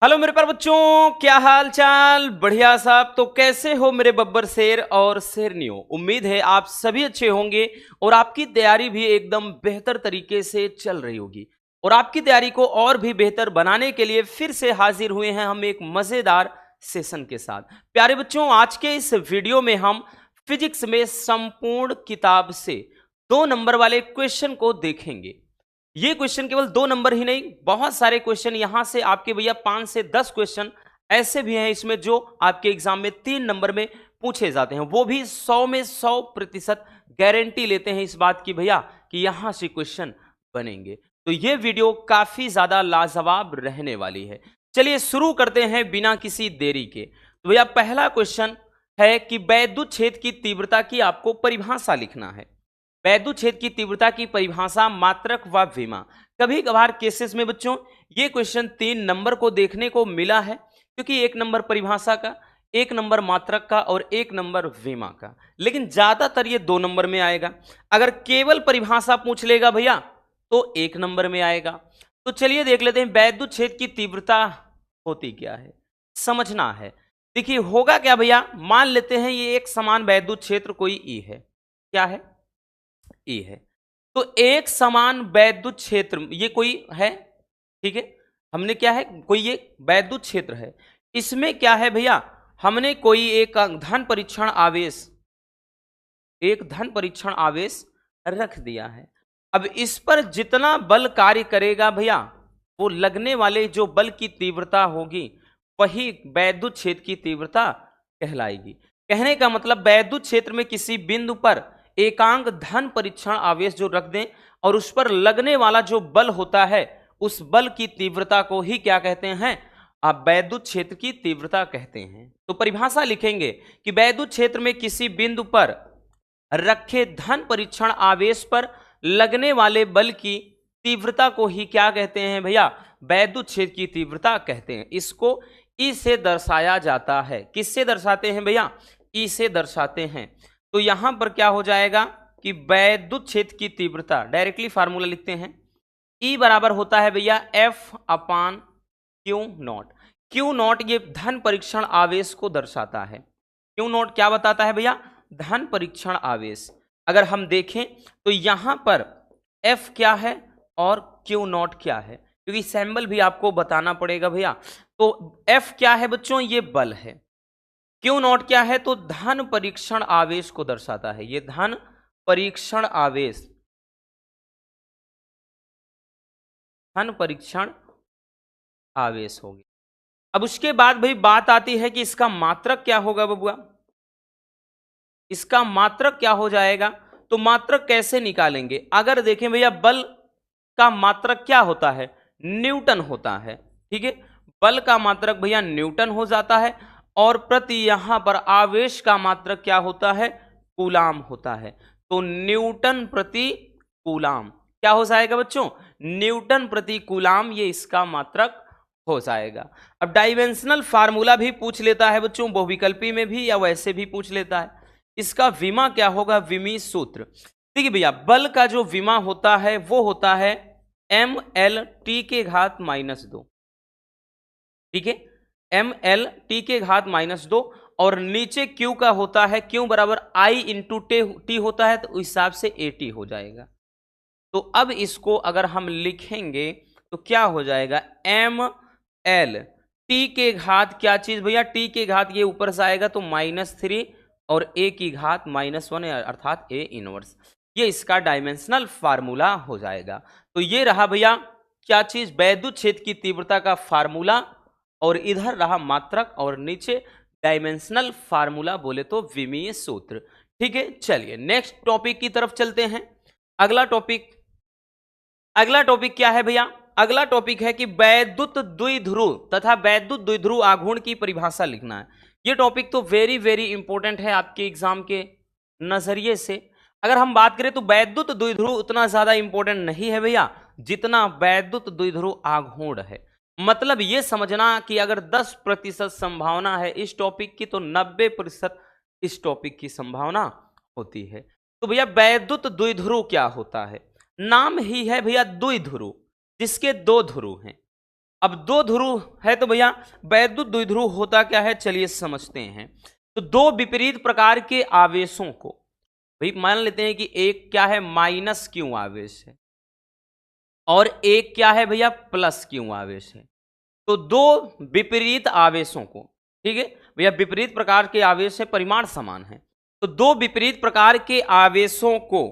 Hello मेरे प्यारे बच्चों, क्या हाल चाल। बढ़िया साहब। तो कैसे हो मेरे बब्बर शेर और शेरनियों। उम्मीद है आप सभी अच्छे होंगे और आपकी तैयारी भी एकदम बेहतर तरीके से चल रही होगी। और आपकी तैयारी को और भी बेहतर बनाने के लिए फिर से हाजिर हुए हैं हम एक मजेदार सेशन के साथ। प्यारे बच्चों, आज के इस वीडियो में हम फिजिक्स में संपूर्ण किताब से 2 नंबर वाले क्वेश्चन को देखेंगे। ये क्वेश्चन केवल 2 नंबर ही नहीं, बहुत सारे क्वेश्चन यहां से आपके भैया 5 से 10 क्वेश्चन ऐसे भी हैं इसमें जो आपके एग्जाम में 3 नंबर में पूछे जाते हैं। वो भी 100 में 100% गारंटी लेते हैं इस बात की भैया कि यहां से क्वेश्चन बनेंगे। तो ये वीडियो काफी ज्यादा लाजवाब रहने वाली है। चलिए शुरू करते हैं बिना किसी देरी के। तो भैया पहला क्वेश्चन है कि वैद्युत क्षेत्र की तीव्रता की आपको परिभाषा लिखना है। वैद्युत क्षेत्र की तीव्रता की परिभाषा मात्रक व विमा। कभी कभार केसेस में बच्चों ये क्वेश्चन 3 नंबर को देखने को मिला है, क्योंकि 1 नंबर परिभाषा का, 1 नंबर मात्रक का और 1 नंबर विमा का, लेकिन ज्यादातर ये 2 नंबर में आएगा। अगर केवल परिभाषा पूछ लेगा भैया तो 1 नंबर में आएगा। तो चलिए देख लेते हैं वैद्युत क्षेत्र की तीव्रता होती क्या है, समझना है। देखिए होगा क्या भैया, मान लेते हैं ये एक समान वैद्युत क्षेत्र कोई ई है। क्या है? ई है। तो एक समान वैद्युत क्षेत्र ये कोई है, ठीक है। हमने क्या है, कोई ये वैद्युत क्षेत्र है। इसमें क्या है भैया, हमने कोई एक धन परीक्षण आवेश रख दिया है। अब इस पर जितना बल कार्य करेगा भैया, वो लगने वाले जो बल की तीव्रता होगी वही वैद्युत क्षेत्र की तीव्रता कहलाएगी। कहने का मतलब वैद्युत क्षेत्र में किसी बिंदु पर एकांक धन परीक्षण आवेश जो रख दें और उस पर लगने वाला जो बल होता है, उस बल की तीव्रता को ही क्या कहते हैं, आप वैद्युत क्षेत्र की तीव्रता कहते हैं। तो परिभाषा लिखेंगे कि वैद्युत क्षेत्र में किसी बिंदु पर रखे धन परीक्षण आवेश पर लगने वाले बल की तीव्रता को ही क्या कहते हैं भैया, वैद्युत क्षेत्र की तीव्रता कहते हैं। इसको ई से दर्शाया जाता है। किससे दर्शाते हैं भैया? ई से दर्शाते हैं। तो यहां पर क्या हो जाएगा कि वैद्युत क्षेत्र की तीव्रता, डायरेक्टली फार्मूला लिखते हैं, ई बराबर होता है भैया F upon Q not. Q not ये धन परीक्षण आवेश को दर्शाता है। क्यू नॉट क्या बताता है भैया? धन परीक्षण आवेश। अगर हम देखें तो यहां पर एफ क्या है और क्यू नॉट क्या है, क्योंकि सैंबल भी आपको बताना पड़ेगा भैया। तो एफ क्या है बच्चों, ये बल है। क्यू नॉट क्या है, तो धन परीक्षण आवेश को दर्शाता है। ये धन परीक्षण आवेश, धन परीक्षण आवेश हो गया। अब उसके बाद भाई बात आती है कि इसका मात्रक क्या होगा बबुआ। इसका मात्रक क्या हो जाएगा, तो मात्रक कैसे निकालेंगे? अगर देखें भैया बल का मात्रक क्या होता है, न्यूटन होता है, ठीक है। बल का मात्रक भैया न्यूटन हो जाता है और प्रति यहां पर आवेश का मात्रक क्या होता है, कूलाम होता है। तो न्यूटन प्रति कूलाम क्या हो जाएगा बच्चों, न्यूटन प्रति कूलाम, ये इसका मात्रक हो जाएगा। अब डाइमेंशनल फार्मूला भी पूछ लेता है बच्चों, बहुविकल्पी में भी या वैसे भी पूछ लेता है। इसका विमा क्या होगा, विमी सूत्र। देखिए भैया बल का जो विमा होता है वो होता है एम एल टी के घात -2, ठीक है, एम एल टी के घात -2। और नीचे क्यू का होता है, क्यू बराबर आई इंटू टी होता है, तो उस हिसाब से ए टी हो जाएगा। तो अब इसको अगर हम लिखेंगे तो क्या हो जाएगा, एम एल टी के घात क्या चीज भैया, टी के घात ये ऊपर से आएगा तो -3 और ए की घात -1 अर्थात ए इनवर्स। ये इसका डायमेंशनल फार्मूला हो जाएगा। तो ये रहा भैया क्या चीज, वैद्युत क्षेत्र की तीव्रता का फार्मूला, और इधर रहा मात्रक और नीचे डायमेंशनल फार्मूला बोले तो विमीय सूत्र। ठीक है, चलिए नेक्स्ट टॉपिक की तरफ चलते हैं। अगला टॉपिक क्या है भैया? अगला टॉपिक है कि वैद्युत द्विध्रुव तथा वैद्युत द्विध्रुव आघूर्ण की परिभाषा लिखना है। ये टॉपिक तो वेरी वेरी इंपॉर्टेंट है आपके एग्जाम के नजरिए से। अगर हम बात करें तो वैद्युत द्विध्रुव उतना ज्यादा इंपॉर्टेंट नहीं है भैया जितना वैद्युत द्विध्रुव आघूर्ण है। मतलब ये समझना कि अगर 10% संभावना है इस टॉपिक की, तो 90% इस टॉपिक की संभावना होती है। तो भैया वैद्युत द्विध्रुव क्या होता है? नाम ही है भैया द्विध्रुव, जिसके 2 ध्रुव हैं। अब दो ध्रुव है तो भैया वैद्युत द्विध्रुव होता क्या है, चलिए समझते हैं। तो दो विपरीत प्रकार के आवेशों को, भाई मान लेते हैं कि एक क्या है माइनस क्यू आवेश है और एक क्या है भैया प्लस क्यू आवेश है। तो दो विपरीत आवेशों को, ठीक है भैया, विपरीत प्रकार के आवेश है, परिमाण समान है, तो दो विपरीत प्रकार के आवेशों को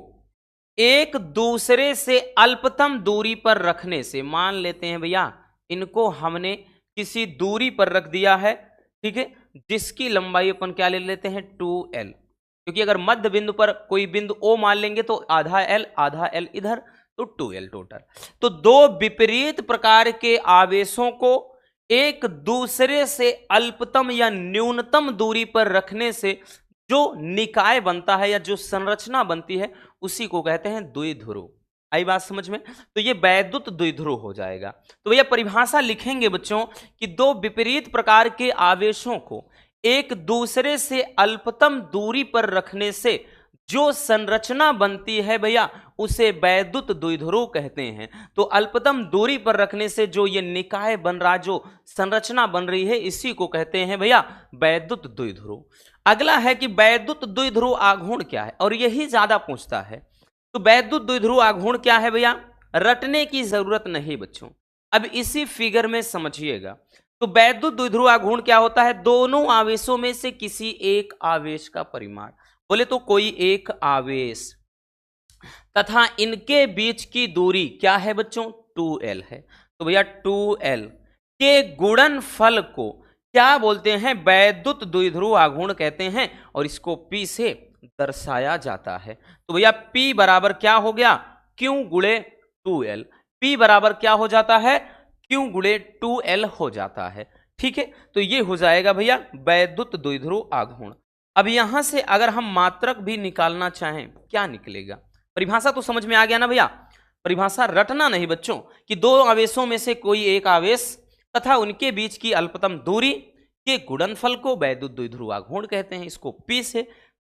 एक दूसरे से अल्पतम दूरी पर रखने से, मान लेते हैं भैया इनको हमने किसी दूरी पर रख दिया है, ठीक है, जिसकी लंबाई अपन क्या ले लेते हैं 2l, क्योंकि अगर मध्य बिंदु पर कोई बिंदु O मान लेंगे तो आधा l इधर, तो 2l टोटल। तो दो विपरीत प्रकार के आवेशों को एक दूसरे से अल्पतम या न्यूनतम दूरी पर रखने से जो निकाय बनता है या जो संरचना बनती है उसी को कहते हैं द्विध्रुव। आई बात समझ में? तो ये वैद्युत द्विध्रुव हो जाएगा। तो भैया परिभाषा लिखेंगे बच्चों कि दो विपरीत प्रकार के आवेशों को एक दूसरे से अल्पतम दूरी पर रखने से जो संरचना बनती है भैया उसे वैद्युत द्विध्रुव कहते हैं। तो अल्पतम दूरी पर रखने से जो ये निकाय बन रहा, जो संरचना बन रही है, इसी को कहते हैं भैया वैद्युत द्विध्रुव। अगला है कि वैद्युत द्विध्रुव आघूर्ण क्या है, और यही ज्यादा पूछता है। तो वैद्युत द्विध्रुव आघूर्ण क्या है भैया, रटने की जरूरत नहीं बच्चों, अब इसी फिगर में समझिएगा। तो वैद्युत द्विध्रुव आघूर्ण क्या होता है, दोनों आवेशों में से किसी एक आवेश का परिमाण, बोले तो कोई एक आवेश तथा इनके बीच की दूरी क्या है बच्चों 2l है। तो भैया 2l के गुणनफल को क्या बोलते हैं, वैद्युत द्विध्रुव आघूर्ण कहते हैं, और इसको P से दर्शाया जाता है। तो भैया P बराबर क्या हो गया, Q गुणे 2l, P बराबर क्या हो जाता है, Q गुणे 2l हो जाता है। ठीक है, तो ये हो जाएगा भैया वैद्युत द्विध्रुव आघूर्ण। अब यहां से अगर हम मात्रक भी निकालना चाहें क्या निकलेगा, परिभाषा तो समझ में आ गया ना भैया, परिभाषा रटना नहीं बच्चों, कि दो आवेशों में से कोई एक आवेश तथा उनके बीच की अल्पतम दूरी के गुणनफल को वैद्युत द्विध्रुव आघूर्ण कहते हैं, इसको P से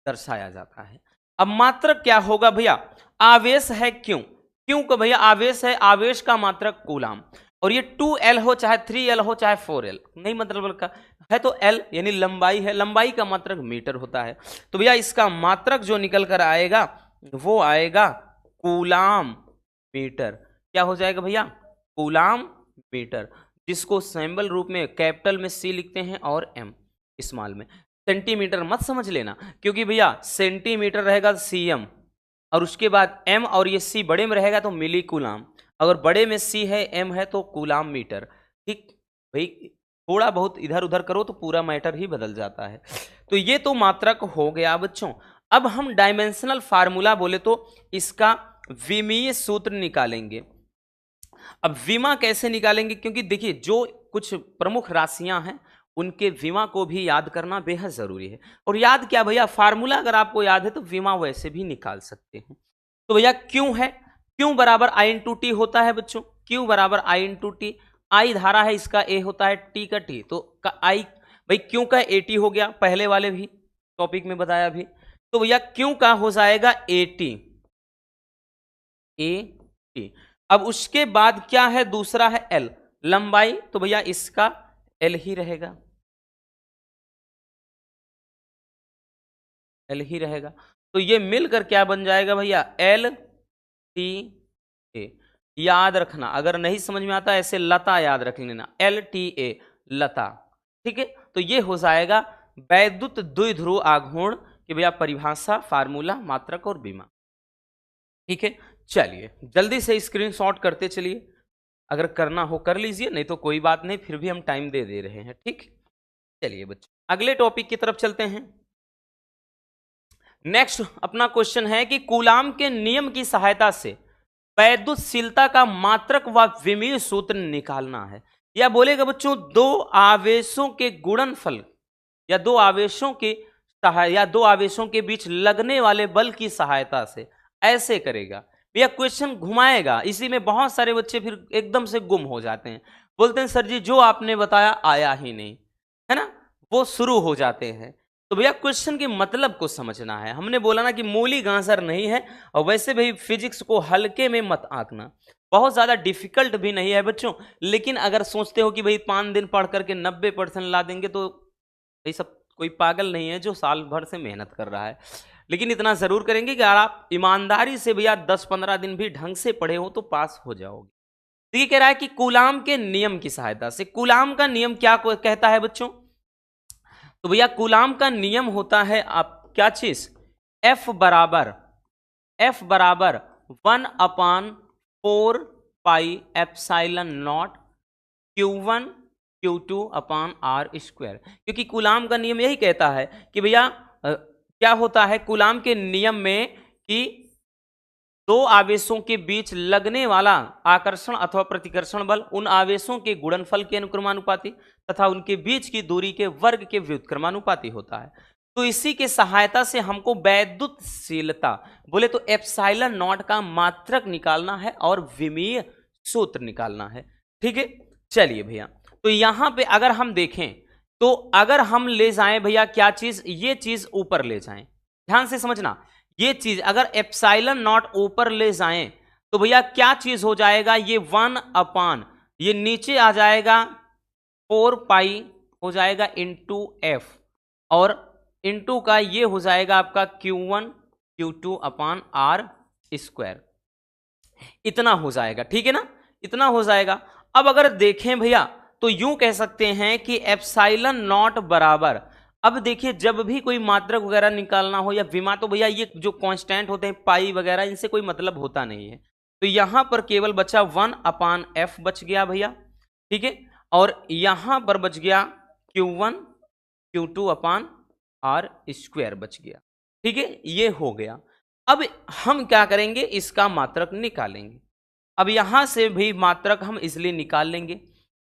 दर्शाया जाता है। अब मात्रक क्या होगा भैया, आवेश है क्यों का भैया आवेश है, आवेश का मात्रक कूलाम, और ये 2l हो चाहे 3l हो चाहे 4l, नहीं मतलब का है तो l यानी लंबाई है, लंबाई का मात्रक मीटर होता है। तो भैया इसका मात्रक जो निकल कर आएगा वो आएगा कूलाम मीटर। क्या हो जाएगा भैया, कूलाम मीटर, जिसको सिंबल रूप में कैपिटल में C लिखते हैं और M स्मॉल में। सेंटीमीटर मत समझ लेना, क्योंकि भैया सेंटीमीटर रहेगा cm, और उसके बाद m और ये C बड़े में रहेगा तो मिली कूलाम, अगर बड़े में C है m है तो कूलाम मीटर। ठीक भाई, थोड़ा बहुत इधर उधर करो तो पूरा मैटर ही बदल जाता है। तो ये तो मात्रक हो गया बच्चों। अब हम डायमेंशनल फार्मूला बोले तो इसका विमीय सूत्र निकालेंगे। अब विमा कैसे निकालेंगे, क्योंकि देखिए जो कुछ प्रमुख राशियां हैं उनके विमा को भी याद करना बेहद जरूरी है। और याद क्या भैया, फार्मूला अगर आपको याद है तो विमा वैसे भी निकाल सकते हैं। तो भैया क्यों है, क्यों बराबर I इंटू टी होता है बच्चों, क्यों बराबर I इंटू टी, आई धारा है इसका A होता है, टी का टी, तो का I भाई क्यों का AT हो गया, पहले वाले भी टॉपिक में बताया भी। तो भैया क्यों का हो जाएगा AT। अब उसके बाद क्या है, दूसरा है L लंबाई, तो भैया इसका L ही रहेगा, L ही रहेगा। तो ये मिलकर क्या बन जाएगा भैया LTA। याद रखना, अगर नहीं समझ में आता ऐसे लता याद रख लेना, LTA लता। ठीक है, तो ये हो जाएगा वैद्युत द्विध्रुव आघूर्ण कि भैया परिभाषा, फार्मूला, मात्रक और विमा। ठीक है, चलिए जल्दी से स्क्रीनशॉट करते चलिए, अगर करना हो कर लीजिए, नहीं तो कोई बात नहीं, फिर भी हम टाइम दे रहे हैं। ठीक, चलिए बच्चों अगले टॉपिक की तरफ चलते हैं। नेक्स्ट अपना क्वेश्चन है कि कूलाम के नियम की सहायता से वैद्युतशीलता का मात्रक व विमीय सूत्र निकालना है। या बोलेगा बच्चों दो आवेशों के गुणनफल या दो आवेशों के बीच लगने वाले बल की सहायता से ऐसे करेगा। भैया क्वेश्चन घुमाएगा, इसी में बहुत सारे बच्चे फिर एकदम से गुम हो जाते हैं, बोलते हैं सर जी जो आपने बताया आया ही नहीं, है ना, वो शुरू हो जाते हैं। तो भैया क्वेश्चन के मतलब को समझना है। हमने बोला ना कि मौलिक आंसर नहीं है, और वैसे भी फिजिक्स को हल्के में मत आंकना, बहुत ज्यादा डिफिकल्ट भी नहीं है बच्चों। लेकिन अगर सोचते हो कि भाई 5 दिन पढ़ करके 90% ला देंगे, तो भाई सब कोई पागल नहीं है जो साल भर से मेहनत कर रहा है। लेकिन इतना जरूर करेंगे कि अगर आप ईमानदारी से भैया 10-15 दिन भी ढंग से पढ़े हो तो पास हो जाओगे। तो ये कह रहा है कि कूलाम के नियम की सहायता से, कूलाम का नियम क्या कहता है बच्चों? तो भैया कूलाम का नियम होता है आप क्या चीज, F बराबर 1/4 pi epsilon not Q1 Q2 upon R square. क्योंकि कूलाम का नियम यही कहता है कि भैया क्या होता है कूलाम के नियम में कि दो आवेशों के बीच लगने वाला आकर्षण अथवा प्रतिकर्षण बल उन आवेशों के गुणनफल के अनुक्रमानुपाती तथा उनके बीच की दूरी के वर्ग के व्युत्क्रमानुपाती होता है। तो इसी के सहायता से हमको वैद्युतशीलता बोले तो एप्सिलॉन नॉट का मात्रक निकालना है और विमीय सूत्र निकालना है। ठीक है, चलिए भैया, तो यहां पे अगर हम देखें तो अगर हम ले जाएं भैया क्या चीज, ये चीज ऊपर ले जाएं, ध्यान से समझना, ये चीज अगर एप्सिलॉन नॉट ऊपर ले जाएं तो भैया क्या चीज हो जाएगा, ये 1/, ये नीचे आ जाएगा 4 पाई हो जाएगा इंटू एफ, और इंटू का ये हो जाएगा आपका Q1 Q2 upon R square, इतना हो जाएगा। ठीक है ना, इतना हो जाएगा। अब अगर देखें भैया तो यूं कह सकते हैं कि एप्सिलॉन नॉट बराबर, अब देखिए जब भी कोई मात्रक वगैरह निकालना हो या विमा, तो भैया ये जो कांस्टेंट होते हैं पाई वगैरह, इनसे कोई मतलब होता नहीं है। तो यहां पर केवल बचा 1/f बच गया भैया। ठीक है, और यहां पर बच गया Q1 Q2 upon R square बच गया। ठीक है, ये हो गया। अब हम क्या करेंगे, इसका मात्रक निकालेंगे। अब यहां से भी मात्रक हम इसलिए निकाल लेंगे।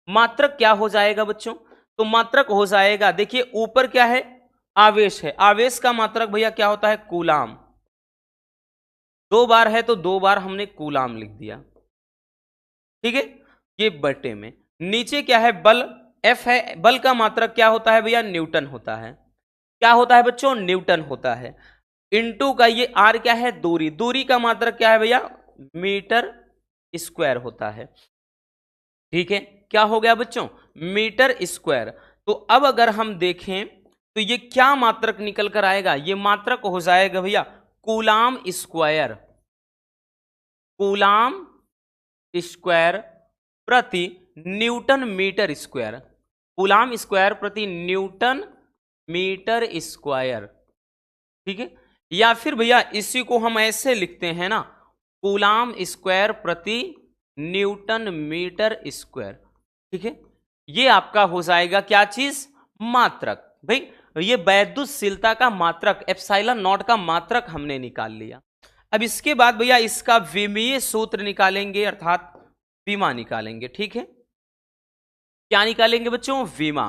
मात्रक क्या हो जाएगा बच्चों, तो मात्रक हो जाएगा, देखिए ऊपर क्या है, आवेश है, आवेश का मात्रक भैया क्या होता है, कूलाम। 2 बार है तो 2 बार हमने कूलाम लिख दिया। ठीक है, ये बटे में, नीचे क्या है, बल F है, बल का मात्रक क्या होता है भैया, न्यूटन होता है। क्या होता है बच्चों, न्यूटन होता है। इनटू का ये R क्या है, दूरी, दूरी का मात्रक क्या है भैया, मीटर स्क्वायर होता है। ठीक है, क्या हो गया बच्चों, मीटर स्क्वायर। तो अब अगर हम देखें तो ये क्या मात्रक निकल कर आएगा, ये मात्रक हो जाएगा भैया कूलाम स्क्वायर, कूलाम स्क्वायर प्रति newton metre square, coulomb square प्रति न्यूटन मीटर स्क्वायर। ठीक है, या फिर भैया इसी को हम ऐसे लिखते हैं ना, कूलाम स्क्वायर प्रति न्यूटन मीटर स्क्वायर। ठीक है, ये आपका हो जाएगा क्या चीज, मात्रक। भाई ये वैद्युतशीलता का मात्रक, एप्सिलॉन नॉट का मात्रक हमने निकाल लिया। अब इसके बाद भैया इसका विमीय सूत्र निकालेंगे, अर्थात विमा निकालेंगे। ठीक है, क्या निकालेंगे बच्चों, विमा।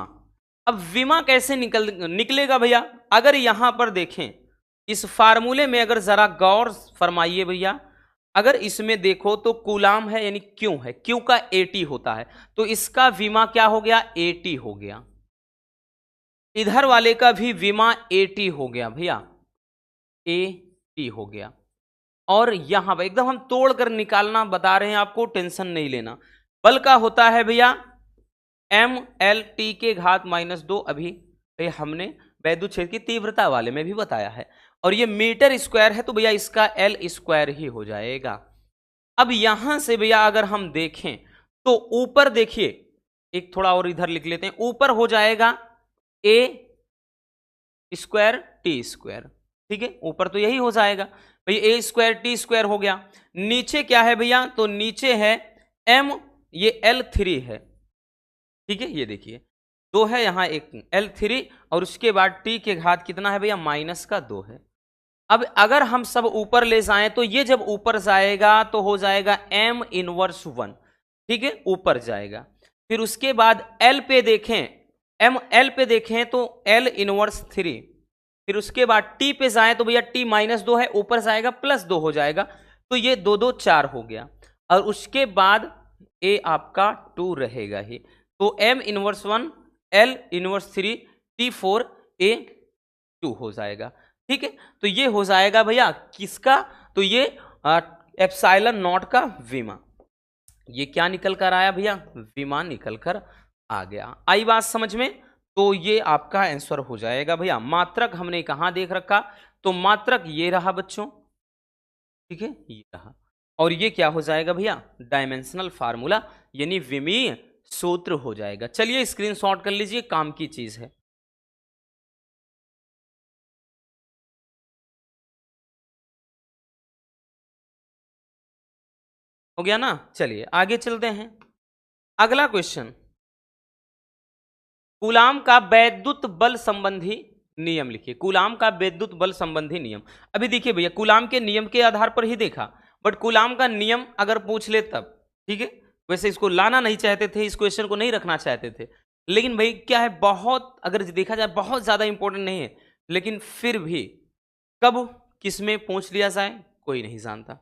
अब विमा कैसे निकलेगा भैया, अगर यहां पर देखें इस फार्मूले में, अगर जरा गौर फरमाइए भैया, अगर इसमें देखो तो कूलाम है यानी क्यू है, क्यू का AT होता है, तो इसका विमा क्या हो गया, AT हो गया। इधर वाले का भी विमा AT हो गया भैया, AT हो गया। और यहां पर एकदम हम तोड़ कर निकालना बता रहे हैं आपको, टेंशन नहीं लेना। बल का होता है भैया MLT के घात -2, अभी हमने वैद्युत क्षेत्र की तीव्रता वाले में भी बताया है। और ये मीटर स्क्वायर है तो भैया इसका L स्क्वायर ही हो जाएगा। अब यहां से भैया अगर हम देखें तो ऊपर देखिए, एक थोड़ा और इधर लिख लेते हैं, ऊपर हो जाएगा A स्क्वायर T स्क्वायर। ठीक है, ऊपर तो यही हो जाएगा भैया, A स्क्वायर T स्क्वायर हो गया। नीचे क्या है भैया, तो नीचे है M, ये L3 है। ठीक है, ये देखिए 2 है यहाँ, एक L3, और उसके बाद T के घात कितना है भैया, -2 है। अब अगर हम सब ऊपर ले जाएं तो ये जब ऊपर जाएगा तो हो जाएगा M इनवर्स 1। ठीक है, ऊपर जाएगा। फिर उसके बाद L पे देखें, L पे देखें तो L इनवर्स 3। फिर उसके बाद T पे जाए तो भैया T -2 है, ऊपर जाएगा +2 हो जाएगा, तो ये 2 2 4 हो गया। और उसके बाद A आपका 2 रहेगा ही, तो M inverse 1, L inverse 3, T4, A two हो जाएगा। ठीक है, तो ये हो जाएगा भैया किसका, तो ये एप्सिलॉन नॉट का विमा। ये क्या निकल कर आया भैया, विमा निकल कर आ गया। आई बात समझ में, तो ये आपका आंसर हो जाएगा भैया। मात्रक हमने कहां देख रखा, तो मात्रक ये रहा बच्चों, ठीक है, ये रहा। और ये क्या हो जाएगा भैया, डायमेंशनल फार्मूला यानी विमीय सूत्र हो जाएगा। चलिए स्क्रीनशॉट कर लीजिए, काम की चीज है। हो गया ना, चलिए आगे चलते हैं। अगला क्वेश्चन, कूलाम का वैद्युत बल संबंधी नियम लिखिए। कूलाम का वैद्युत बल संबंधी नियम, अभी देखिए भैया कूलाम के नियम के आधार पर ही देखा, बट कूलाम का नियम अगर पूछ ले तब, ठीक है। वैसे इसको लाना नहीं चाहते थे, इस क्वेश्चन को नहीं रखना चाहते थे, लेकिन भाई क्या है, बहुत अगर देखा जाए बहुत ज्यादा इंपॉर्टेंट नहीं है, लेकिन फिर भी कब किसमें पूछ लिया जाए कोई नहीं जानता।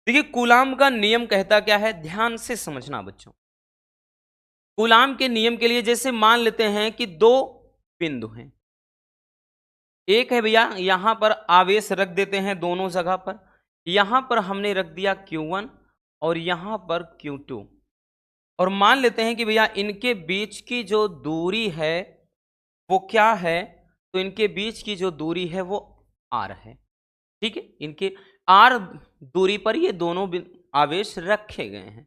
देखिए कूलाम का नियम कहता क्या है, ध्यान से समझना बच्चों। कूलाम के नियम के लिए जैसे मान लेते हैं कि दो बिंदु हैं, एक है भैया यहां पर आवेश रख देते हैं दोनों जगह पर, यहां पर हमने रख दिया Q1 और यहां पर Q2, और मान लेते हैं कि भैया इनके बीच की जो दूरी है वो क्या है, तो इनके बीच की जो दूरी है वो R है, ठीक है। इनके R दूरी पर ये दोनों आवेश रखे गए हैं।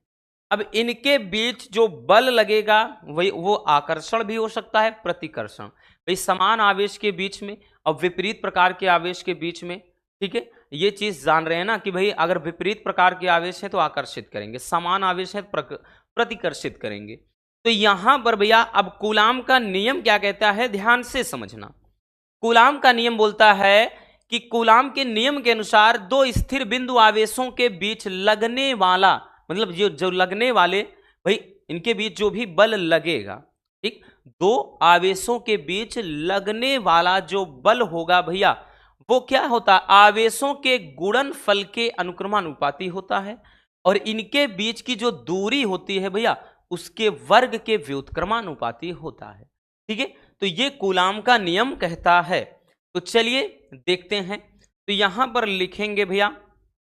अब इनके बीच जो बल लगेगा वही वो आकर्षण भी हो सकता है, प्रतिकर्षण, भाई समान आवेश के बीच में और विपरीत प्रकार के आवेश के बीच में, ठीक है। ये चीज जान रहे हैं ना कि भाई अगर विपरीत प्रकार के आवेश है तो आकर्षित करेंगे, समान आवेश है प्रतिकर्षित करेंगे। तो यहां पर भैया अब कूलाम का नियम क्या कहता है, ध्यान से समझना। कूलाम का नियम बोलता है कि कूलाम के नियम के अनुसार दो स्थिर बिंदु आवेशों के बीच लगने वाला, मतलब जो लगने वाले, भाई इनके बीच जो भी बल लगेगा, ठीक, दो आवेशों के बीच लगने वाला जो बल होगा भैया वो क्या होता है, आवेशों के गुणनफल के अनुक्रमानुपाती होता है, और इनके बीच की जो दूरी होती है भैया उसके वर्ग के व्युत्क्रमानुपाती होता है, ठीक है। तो ये कूलाम का नियम कहता है। तो चलिए देखते हैं, तो यहां पर लिखेंगे भैया,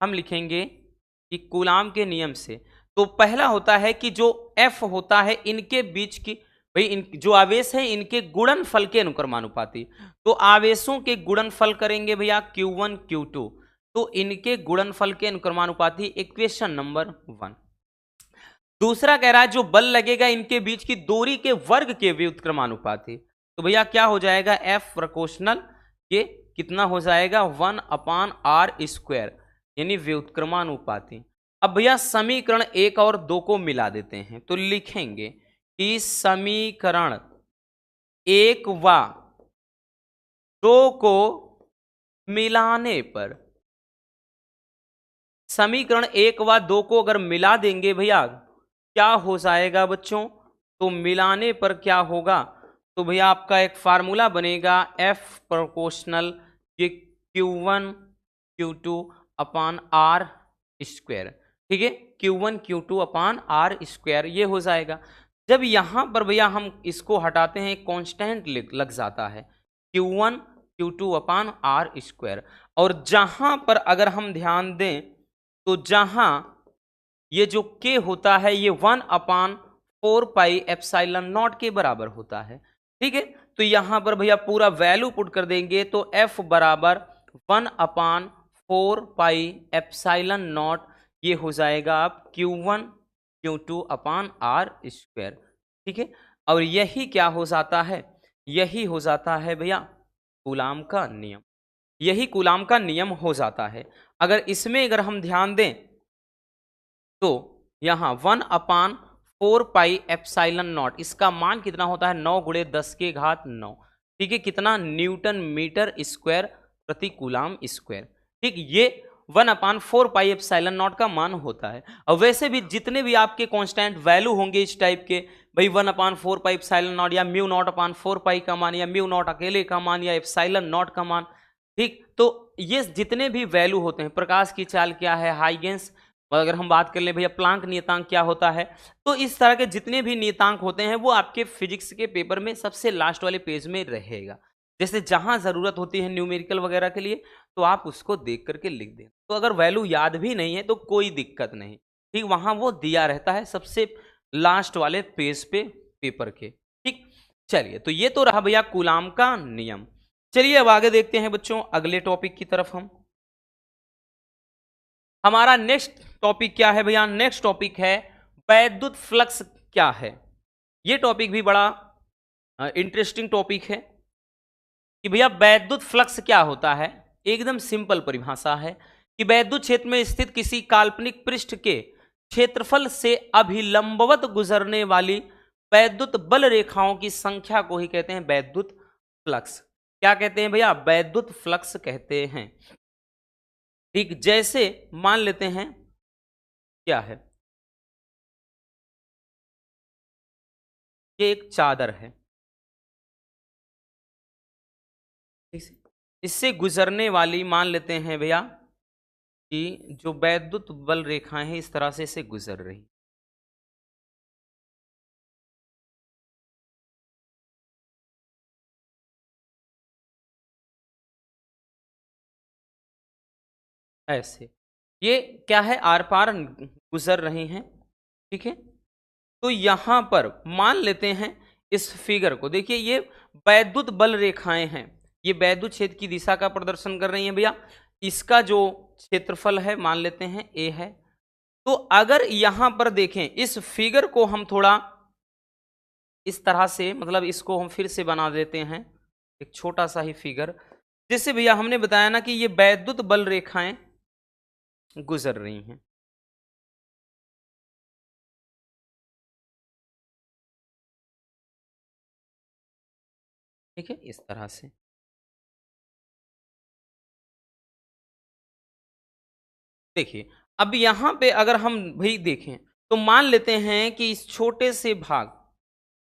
हम लिखेंगे कि कूलाम के नियम से, तो पहला होता है कि जो F होता है इनके बीच की, भाई इन जो आवेश है इनके गुणनफल के अनुक्रमानुपाती, तो आवेशों के गुणनफल करेंगे भैया Q1 Q2, तो इनके गुणनफल के अनुक्रमानुपाती इक्वेशन नंबर 1। दूसरा कह रहा है जो बल लगेगा इनके बीच की दूरी के वर्ग के व्युत्क्रमानुपाती, तो भैया क्या हो जाएगा, F प्रोपोर्शनल ये कितना हो जाएगा 1/r², यानी व्युत्क्रमानुपाती। अब भैया समीकरण 1 और 2 को मिला देते हैं, तो लिखेंगे कि समीकरण 1 व 2 को मिलाने पर, समीकरण 1 व 2 को अगर मिला देंगे भैया क्या हो जाएगा बच्चों, तो मिलाने पर क्या होगा, तो भैया आपका एक फार्मूला बनेगा F प्रोपोर्शनल ये Q1 Q2/r², ठीक है, Q1 Q2/r², ये हो जाएगा। जब यहां पर भैया हम इसको हटाते हैं कांस्टेंट लग जाता है Q1 Q2/r², और जहां पर अगर हम ध्यान दें तो जहां ये जो K होता है ये 1/4πε0 के बराबर होता है, ठीक है। तो यहां पर भैया पूरा वैल्यू पुट कर देंगे, तो F बराबर 1/4πε0, ये हो जाएगा आप Q1 Q2/r², ठीक है। और यही क्या हो जाता है, यही हो जाता है भैया कूलाम का नियम, यही कूलाम का नियम हो जाता है। अगर इसमें अगर हम ध्यान दें तो यहां 1/4πε0 इसका मान कितना होता है, 9 × 10⁹, ठीक है, कितना, न्यूटन मीटर स्क्वायर प्रति कूलाम स्क्वायर, ठीक, ये 1/4πε0 का मान होता है। और वैसे भी जितने भी आपके कांस्टेंट वैल्यू होंगे इस टाइप के, भाई 1/4πε0 या μ0/4π का मान, या μ0 अकेले का मान, या ε0 का मान, ठीक, तो ये जितने भी वैल्यू होते हैं, प्रकाश की चाल क्या है, हाइगेंस, अगर हम बात कर ले भैया प्लांक नियतांक क्या होता है, तो इस तरह के जितने भी नियतांक होते हैं वो आपके फिजिक्स के पेपर में सबसे लास्ट वाले पेज में रहेगा। जैसे जहां जरूरत होती है न्यूमेरिकल वगैरह के लिए तो आप उसको देख करके लिख दें। तो अगर वैल्यू याद भी नहीं है तो कोई दिक्कत नहीं, ठीक, वहां वो दिया रहता है सबसे लास्ट वाले पेज पे पेपर के, ठीक। चलिए, तो ये तो रहा भैया कूलाम का नियम। चलिए अब आगे देखते हैं बच्चों अगले टॉपिक की तरफ। हमारा नेक्स्ट टॉपिक क्या है भैया? नेक्स्ट टॉपिक है वैद्युत फ्लक्स क्या है। ये टॉपिक भी बड़ा इंटरेस्टिंग टॉपिक है कि भैया वैद्युत फ्लक्स क्या होता है। एकदम सिंपल परिभाषा है कि वैद्युत क्षेत्र में स्थित किसी काल्पनिक पृष्ठ के क्षेत्रफल से अभिलंबवत गुजरने वाली वैद्युत बल रेखाओं की संख्या को ही कहते हैं वैद्युत फ्लक्स। क्या कहते हैं भैया? वैद्युत फ्लक्स कहते हैं, ठीक। जैसे मान लेते हैं क्या है, ये एक चादर है, इससे गुजरने वाली मान लेते हैं भैया कि जो वैद्युत बल रेखाएं हैं इस तरह से इसे गुजर रही, ऐसे ये क्या है, आर पार गुजर रही हैं, ठीक है। तो यहां पर मान लेते हैं इस फिगर को, देखिए ये वैद्युत बल रेखाएं हैं, ये वैद्युत क्षेत्र की दिशा का प्रदर्शन कर रही हैं भैया। इसका जो क्षेत्रफल है मान लेते हैं ए है। तो अगर यहां पर देखें इस फिगर को हम थोड़ा इस तरह से, मतलब इसको हम फिर से बना देते हैं एक छोटा सा ही फिगर, जैसे भैया हमने बताया ना कि ये वैद्युत बल रेखाएं गुजर रही हैं, ठीक है, इस तरह से। देखिए अब यहां पे अगर हम भाई देखें तो मान लेते हैं कि इस छोटे से भाग,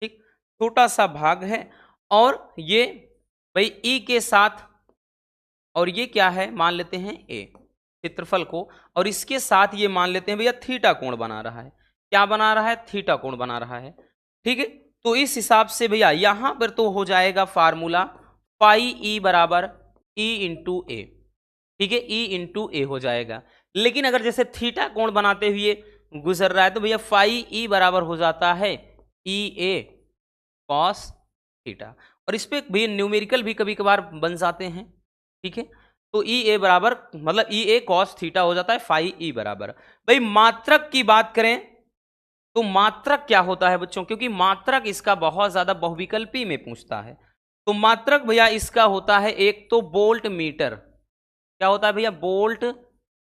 ठीक, छोटा सा भाग है और ये भाई ई के साथ, और ये क्या है मान लेते हैं ए क्षेत्रफल को, और इसके साथ ये मान लेते हैं भैया थीटा कोण बना रहा है। क्या बना रहा है? थीटा कोण बना रहा है, ठीक है। तो इस हिसाब से भैया यहां पर तो हो जाएगा फार्मूला पाई ई बराबर ई इंटू ए, ठीक है, ई इंटू ए हो जाएगा। लेकिन अगर जैसे थीटा कोण बनाते हुए गुजर रहा है तो भैया फाई ई बराबर हो जाता है ई ए कॉस थीटा, और इस पे भैया न्यूमेरिकल भी कभी कभार बन जाते हैं, ठीक है। तो ई ए बराबर मतलब ई ए कॉस थीटा हो जाता है फाई ई बराबर। भाई मात्रक की बात करें तो मात्रक क्या होता है बच्चों, क्योंकि मात्रक इसका बहुत ज्यादा बहुविकल्पी में पूछता है। तो मात्रक भैया इसका होता है एक तो वोल्ट मीटर, क्या होता है भैया? वोल्ट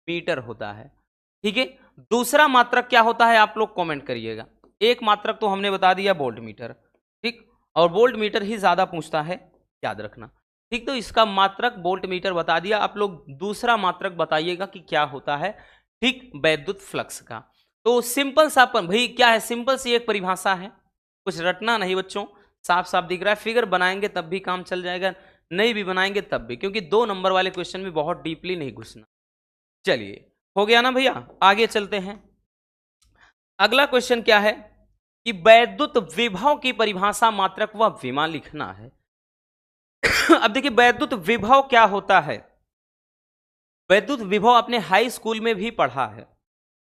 मीटर होता है, ठीक है। दूसरा मात्रक क्या होता है आप लोग कमेंट करिएगा। एक मात्रक तो हमने बता दिया वोल्ट मीटर, ठीक, और वोल्ट मीटर ही ज्यादा पूछता है, याद रखना, ठीक। तो इसका मात्रक वोल्ट मीटर बता दिया, आप लोग दूसरा मात्रक बताइएगा कि क्या होता है, ठीक, वैद्युत फ्लक्स का। तो सिंपल सा भाई क्या है, सिंपल सी एक परिभाषा है, कुछ रटना नहीं बच्चों, साफ साफ दिख रहा है। फिगर बनाएंगे तब भी काम चल जाएगा, नहीं भी बनाएंगे तब भी, क्योंकि 2 नंबर वाले क्वेश्चन में बहुत डीपली नहीं घुसना। चलिए हो गया ना भैया, आगे चलते हैं। अगला क्वेश्चन क्या है कि वैद्युत विभव की परिभाषा मात्रक व विमा लिखना है। अब देखिए वैद्युत विभव क्या होता है। वैद्युत विभव आपने हाई स्कूल में भी पढ़ा है,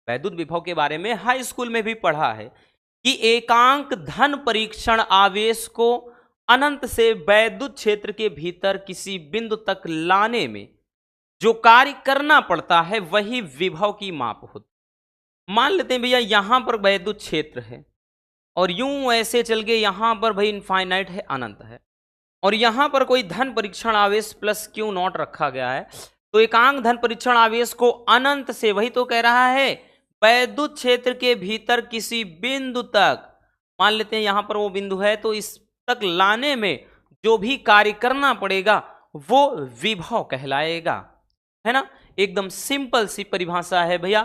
वैद्युत विभव के बारे में हाई स्कूल में भी पढ़ा है कि एकांक धन परीक्षण आवेश को अनंत से वैद्युत क्षेत्र के भीतर किसी बिंदु तक लाने में जो कार्य करना पड़ता है वही विभव की माप होती। मान लेते हैं भैया यहां पर वैद्युत क्षेत्र है और यूं ऐसे चल के यहां पर भाई इनफाइनाइट है, अनंत है, और यहां पर कोई धन परीक्षण आवेश प्लस क्यू नॉट रखा गया है। तो एकांक धन परीक्षण आवेश को अनंत से, वही तो कह रहा है, वैद्युत क्षेत्र के भीतर किसी बिंदु तक, मान लेते हैं यहां पर वो बिंदु है, तो इस तक लाने में जो भी कार्य करना पड़ेगा वो विभव कहलाएगा, है ना। एकदम सिंपल सी परिभाषा है भैया।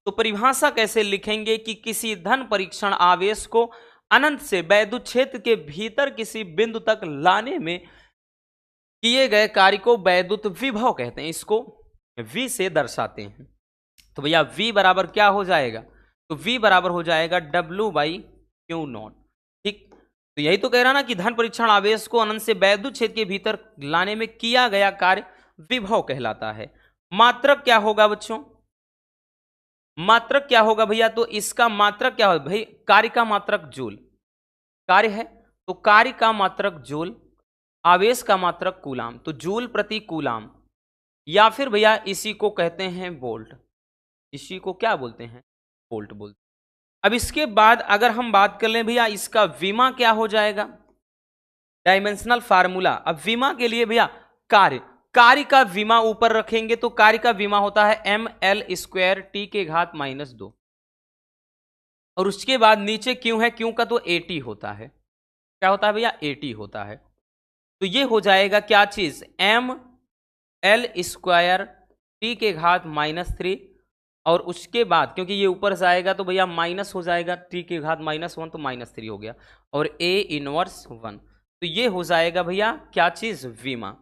तो परिभाषा कैसे लिखेंगे कि किसी धन परीक्षण आवेश को अनंत से वैद्युत क्षेत्र के भीतर किसी बिंदु तक लाने में किए गए कार्य को वैद्युत विभव कहते हैं, इसको V से दर्शाते हैं। तो भैया V बराबर क्या हो जाएगा? तो V बराबर हो जाएगा W बाई क्यू नॉट, ठीक। तो यही तो कह रहा ना कि धन परीक्षण आवेश को अनंत से वैद्युत क्षेत्र के भीतर लाने में किया गया कार्य विभव कहलाता है। मात्रक क्या होगा बच्चों? मात्रक क्या होगा भैया? तो इसका मात्रक क्या होगा भाई? कार्य का मात्रक जूल, कार्य है तो कार्य का मात्रक जूल, आवेश का मात्रक कूलाम, तो जूल प्रति कूलाम, या फिर भैया इसी को कहते हैं वोल्ट। इसी को क्या बोलते हैं? वोल्ट बोलते हैं। अब इसके बाद अगर हम बात कर लें भैया इसका विमा क्या हो जाएगा, डायमेंशनल फार्मूला। अब विमा के लिए भैया कार्य, कार्य का विमा ऊपर रखेंगे तो कार्य का विमा होता है ml² T⁻², और उसके बाद नीचे क्यों है, क्यों का तो AT होता है। क्या होता है भैया? AT होता है। तो ये हो जाएगा क्या चीज? ml² T⁻³ और उसके बाद क्योंकि ये ऊपर जाएगा तो भैया माइनस हो जाएगा, T⁻⁻1 तो -3 हो गया, और A 1, तो ये हो जाएगा भैया क्या चीज? विमा।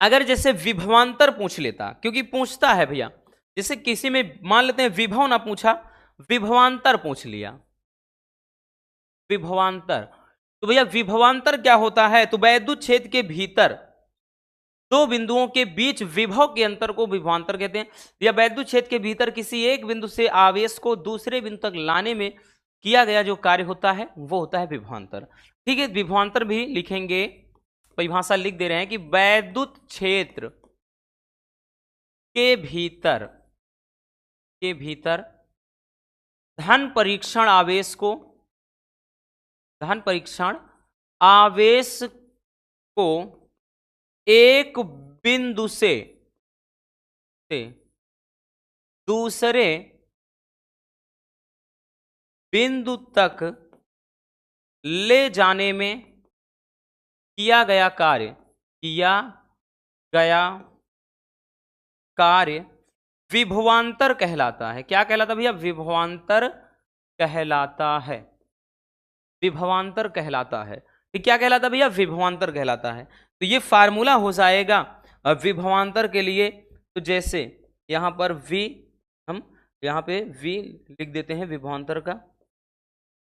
अगर जैसे विभवांतर पूछ लेता, क्योंकि पूछता है भैया, जैसे किसी में मान लेते हैं विभव ना पूछा, विभवांतर पूछ लिया, विभवांतर, तो भैया विभवांतर क्या होता है? तो वैद्युत क्षेत्र के भीतर दो बिंदुओं के बीच विभव के अंतर को विभवांतर कहते हैं। या वैद्युत क्षेत्र के भीतर किसी एक बिंदु से आवेश को दूसरे बिंदु तक लाने में किया गया जो कार्य होता है वो होता है विभवांतर। ठीक है, विभवांतर भी लिखेंगे, परिभाषा लिख दे रहे हैं कि वैद्युत क्षेत्र के भीतर धन परीक्षण आवेश को एक बिंदु से दूसरे बिंदु तक ले जाने में किया गया कार्य विभवांतर कहलाता है। क्या कहलाता है भैया? विभवांतर कहलाता है। विभवांतर कहलाता है। तो क्या कहलाता है भैया? विभवांतर कहलाता है। तो ये फार्मूला हो जाएगा विभवांतर के लिए। तो जैसे यहां पर V, हम यहां पे V लिख देते हैं विभवांतर का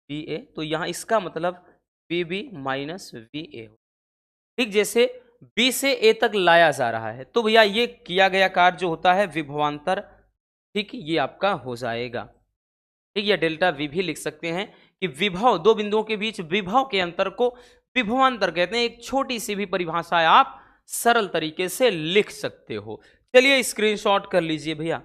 VA, तो यहां इसका मतलब VB माइनस VA हो। ठीक, जैसे B से A तक लाया जा रहा है तो भैया ये किया गया कार्य जो होता है विभवांतर। ठीक, ये आपका हो जाएगा। ठीक, या डेल्टा V भी लिख सकते हैं कि विभव, दो बिंदुओं के बीच विभव के अंतर को विभवांतर कहते हैं। एक छोटी सी भी परिभाषा है, आप सरल तरीके से लिख सकते हो। चलिए स्क्रीनशॉट कर लीजिए भैया।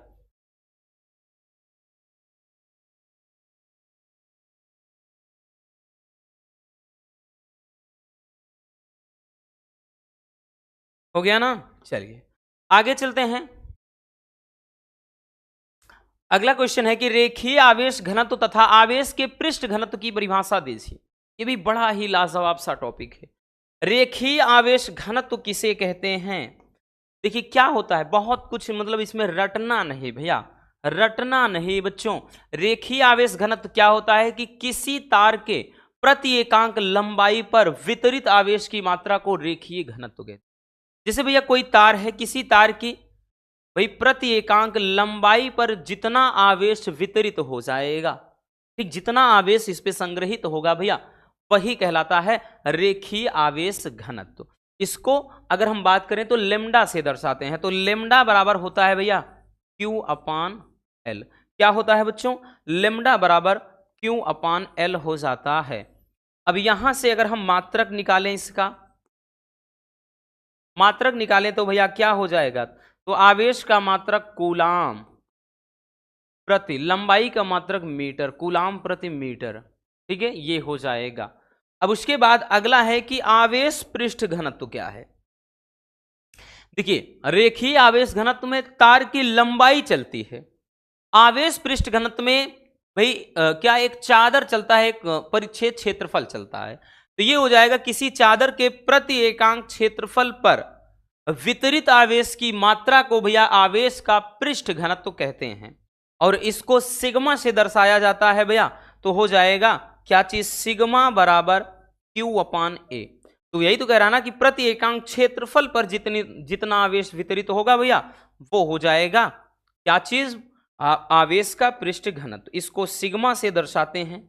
हो गया ना? चलिए आगे चलते हैं। अगला क्वेश्चन है कि रेखीय आवेश घनत्व तथा आवेश के पृष्ठ घनत्व की परिभाषा दीजिए। ये भी बड़ा ही लाजवाब सा टॉपिक है। रेखीय आवेश घनत्व किसे कहते हैं? देखिए क्या होता है, बहुत कुछ मतलब इसमें रटना नहीं भैया, रटना नहीं बच्चों। रेखीय आवेश घनत्व क्या होता है कि किसी तार के प्रति एकांक लंबाई पर वितरित आवेश की मात्रा को रेखीय घनत्व कहते हैं। जैसे भैया कोई तार है, किसी तार की भाई प्रति एकांक लंबाई पर जितना आवेश वितरित हो जाएगा, ठीक, जितना आवेश इस पे संग्रहित होगा भैया वही कहलाता है रेखीय आवेश घनत्व। इसको अगर हम बात करें तो लेमडा से दर्शाते हैं। तो लेमडा बराबर होता है भैया Q/L। क्या होता है बच्चों? लेमडा बराबर Q/L हो जाता है। अब यहां से अगर हम मात्रक निकालें, इसका मात्रक निकालें तो भैया क्या हो जाएगा? तो आवेश का मात्रक कूलाम प्रति, लंबाई का मात्रक मीटर, कूलाम प्रति मीटर। ठीक है, ये हो जाएगा। अब उसके बाद अगला है कि आवेश पृष्ठ घनत्व क्या है। देखिए रेखीय आवेश घनत्व में तार की लंबाई चलती है, आवेश पृष्ठ घनत्व में भाई क्या एक चादर चलता है, एक परिच्छेद क्षेत्रफल चलता है। तो ये हो जाएगा किसी चादर के प्रति एकांक क्षेत्रफल पर वितरित आवेश की मात्रा को भैया आवेश का पृष्ठ घनत्व कहते हैं, और इसको सिग्मा से दर्शाया जाता है भैया। तो हो जाएगा क्या चीज? सिग्मा बराबर Q/A। तो यही तो कह रहा ना कि प्रति एकांक क्षेत्रफल पर जितना आवेश वितरित होगा भैया वो हो जाएगा क्या चीज? आवेश का पृष्ठ घनत्व। इसको सिग्मा से दर्शाते हैं।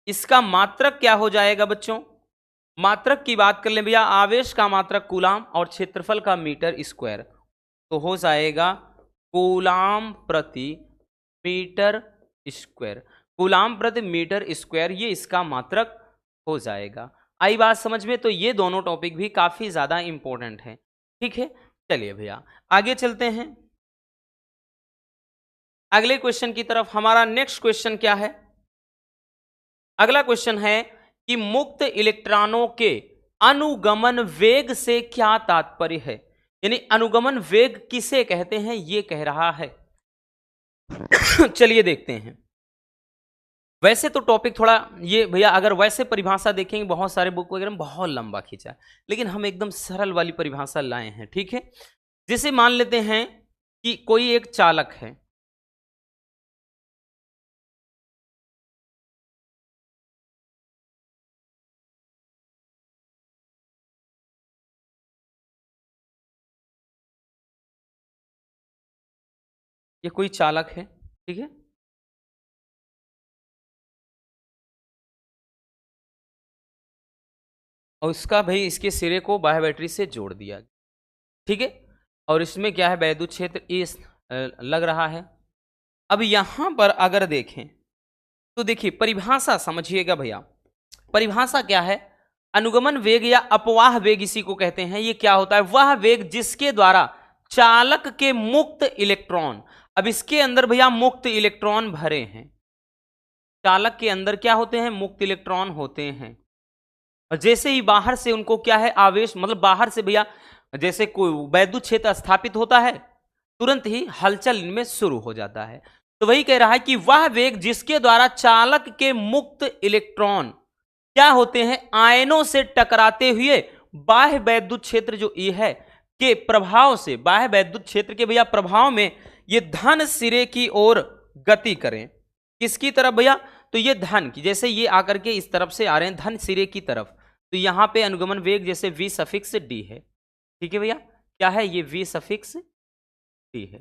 इसका मात्रक क्या हो जाएगा बच्चों? मात्रक की बात कर लें भैया, आवेश का मात्रक कूलाम और क्षेत्रफल का मीटर स्क्वायर, तो हो जाएगा कूलाम प्रति मीटर स्क्वायर। कूलाम प्रति मीटर स्क्वायर ये इसका मात्रक हो जाएगा। आई बात समझ में? तो ये दोनों टॉपिक भी काफी ज्यादा इंपॉर्टेंट है। ठीक है, चलिए भैया आगे चलते हैं अगले क्वेश्चन की तरफ। हमारा नेक्स्ट क्वेश्चन क्या है? अगला क्वेश्चन है कि मुक्त इलेक्ट्रॉनों के अनुगमन वेग से क्या तात्पर्य है? यानी अनुगमन वेग किसे कहते हैं ये कह रहा है। चलिए देखते हैं। वैसे तो टॉपिक थोड़ा ये भैया, अगर वैसे परिभाषा देखेंगे बहुत सारे बुक वगैरह में बहुत लंबा खींचा है, लेकिन हम एकदम सरल वाली परिभाषा लाए हैं। ठीक है, जैसे मान लेते हैं कि कोई एक चालक है, ये कोई चालक है, ठीक है, और इसका भाई इसके सिरे को बाह्य बैटरी से जोड़ दिया, ठीक है, और इसमें क्या है, वैद्युत क्षेत्र इस लग रहा है। अब यहां पर अगर देखें तो देखिए परिभाषा समझिएगा भैया, परिभाषा क्या है? अनुगमन वेग या अपवाह वेग इसी को कहते हैं। ये क्या होता है? वह वेग जिसके द्वारा चालक के मुक्त इलेक्ट्रॉन, अब इसके अंदर भैया मुक्त इलेक्ट्रॉन भरे हैं, चालक के अंदर क्या होते हैं? मुक्त इलेक्ट्रॉन होते हैं। और जैसे ही बाहर से उनको क्या है, आवेश, मतलब बाहर से भैया जैसे कोई वैद्युत क्षेत्र स्थापित होता है, तुरंत ही हलचल इनमें शुरू हो जाता है। तो वही कह रहा है कि वह वेग जिसके द्वारा चालक के मुक्त इलेक्ट्रॉन क्या होते हैं? आयनों से टकराते हुए बाह्य वैद्युत क्षेत्र जो ई है के प्रभाव से, बाह्य वैद्युत क्षेत्र के भैया प्रभाव में ये धन सिरे की ओर गति करें। किसकी तरफ भैया? तो ये धन की, जैसे ये आकर के इस तरफ से आ रहे हैं धन सिरे की तरफ, तो यहां पे अनुगमन वेग जैसे v सफिक्स डी है। ठीक है भैया, क्या है ये? v सफिक्स डी है।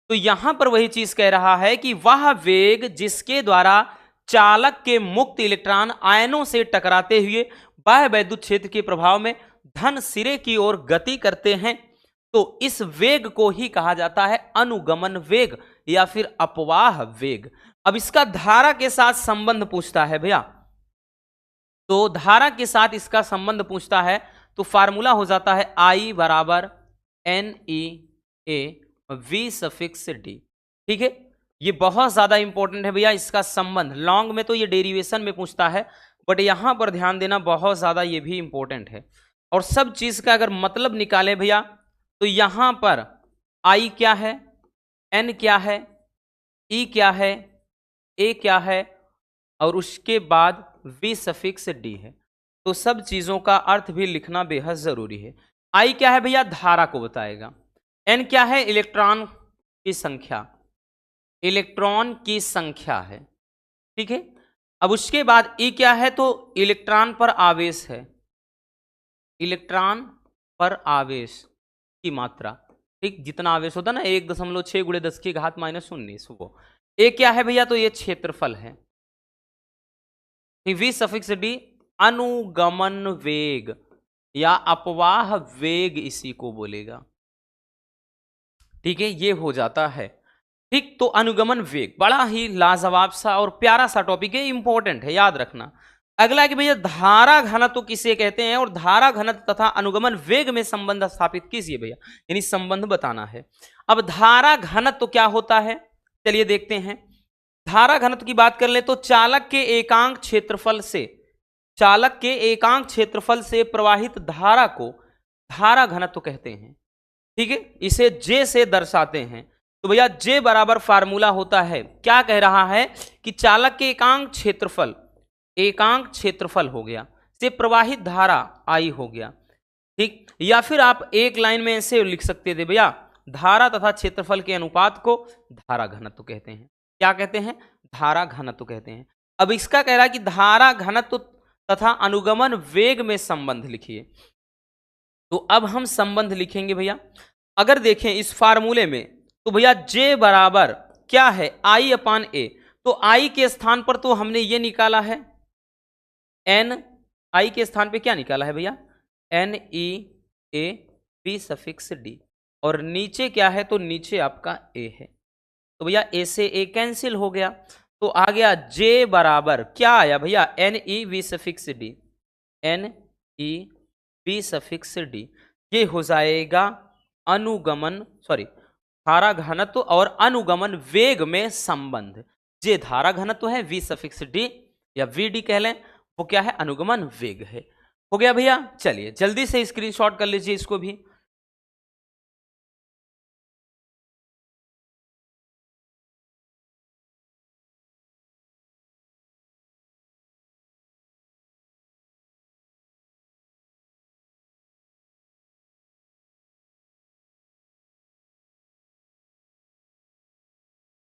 तो यहां पर वही चीज कह रहा है कि वह वेग जिसके द्वारा चालक के मुक्त इलेक्ट्रॉन आयनों से टकराते हुए बाह्य वैद्युत क्षेत्र के प्रभाव में धन सिरे की ओर गति करते हैं, तो इस वेग को ही कहा जाता है अनुगमन वेग या फिर अपवाह वेग। अब इसका धारा के साथ संबंध पूछता है भैया, तो धारा के साथ इसका संबंध पूछता है तो फार्मूला हो जाता है I बराबर NEA V सफिक्स डी। ठीक है, ये बहुत ज्यादा इंपॉर्टेंट है भैया इसका संबंध। लॉन्ग में तो ये डेरिवेशन में पूछता है, बट यहां पर ध्यान देना बहुत ज्यादा ये भी इंपॉर्टेंट है। और सब चीज का अगर मतलब निकाले भैया तो यहां पर I क्या है, N क्या है, E क्या है, A क्या है, और उसके बाद V सफिक्स डी है। तो सब चीजों का अर्थ भी लिखना बेहद जरूरी है। I क्या है भैया? धारा को बताएगा। N क्या है? इलेक्ट्रॉन की संख्या, इलेक्ट्रॉन की संख्या है। ठीक है, अब उसके बाद E क्या है? तो इलेक्ट्रॉन पर आवेश है, इलेक्ट्रॉन पर आवेश की मात्रा। ठीक, जितना आवेश होता है ना 1.6 × 10⁻⁻19 वो। A क्या है भैया? तो ये क्षेत्रफल है। V सफिक्स डी अनुगमन वेग या अपवाह वेग इसी को बोलेगा। ठीक है, ये हो जाता है। ठीक, तो अनुगमन वेग बड़ा ही लाजवाब सा और प्यारा सा टॉपिक है, इंपॉर्टेंट है, याद रखना। अगला कि भैया धारा घनत्व किसे कहते हैं और धारा घनत्व तथा अनुगमन वेग में संबंध स्थापित कीजिए भैया, यानी संबंध बताना है। अब धारा घनत्व क्या होता है चलिए देखते हैं। धारा घनत्व की बात कर ले तो चालक के एकांक क्षेत्रफल से, चालक के एकांक क्षेत्रफल से प्रवाहित धारा को धारा घनत्व कहते हैं। ठीक है, इसे J से दर्शाते हैं। तो भैया J बराबर फार्मूला होता है, क्या कह रहा है कि चालक के एकांक क्षेत्रफल, एकांक क्षेत्रफल हो गया से प्रवाहित धारा I हो गया। ठीक, या फिर आप एक लाइन में ऐसे लिख सकते थे भैया, धारा तथा क्षेत्रफल के अनुपात को धारा घनत्व कहते हैं। क्या कहते हैं? धारा घनत्व कहते हैं। अब इसका कह रहा है कि धारा घनत्व तथा अनुगमन वेग में संबंध लिखिए। तो अब हम संबंध लिखेंगे भैया। अगर देखें इस फार्मूले में तो भैया J बराबर क्या है? I/A। तो I के स्थान पर तो हमने ये निकाला है, एन आई के स्थान पे क्या निकाला है भैया, N E A B suffix D, और नीचे क्या है, तो नीचे आपका ए है, तो भैया ए से ए कैंसिल हो गया, तो आ गया जे बराबर क्या आया भैया, N E V suffix D, N E V suffix D, ये हो जाएगा अनुगमन धारा घनत्व और अनुगमन वेग में संबंध। जे धारा घनत्व है वी सफिक्स डी या वी डी कह लें, वो क्या है, अनुगमन वेग है। हो गया भैया, चलिए जल्दी से स्क्रीनशॉट कर लीजिए इसको भी।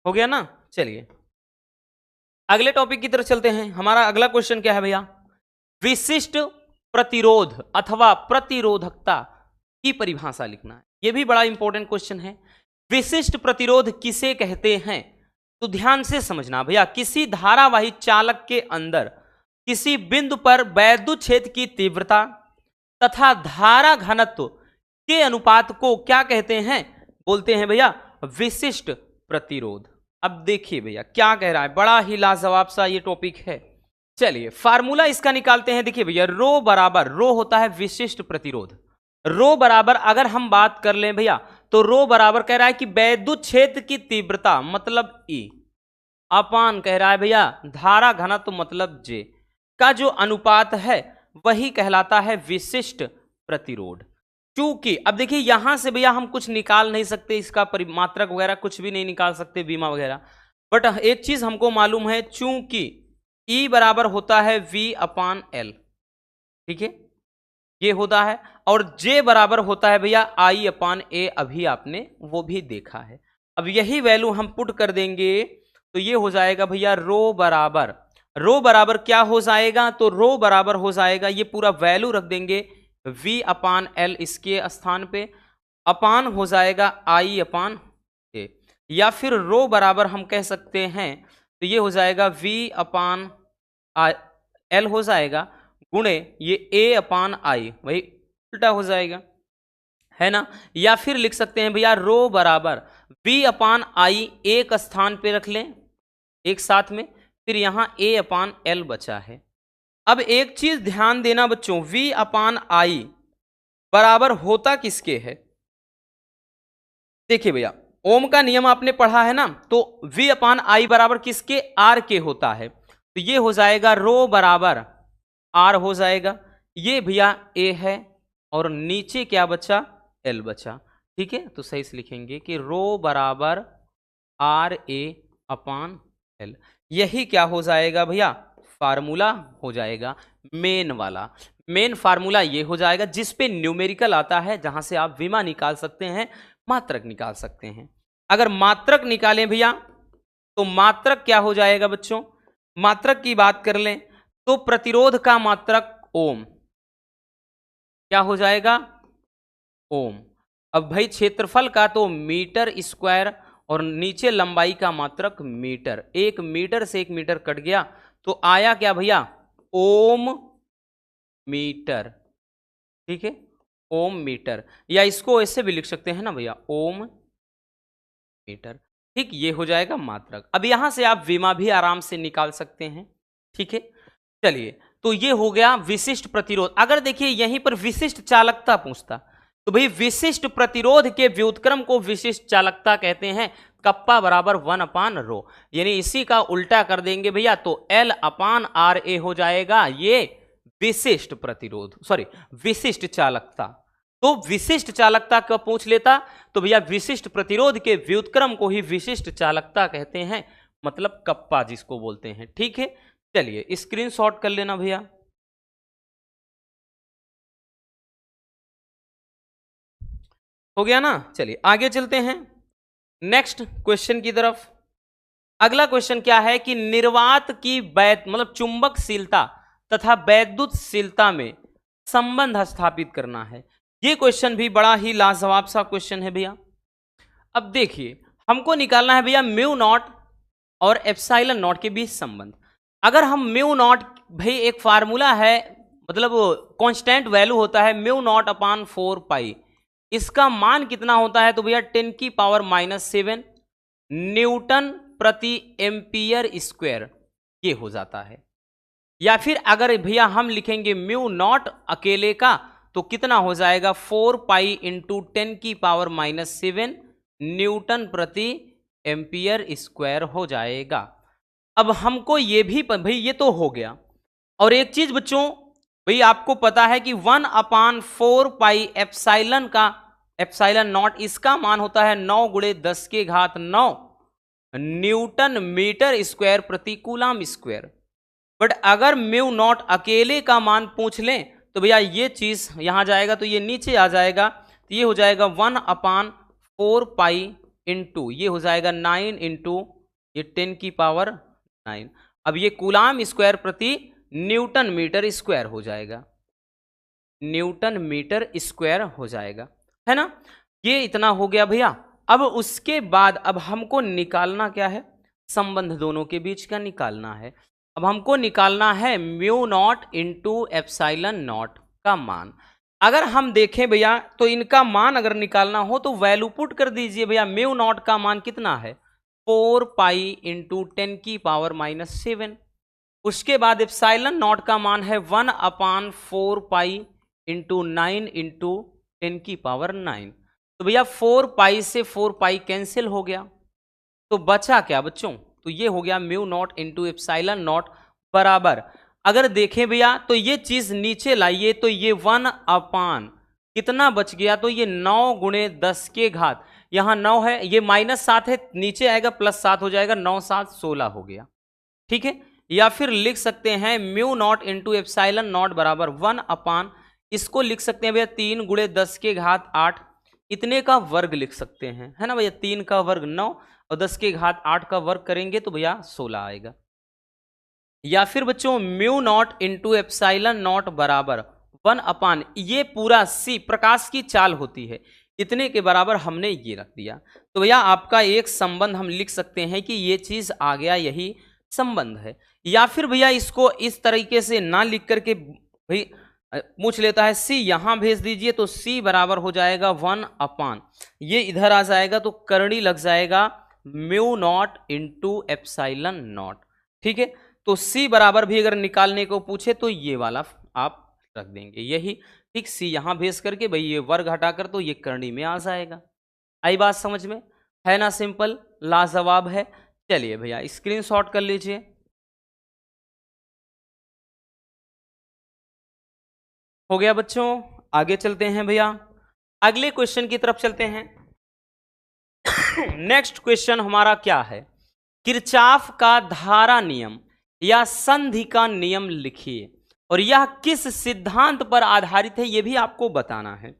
हो गया ना, चलिए अगले टॉपिक की तरफ चलते हैं। हमारा अगला क्वेश्चन क्या है भैया, विशिष्ट प्रतिरोध अथवा प्रतिरोधकता की परिभाषा लिखना है। यह भी बड़ा इंपॉर्टेंट क्वेश्चन है। विशिष्ट प्रतिरोध किसे कहते हैं, तो ध्यान से समझना भैया, किसी धारावाही चालक के अंदर किसी बिंदु पर वैद्युत क्षेत्र की तीव्रता तथा धारा घनत्व के अनुपात को क्या कहते हैं, बोलते हैं भैया विशिष्ट प्रतिरोध। अब देखिए भैया क्या कह रहा है, बड़ा ही लाजवाब सा ये टॉपिक है। चलिए फार्मूला इसका निकालते हैं। देखिए भैया रो बराबर, रो होता है विशिष्ट प्रतिरोध, रो बराबर अगर हम बात कर लें भैया, तो रो बराबर कह रहा है कि वैद्युत क्षेत्र की तीव्रता मतलब ई अपान कह रहा है भैया धारा घनत्व मतलब जे का जो अनुपात है वही कहलाता है विशिष्ट प्रतिरोध। क्योंकि अब देखिए यहां से भैया हम कुछ निकाल नहीं सकते, इसका परिमात्रक वगैरह कुछ भी नहीं निकाल सकते, बीमा वगैरह, बट एक चीज हमको मालूम है, चूंकि E बराबर होता है V अपान L, ठीक है, ये होता है, और J बराबर होता है भैया I अपान A, अभी आपने वो भी देखा है। अब यही वैल्यू हम पुट कर देंगे तो ये हो जाएगा भैया रो बराबर क्या हो जाएगा, तो रो बराबर हो जाएगा, ये पूरा वैल्यू रख देंगे V अपान L इसके स्थान पे, अपान हो जाएगा I अपान A, या फिर रो बराबर हम कह सकते हैं तो ये हो जाएगा V अपान L हो जाएगा गुणे ये A अपान I, वही उल्टा हो जाएगा, है ना। या फिर लिख सकते हैं भैया रो बराबर V अपान I एक स्थान पे रख लें एक साथ में, फिर यहां A अपान L बचा है। अब एक चीज ध्यान देना बच्चों, V अपान I बराबर होता किसके है, देखिए भैया ओम का नियम आपने पढ़ा है ना, तो V अपान I बराबर किसके, R के होता है, तो ये हो जाएगा रो बराबर R हो जाएगा, ये भैया A है और नीचे क्या बचा, L बचा, ठीक है। तो सही से लिखेंगे कि रो बराबर RA अपान L, यही क्या हो जाएगा भैया फार्मूला हो जाएगा मेन वाला, मेन फार्मूला ये हो जाएगा जिसपे न्यूमेरिकल आता है, जहां से आप विमा निकाल सकते हैं, मात्रक निकाल सकते हैं। अगर मात्रक निकालें भैया तो मात्रक क्या हो जाएगा बच्चों, मात्रक की बात कर लें तो प्रतिरोध का मात्रक ओम, क्या हो जाएगा ओम। अब भाई क्षेत्रफल का तो मीटर स्क्वायर और नीचे लंबाई का मात्रक मीटर, एक मीटर से एक मीटर कट गया तो आया क्या भैया ओम मीटर, ठीक है, ओम मीटर, या इसको ऐसे भी लिख सकते हैं ना भैया ओम मीटर, ठीक, ये हो जाएगा मात्रक। अब यहां से आप विमा भी आराम से निकाल सकते हैं, ठीक है। चलिए तो ये हो गया विशिष्ट प्रतिरोध। अगर देखिए यहीं पर विशिष्ट चालकता पूछता तो भाई विशिष्ट प्रतिरोध के व्युत्क्रम को विशिष्ट चालकता कहते हैं, कप्पा बराबर 1 अपान रो, यानी इसी का उल्टा कर देंगे भैया तो L अपान RA हो जाएगा ये विशिष्ट प्रतिरोध, विशिष्ट चालकता। तो विशिष्ट चालकता का पूछ लेता तो भैया विशिष्ट प्रतिरोध के व्युत्क्रम को ही विशिष्ट चालकता कहते हैं, मतलब कप्पा जिसको बोलते हैं, ठीक है। चलिए स्क्रीनशॉट कर लेना भैया। हो गया ना, चलिए आगे चलते हैं नेक्स्ट क्वेश्चन की तरफ। अगला क्वेश्चन क्या है कि निर्वात की मतलब चुंबकशीलता तथा वैद्युतशीलता में संबंध स्थापित करना है। ये क्वेश्चन भी बड़ा ही लाजवाब सा क्वेश्चन है भैया। अब देखिए हमको निकालना है भैया म्यू नॉट और एप्सिलॉन नॉट के बीच संबंध। अगर हम म्यू नॉट, भाई एक फार्मूला है, मतलब कांस्टेंट वैल्यू होता है म्यू नॉट अपान 4 पाई, इसका मान कितना होता है? तो भैया 10 की पावर -7 न्यूटन प्रति एम्पियर स्क्वायर ये हो जाता है। या फिर अगर भैया हम लिखेंगे म्यू नॉट अकेले का तो कितना हो जाएगा? 4 पाई इंटू 10 की पावर -7 न्यूटन प्रति एम्पियर स्क्वायर हो जाएगा। अब हमको ये भी भाई ये तो हो गया। और एक चीज बच्चों, भाई आपको पता है कि 1/4 पाई एप्साइलन का एप्साइलन नॉट, इसका मान होता है 9 × 10⁹ न्यूटन मीटर स्क्वायर प्रति कूलम स्क्वायर। बट अगर म्यू नॉट अकेले का मान पूछ लें तो भैया ये चीज यहां जाएगा तो ये नीचे आ जाएगा, तो ये हो जाएगा 1/4 पाई इंटू ये हो जाएगा 9 इंटू ये 10 की पावर 9। अब ये कूलम स्क्वायर प्रति न्यूटन मीटर स्क्वायर हो जाएगा, न्यूटन मीटर स्क्वायर हो जाएगा, है ना। ये इतना हो गया भैया। अब उसके बाद अब हमको निकालना क्या है? संबंध दोनों के बीच का निकालना है। अब हमको निकालना है mu naught into epsilon not का मान। अगर हम देखें भैया तो इनका मान अगर निकालना हो तो वैल्यू पुट कर दीजिए भैया। म्यू नॉट का मान कितना है? 4 पाई इंटू 10 की पावर -7। उसके बाद एप्साइलन नॉट का मान है 1/4 पाई इंटू 9 इंटू 10 की पावर 9। तो भैया 4 पाई से 4 पाई कैंसिल हो गया, तो बचा क्या बच्चों? तो ये हो गया mu naught into epsilon not बराबर, अगर देखें भैया तो ये चीज नीचे लाइए तो ये 1 कितना बच गया? तो ये 9 × 10⁻, यहां 9 है, ये -7 है, नीचे आएगा +7 हो जाएगा, 9 7 16 हो गया, ठीक है। या फिर लिख सकते हैं mu naught into epsilon not बराबर 1 इसको लिख सकते हैं भैया 3 × 10⁸, इतने का वर्ग लिख सकते हैं, है ना भैया। 3 का वर्ग 9 और 10⁸ का वर्ग करेंगे तो भैया 16 आएगा। या फिर बच्चों mu naught into epsilon not बराबर 1 ये पूरा सी प्रकाश की चाल होती है, इतने के बराबर हमने ये रख दिया। तो भैया आपका एक संबंध हम लिख सकते हैं कि ये चीज आ गया, यही संबंध है। या फिर भैया इसको इस तरीके से ना लिख करके भाई पूछ लेता है सी यहां भेज दीजिए, तो सी बराबर हो जाएगा 1 ये इधर आ जाएगा तो करड़ी लग जाएगा mu naught into epsilon not, ठीक है। तो सी बराबर भी अगर निकालने को पूछे तो ये वाला आप रख देंगे, यही ठीक। सी यहां भेज करके भाई ये वर्ग हटाकर तो ये करणी में आ जाएगा। आई बात समझ में? है ना, सिंपल लाजवाब है। चलिए भैया स्क्रीनशॉट कर लीजिए। हो गया बच्चों, आगे चलते हैं भैया, अगले क्वेश्चन की तरफ चलते हैं। नेक्स्ट क्वेश्चन हमारा क्या है? किरचॉफ का धारा नियम या संधि का नियम लिखिए और यह किस सिद्धांत पर आधारित है यह भी आपको बताना है।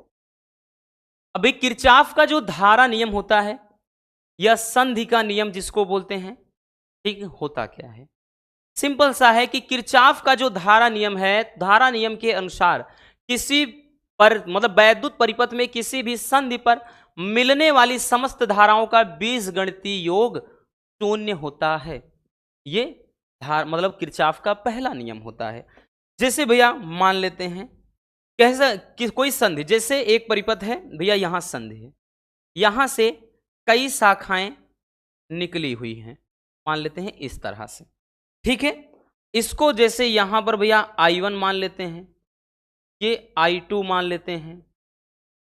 अभी किरचॉफ का जो धारा नियम होता है या संधि का नियम जिसको बोलते हैं, ठीक, होता क्या है? सिंपल सा है कि किरचॉफ का जो धारा नियम है, धारा नियम के अनुसार किसी पर मतलब वैद्युत परिपथ में किसी भी संधि पर मिलने वाली समस्त धाराओं का बीजगणितीय योग 0 होता है। ये मतलब किरचॉफ का पहला नियम होता है। जैसे भैया मान लेते हैं कैसा कोई संधि, जैसे एक परिपथ है भैया, यहां संधि है, यहां से कई शाखाएं निकली हुई हैं, मान लेते हैं इस तरह से, ठीक है। इसको जैसे यहां पर भैया I1 मान लेते हैं, ये I2 मान लेते हैं,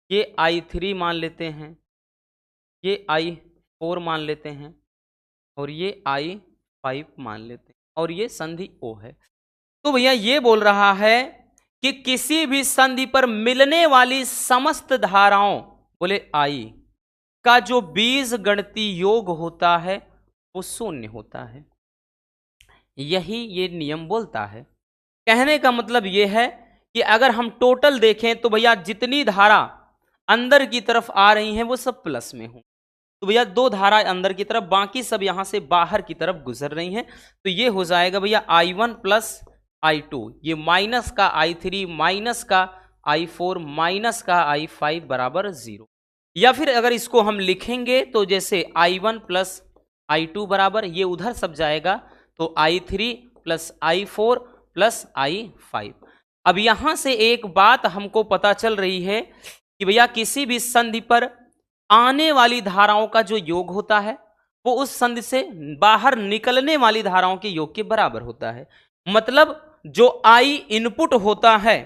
ये I3 मान लेते हैं, ये I4 मान लेते हैं और ये I5 मान लेते हैं और ये संधि O है। तो भैया ये बोल रहा है कि किसी भी संधि पर मिलने वाली समस्त धाराओं बोले I का जो बीजगणितीय योग होता है वो 0 होता है। यही ये नियम बोलता है। कहने का मतलब ये है कि अगर हम टोटल देखें तो भैया जितनी धारा अंदर की तरफ आ रही हैं वो सब प्लस में हो, तो भैया 2 धारा अंदर की तरफ, बाकी सब यहां से बाहर की तरफ गुजर रही हैं। तो ये हो जाएगा भैया I1 प्लस I2, ये माइनस का I3 माइनस का I4 माइनस का I5 बराबर 0। या फिर अगर इसको हम लिखेंगे तो जैसे I1 प्लस I2 बराबर, ये उधर सब जाएगा तो I3 plus I4 plus I5। अब यहां से एक बात हमको पता चल रही है कि भैया किसी भी संधि पर आने वाली धाराओं का जो योग होता है वो उस संधि से बाहर निकलने वाली धाराओं के योग के बराबर होता है। मतलब जो I इनपुट होता है,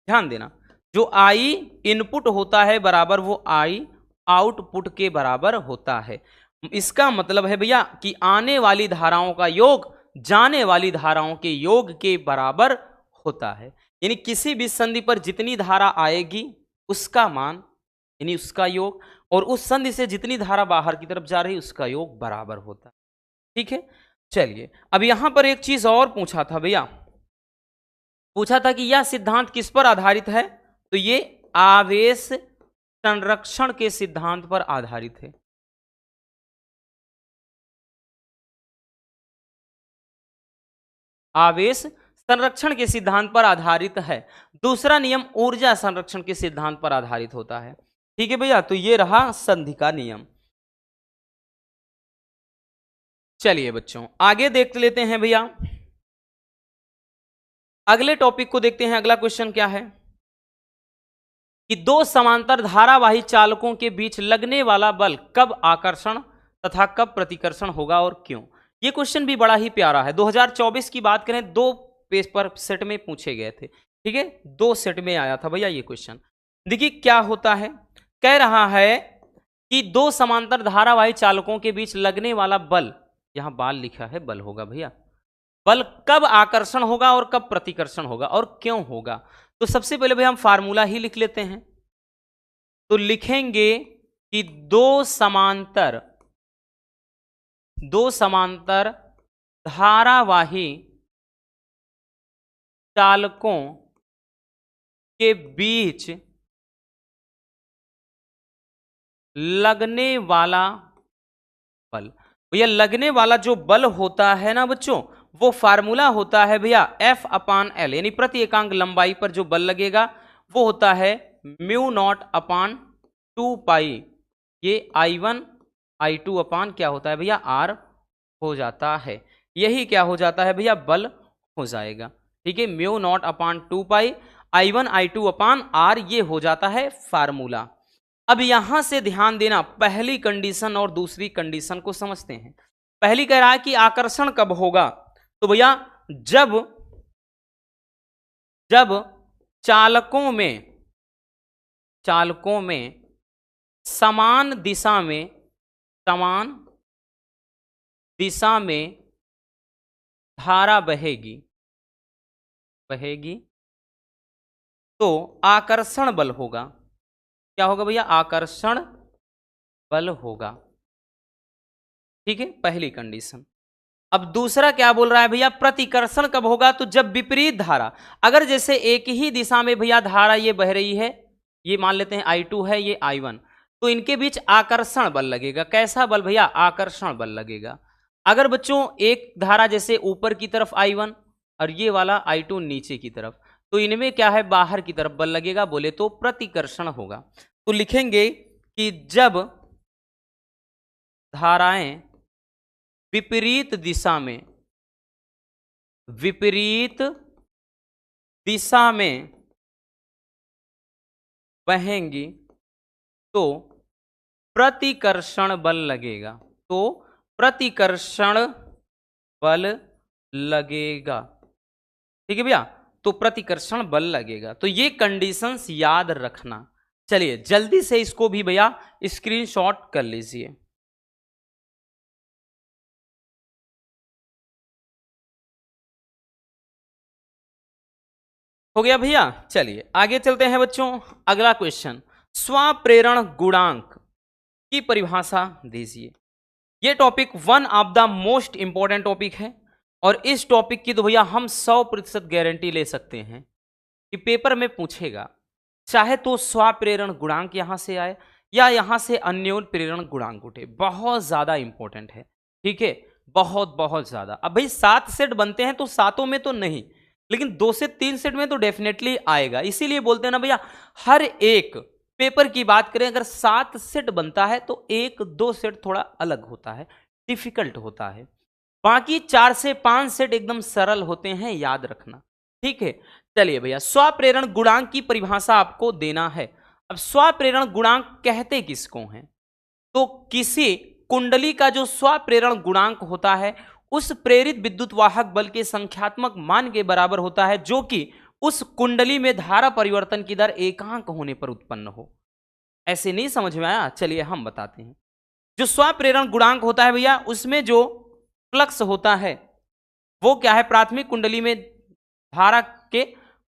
ध्यान देना, जो I इनपुट होता है बराबर वो I आउटपुट के बराबर होता है। इसका मतलब है भैया कि आने वाली धाराओं का योग जाने वाली धाराओं के योग के बराबर होता है। यानी किसी भी संधि पर जितनी धारा आएगी उसका मान यानी उसका योग, और उस संधि से जितनी धारा बाहर की तरफ जा रही है उसका योग बराबर होता है। ठीक है, चलिए अब यहां पर एक चीज और पूछा था भैया, पूछा था कि यह सिद्धांत किस पर आधारित है, तो ये आवेश संरक्षण के सिद्धांत पर आधारित है। आवेश संरक्षण के सिद्धांत पर आधारित है। दूसरा नियम ऊर्जा संरक्षण के सिद्धांत पर आधारित होता है। ठीक है भैया, तो ये रहा संधि का नियम। चलिए बच्चों आगे देख लेते हैं भैया, अगले टॉपिक को देखते हैं। अगला क्वेश्चन क्या है कि दो समांतर धारावाही चालकों के बीच लगने वाला बल कब आकर्षण तथा कब प्रतिकर्षण होगा और क्यों। यह क्वेश्चन भी बड़ा ही प्यारा है। 2024 की बात करें, 2 पेपर सेट में पूछे गए थे। ठीक है, 2 सेट में आया था भैया ये क्वेश्चन। देखिए क्या होता है, कह रहा है कि दो समांतर धारावाही चालकों के बीच लगने वाला बल, यहां बाल लिखा है, बल होगा भैया, बल कब आकर्षण होगा और कब प्रतिकर्षण होगा और क्यों होगा। तो सबसे पहले भैया हम फार्मूला ही लिख लेते हैं। तो लिखेंगे कि दो समांतर धारावाही चालकों के बीच लगने वाला बल, भैया लगने वाला जो बल होता है ना बच्चों, वो फार्मूला होता है भैया F/L, यानी प्रति एकांक लंबाई पर जो बल लगेगा वो होता है μ0/2π, ये I1 I2 अपान क्या होता है भैया R हो जाता है। यही क्या हो जाता है भैया बल हो जाएगा। ठीक है, μ0/2π I1 I2 अपान R, ये हो जाता है फार्मूला। अब यहां से ध्यान देना, पहली कंडीशन और दूसरी कंडीशन को समझते हैं। पहली कह रहा है कि आकर्षण कब होगा, तो भैया जब चालकों में समान दिशा में धारा बहेगी तो आकर्षण बल होगा। क्या होगा भैया, आकर्षण बल होगा। ठीक है, पहली कंडीशन। अब दूसरा क्या बोल रहा है भैया, प्रतिकर्षण कब होगा, तो जब विपरीत धारा, अगर जैसे एक ही दिशा में भैया धारा ये बह रही है, ये मान लेते हैं I2 है, ये I1, तो इनके बीच आकर्षण बल लगेगा। कैसा बल भैया, आकर्षण बल लगेगा। अगर बच्चों एक धारा जैसे ऊपर की तरफ I1 और ये वाला I2 नीचे की तरफ, तो इनमें क्या है, बाहर की तरफ बल लगेगा, बोले तो प्रतिकर्षण होगा। तो लिखेंगे कि जब धाराएं विपरीत दिशा में बहेंगी तो प्रतिकर्षण बल लगेगा। ठीक है भैया, तो प्रतिकर्षण बल लगेगा। तो ये कंडीशंस याद रखना। चलिए जल्दी से इसको भी भैया स्क्रीनशॉट कर लीजिए। हो गया भैया। चलिए आगे चलते हैं बच्चों। अगला क्वेश्चन, स्वप्रेरण गुणांक की परिभाषा दीजिए। ये topic one of the most important topic है और इस टॉपिक की तो भैया हम 100% गारंटी ले सकते हैं कि पेपर में पूछेगा, चाहे तो स्वप्रेरण गुणांक यहां से आए या यहां से अन्योन प्रेरण गुणांक उठे। बहुत ज्यादा इंपॉर्टेंट है। ठीक है, बहुत ज्यादा। अब भाई 7 सेट बनते हैं तो सातों में तो नहीं, लेकिन 2 से 3 सेट में तो डेफिनेटली आएगा। इसीलिए बोलते हैं ना भैया, हर एक पेपर की बात करें अगर 7 सेट बनता है तो 1-2 सेट थोड़ा अलग होता है, डिफिकल्ट होता है। बाकी 4 से 5 सेट एकदम सरल होते हैं, याद रखना। ठीक है, चलिए भैया, स्वप्रेरण गुणांक की परिभाषा आपको देना है। अब स्वप्रेरण गुणांक कहते किसको हैं? तो किसी कुंडली का जो स्वप्रेरण गुणांक होता है उस प्रेरित विद्युत वाहक बल के संख्यात्मक मान के बराबर होता है, जो कि उस कुंडली में धारा परिवर्तन की दर एकांक होने पर उत्पन्न हो। ऐसे नहीं समझ में आया? चलिए हम बताते हैं। जो स्वप्रेरण गुणांक होता है भैया, उसमें जो फ्लक्स होता है वो क्या है, प्राथमिक कुंडली में धारा के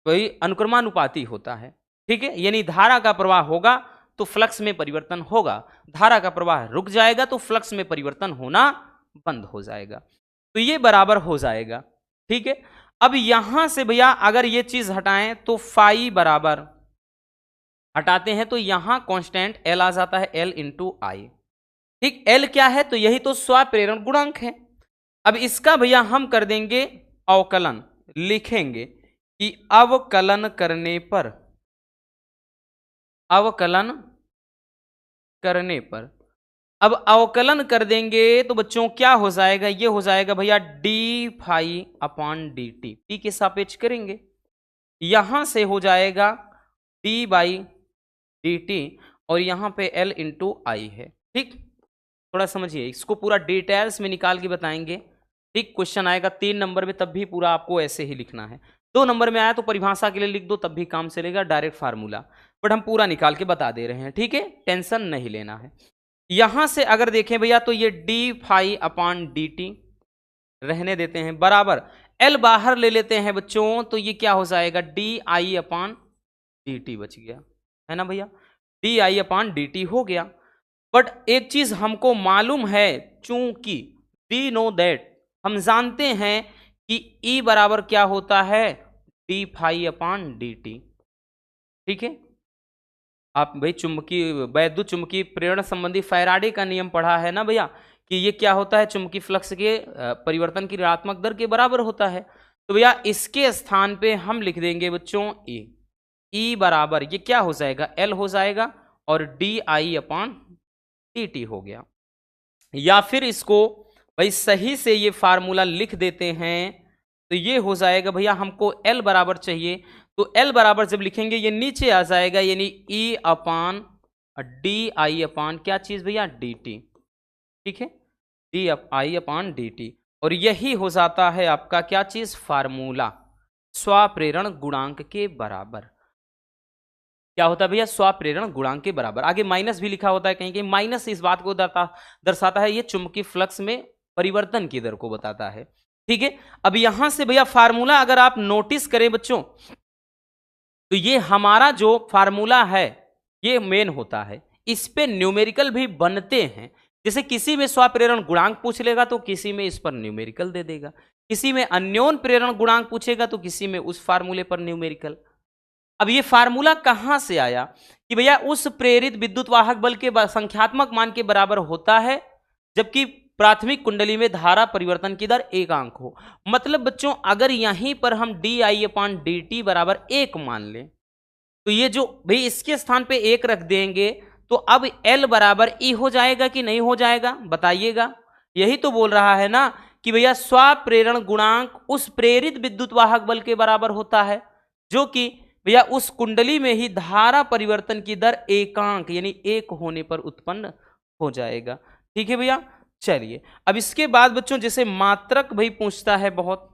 वही अनुक्रमानुपाती होता है। ठीक है, यानी धारा का प्रवाह होगा तो फ्लक्स में परिवर्तन होगा, धारा का प्रवाह रुक जाएगा तो फ्लक्स में परिवर्तन होना बंद हो जाएगा, तो ये बराबर हो जाएगा। ठीक है, अब यहां से भैया अगर ये चीज हटाएं तो फाई बराबर, हटाते हैं तो यहां कांस्टेंट एल आ जाता है, एल इंटू आई। ठीक, एल क्या है? तो यही तो स्वप्रेरण गुणांक है। अब इसका भैया हम कर देंगे अवकलन, लिखेंगे कि अवकलन करने पर, अवकलन करने पर, अब अवकलन कर देंगे तो बच्चों क्या हो जाएगा, ये हो जाएगा भैया D phi upon D T, T के सापेक्ष करेंगे, यहां से हो जाएगा डी बाई डी टी और यहां पे एल इंटू आई है। ठीक, थोड़ा समझिए इसको, पूरा डिटेल्स में निकाल के बताएंगे। ठीक, क्वेश्चन आएगा 3 नंबर में तब भी पूरा आपको ऐसे ही लिखना है। 2 नंबर में आया तो परिभाषा के लिए लिख दो तब भी काम चलेगा, डायरेक्ट फार्मूला, बट हम पूरा निकाल के बता दे रहे हैं। ठीक है, टेंशन नहीं लेना है। यहां से अगर देखें भैया तो ये D phi upon D T रहने देते हैं, बराबर एल बाहर ले लेते हैं बच्चों, तो ये क्या हो जाएगा D I upon D T बच गया, है ना भैया, D I upon D T हो गया। बट एक चीज हमको मालूम है, चूंकि वी नो दैट, हम जानते हैं कि E बराबर क्या होता है, D phi upon D T. ठीक है, आप भाई चुंबकीय वैद्युत चुंबकीय प्रेरण संबंधी फैराडे का नियम पढ़ा है ना भैया, कि ये क्या होता है, चुंबकीय फ्लक्स के परिवर्तन की ऋणात्मक दर के बराबर होता है। तो भैया इसके स्थान पे हम लिख देंगे बच्चों E बराबर, ये क्या हो जाएगा, L हो जाएगा और D I upon D T हो गया। या फिर इसको भाई सही से ये फार्मूला लिख देते हैं तो ये हो जाएगा भैया, हमको L बराबर चाहिए तो L बराबर जब लिखेंगे ये नीचे आ जाएगा, यानी E अपान डी आई अपान क्या चीज भैया, डी टी। ठीक है, D I upon D T, और यही हो जाता है आपका क्या चीज, फार्मूला, स्वप्रेरण गुणांक के बराबर। क्या होता है भैया, स्वप्रेरण गुणांक के बराबर। आगे माइनस भी लिखा होता है कहीं कहीं, माइनस इस बात को दर्शाता है, ये चुंबकीय फ्लक्स में परिवर्तन की दर को बताता है। ठीक है, अब यहां से भैया फार्मूला अगर आप नोटिस करें बच्चों, तो ये हमारा जो फार्मूला है ये मेन होता है, इस पे न्यूमेरिकल भी बनते हैं। जैसे किसी में स्वप्रेरण गुणांक पूछ लेगा तो किसी में इस पर न्यूमेरिकल दे देगा, किसी में अन्योन प्रेरण गुणांक पूछेगा तो किसी में उस फार्मूले पर न्यूमेरिकल। अब ये फार्मूला कहां से आया कि भैया उस प्रेरित विद्युत वाहक बल के संख्यात्मक मान के बराबर होता है जबकि प्राथमिक कुंडली में धारा परिवर्तन की दर एकांक हो। मतलब बच्चों अगर यहीं पर हम D I upon D T बराबर 1 मान लें तो ये जो भाई इसके स्थान पे 1 रख देंगे तो अब L बराबर E हो जाएगा कि नहीं हो जाएगा, बताइएगा। यही तो बोल रहा है ना कि भैया स्वप्रेरण गुणांक उस प्रेरित विद्युत वाहक बल के बराबर होता है जो कि भैया उस कुंडली में ही धारा परिवर्तन की दर एकांक यानी 1 होने पर उत्पन्न हो जाएगा। ठीक है भैया, चलिए अब इसके बाद बच्चों जैसे मात्रक भाई पूछता है बहुत,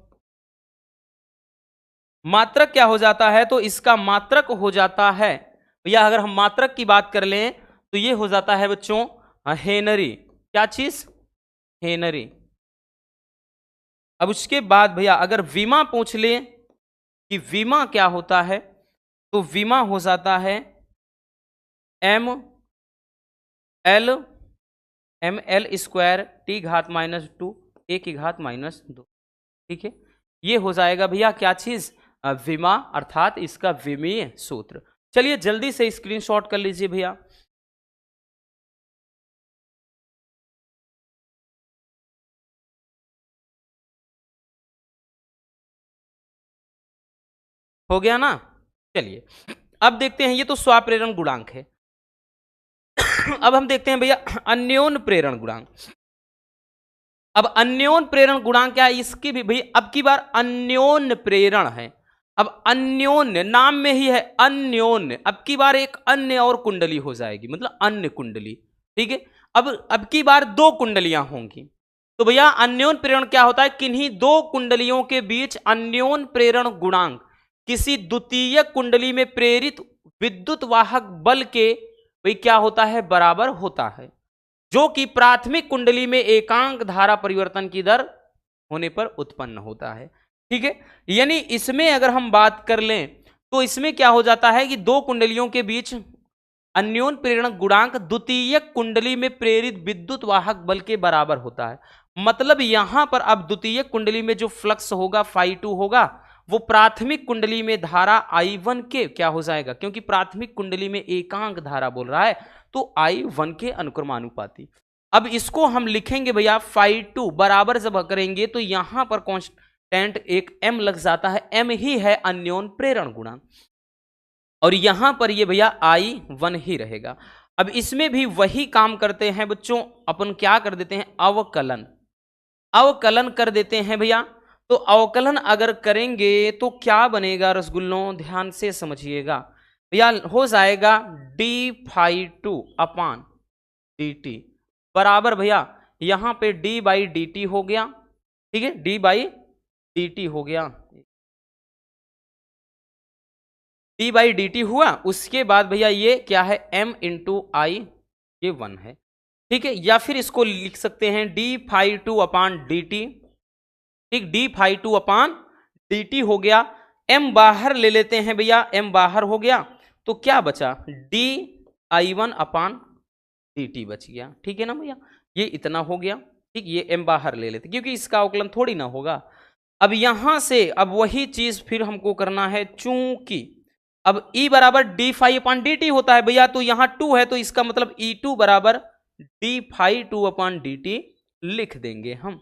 मात्रक क्या हो जाता है, तो इसका मात्रक हो जाता है भैया, अगर हम मात्रक की बात कर लें तो ये हो जाता है बच्चों हेनरी। क्या चीज, हेनरी। अब उसके बाद भैया अगर विमा पूछ ले कि विमा क्या होता है, तो विमा हो जाता है एम एल स्क्वायर टी घात -2 ए की घात -2। ठीक है, ये हो जाएगा भैया क्या चीज, विमा, अर्थात इसका विमीय सूत्र। चलिए जल्दी से स्क्रीनशॉट कर लीजिए भैया। हो गया ना, चलिए अब देखते हैं, ये तो स्वप्रेरण गुणांक है। अब हम देखते हैं भैया अन्योन प्रेरण गुणांक। अब अन्योन प्रेरण गुणांक क्या है, इसकी भी भाई अब की बार अन्योन प्रेरण है। अब अन्योन्य नाम में ही है अन्योन्य, अब की बार एक अन्य और कुंडली हो जाएगी, मतलब अन्य कुंडली। ठीक है, अब की बार दो कुंडलियां होंगी। तो भैया अन्योन प्रेरण क्या होता है, किन्हीं दो कुंडलियों के बीच अन्योन प्रेरण गुणांक किसी द्वितीय कुंडली में प्रेरित विद्युत वाहक बल के भाई क्या होता है, बराबर होता है, जो कि प्राथमिक कुंडली में एकांक धारा परिवर्तन की दर होने पर उत्पन्न होता है। ठीक है, यानी इसमें अगर हम बात कर लें तो इसमें क्या हो जाता है कि दो कुंडलियों के बीच अन्योन प्रेरण गुणांक द्वितीय कुंडली में प्रेरित विद्युत वाहक बल के बराबर होता है। मतलब यहां पर अब द्वितीय कुंडली में जो फ्लक्स होगा φ2 होगा, वो प्राथमिक कुंडली में धारा I1 के क्या हो जाएगा, क्योंकि प्राथमिक कुंडली में एकांक धारा बोल रहा है तो I1 के अनुक्रमानुपाती। अब इसको हम लिखेंगे भैया φ2 बराबर जब करेंगे तो यहां पर कांस्टेंट एक m लग जाता है, m ही है अन्योन प्रेरण गुणांक, और यहां पर ये भैया I1 ही रहेगा। अब इसमें भी वही काम करते हैं बच्चों, अपन क्या कर देते हैं, अवकलन, अवकलन कर देते हैं भैया। तो अवकलन अगर करेंगे तो क्या बनेगा रसगुल्लों, ध्यान से समझिएगा भैया, हो जाएगा d∅2 अपान dt बराबर भैया यहां पे d/dt हो गया। ठीक है, d/dt हो गया, d/dt हुआ। उसके बाद भैया ये क्या है, m × I, ये 1 है। ठीक है, या फिर इसको लिख सकते हैं d∅2 अपान dt। ठीक, d∅2 अपान dt हो गया, m बाहर ले लेते हैं भैया, m बाहर हो गया तो क्या बचा, dI1 अपान dt बच गया। ठीक है ना भैया, ये इतना हो गया। ठीक, ये m बाहर ले लेते क्योंकि इसका अवकलन थोड़ी ना होगा। अब यहां से अब वही चीज फिर हमको करना है, चूंकि अब E बराबर d∅ अपान dt होता है भैया, तो यहां 2 है तो इसका मतलब E2 बराबर d∅2 अपान dt लिख देंगे हम।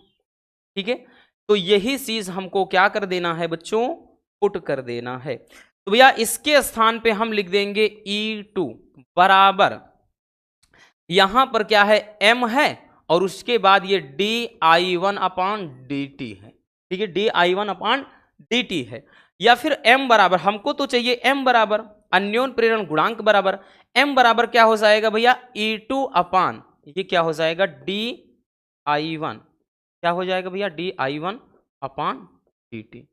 ठीक है, तो यही चीज हमको क्या कर देना है बच्चों, पुट कर देना है। तो भैया इसके स्थान पे हम लिख देंगे E2 बराबर यहां पर क्या है, m है और उसके बाद ये dI1 अपान dt है। ठीक है, dI1 अपान dt है, या फिर m बराबर हमको तो चाहिए m बराबर अन्योन प्रेरण गुणांक बराबर m बराबर क्या हो जाएगा भैया, E2 अपान ये क्या हो जाएगा, dI1 क्या हो जाएगा भैया, dI1 अपान dt।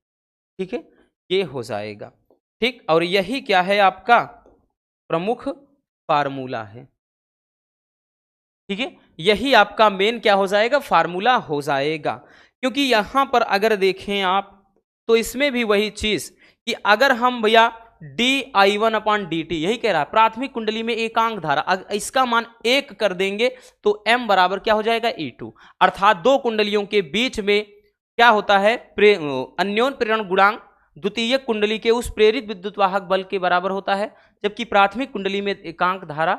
ठीक है, ये हो जाएगा। ठीक, और यही क्या है आपका प्रमुख फार्मूला है। ठीक है, यही आपका मेन क्या हो जाएगा, फार्मूला हो जाएगा। क्योंकि यहां पर अगर देखें आप तो इसमें भी वही चीज कि अगर हम भैया dI1 अपान dt यही कह रहा है, प्राथमिक कुंडली में एकांक धारा इसका मान 1 कर देंगे तो m बराबर क्या हो जाएगा, E2, अर्थात दो कुंडलियों के बीच में क्या होता है, अन्योन प्रेरण गुणांक द्वितीय कुंडली के उस प्रेरित विद्युत वाहक बल के बराबर होता है, जबकि प्राथमिक कुंडली में एकांक धारा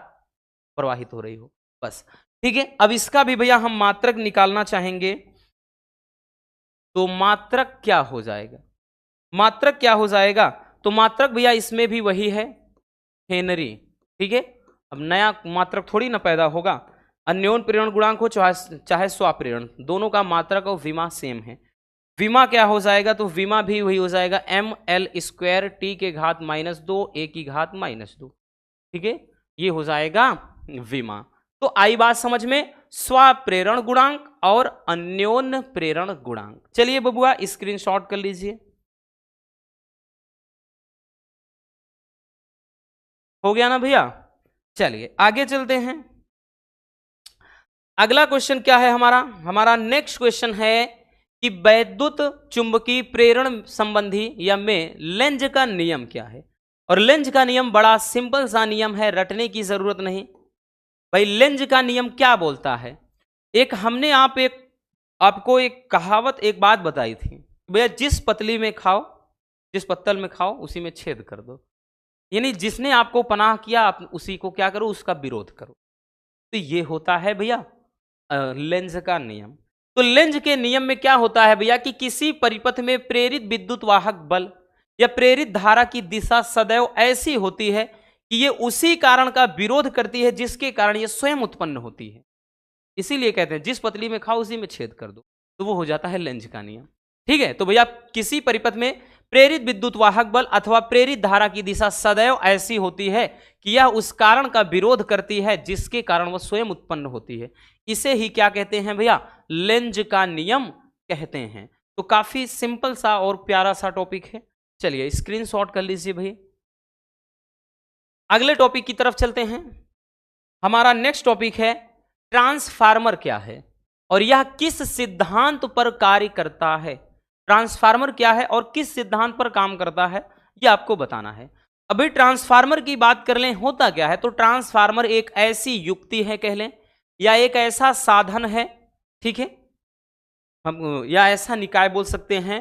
प्रवाहित हो रही हो, बस। ठीक है, अब इसका भी भैया हम मात्रक निकालना चाहेंगे तो मात्रक क्या हो जाएगा, मात्रक क्या हो जाएगा, तो मात्रक भैया इसमें भी वही है, हेनरी। ठीक है, अब नया मात्रक थोड़ी ना पैदा होगा, अन्योन प्रेरण गुणांक हो चाहे स्वाप्रेरण, दोनों का मात्रक और विमा सेम है। विमा क्या हो जाएगा, तो विमा भी वही हो जाएगा ml² t के घात -2 a की घात -2। ठीक है, ये हो जाएगा विमा। तो आई बात समझ में, स्वाप्रेरण गुणांक और अन्योन प्रेरण गुणांक। चलिए बबुआ स्क्रीनशॉट कर लीजिए, हो गया ना भैया। चलिए आगे चलते हैं। अगला क्वेश्चन क्या है हमारा नेक्स्ट क्वेश्चन है कि वैद्युत चुंबकीय प्रेरण संबंधी या में लेंज का नियम क्या है। और लेंज का नियम बड़ा सिंपल सा नियम है, रटने की जरूरत नहीं भाई। लेंज का नियम क्या बोलता है, एक हमने आपको एक कहावत एक बात बताई थी, भैया जिस पतली में खाओ, जिस पत्तल में खाओ उसी में छेद कर दो। यानी जिसने आपको पनाह किया आप उसी को क्या करो, उसका विरोध करो। तो ये होता है भैया लेंज का नियम। तो लेंज के नियम में क्या होता है भैया कि किसी परिपथ में प्रेरित विद्युत वाहक बल या प्रेरित धारा की दिशा सदैव ऐसी होती है कि ये उसी कारण का विरोध करती है जिसके कारण ये स्वयं उत्पन्न होती है। इसीलिए कहते हैं जिस पतली में खाओ उसी में छेद कर दो। तो वो हो जाता है लेंज का नियम। ठीक है, तो भैया किसी परिपथ में प्रेरित विद्युत वाहक बल अथवा प्रेरित धारा की दिशा सदैव ऐसी होती है कि यह उस कारण का विरोध करती है जिसके कारण वह स्वयं उत्पन्न होती है। इसे ही क्या कहते हैं भैया? लेंज का नियम कहते हैं। तो काफी सिंपल सा और प्यारा सा टॉपिक है। चलिए स्क्रीनशॉट कर लीजिए भाई। अगले टॉपिक की तरफ चलते हैं। हमारा नेक्स्ट टॉपिक है ट्रांसफार्मर क्या है और यह किस सिद्धांत पर कार्य करता है। ट्रांसफार्मर क्या है और किस सिद्धांत पर काम करता है, यह आपको बताना है। अभी ट्रांसफार्मर की बात कर लें, होता क्या है? तो ट्रांसफार्मर एक ऐसी युक्ति है कह लें, या एक ऐसा साधन है, ठीक है, हम या ऐसा निकाय बोल सकते हैं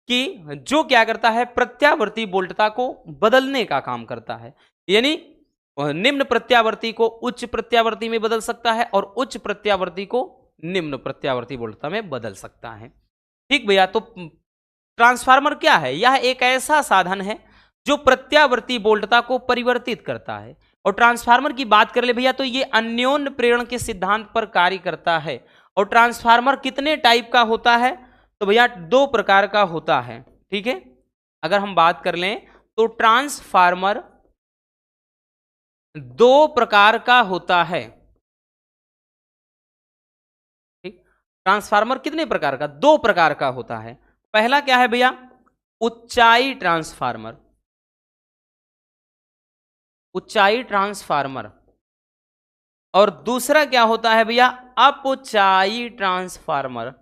कि जो क्या करता है, प्रत्यावर्ती वोल्टता को बदलने का काम करता है। यानी निम्न प्रत्यावर्ती को उच्च प्रत्यावर्ती में बदल सकता है और उच्च प्रत्यावर्ती को निम्न प्रत्यावर्ती वोल्टता में बदल सकता है। ठीक भैया, तो ट्रांसफार्मर क्या है? यह एक ऐसा साधन है जो प्रत्यावर्ती वोल्टता को परिवर्तित करता है। और ट्रांसफार्मर की बात कर ले भैया तो ये अन्योन्य प्रेरण के सिद्धांत पर कार्य करता है। और ट्रांसफार्मर कितने टाइप का होता है? तो भैया 2 प्रकार का होता है। ठीक है, अगर हम बात कर लें तो ट्रांसफार्मर 2 प्रकार का होता है। ठीक, ट्रांसफार्मर कितने प्रकार का? 2 प्रकार का होता है। पहला क्या है भैया? ऊंचाई ट्रांसफार्मर, ऊंचाई ट्रांसफार्मर। और दूसरा क्या होता है भैया? अपऊंचाई ट्रांसफार्मर,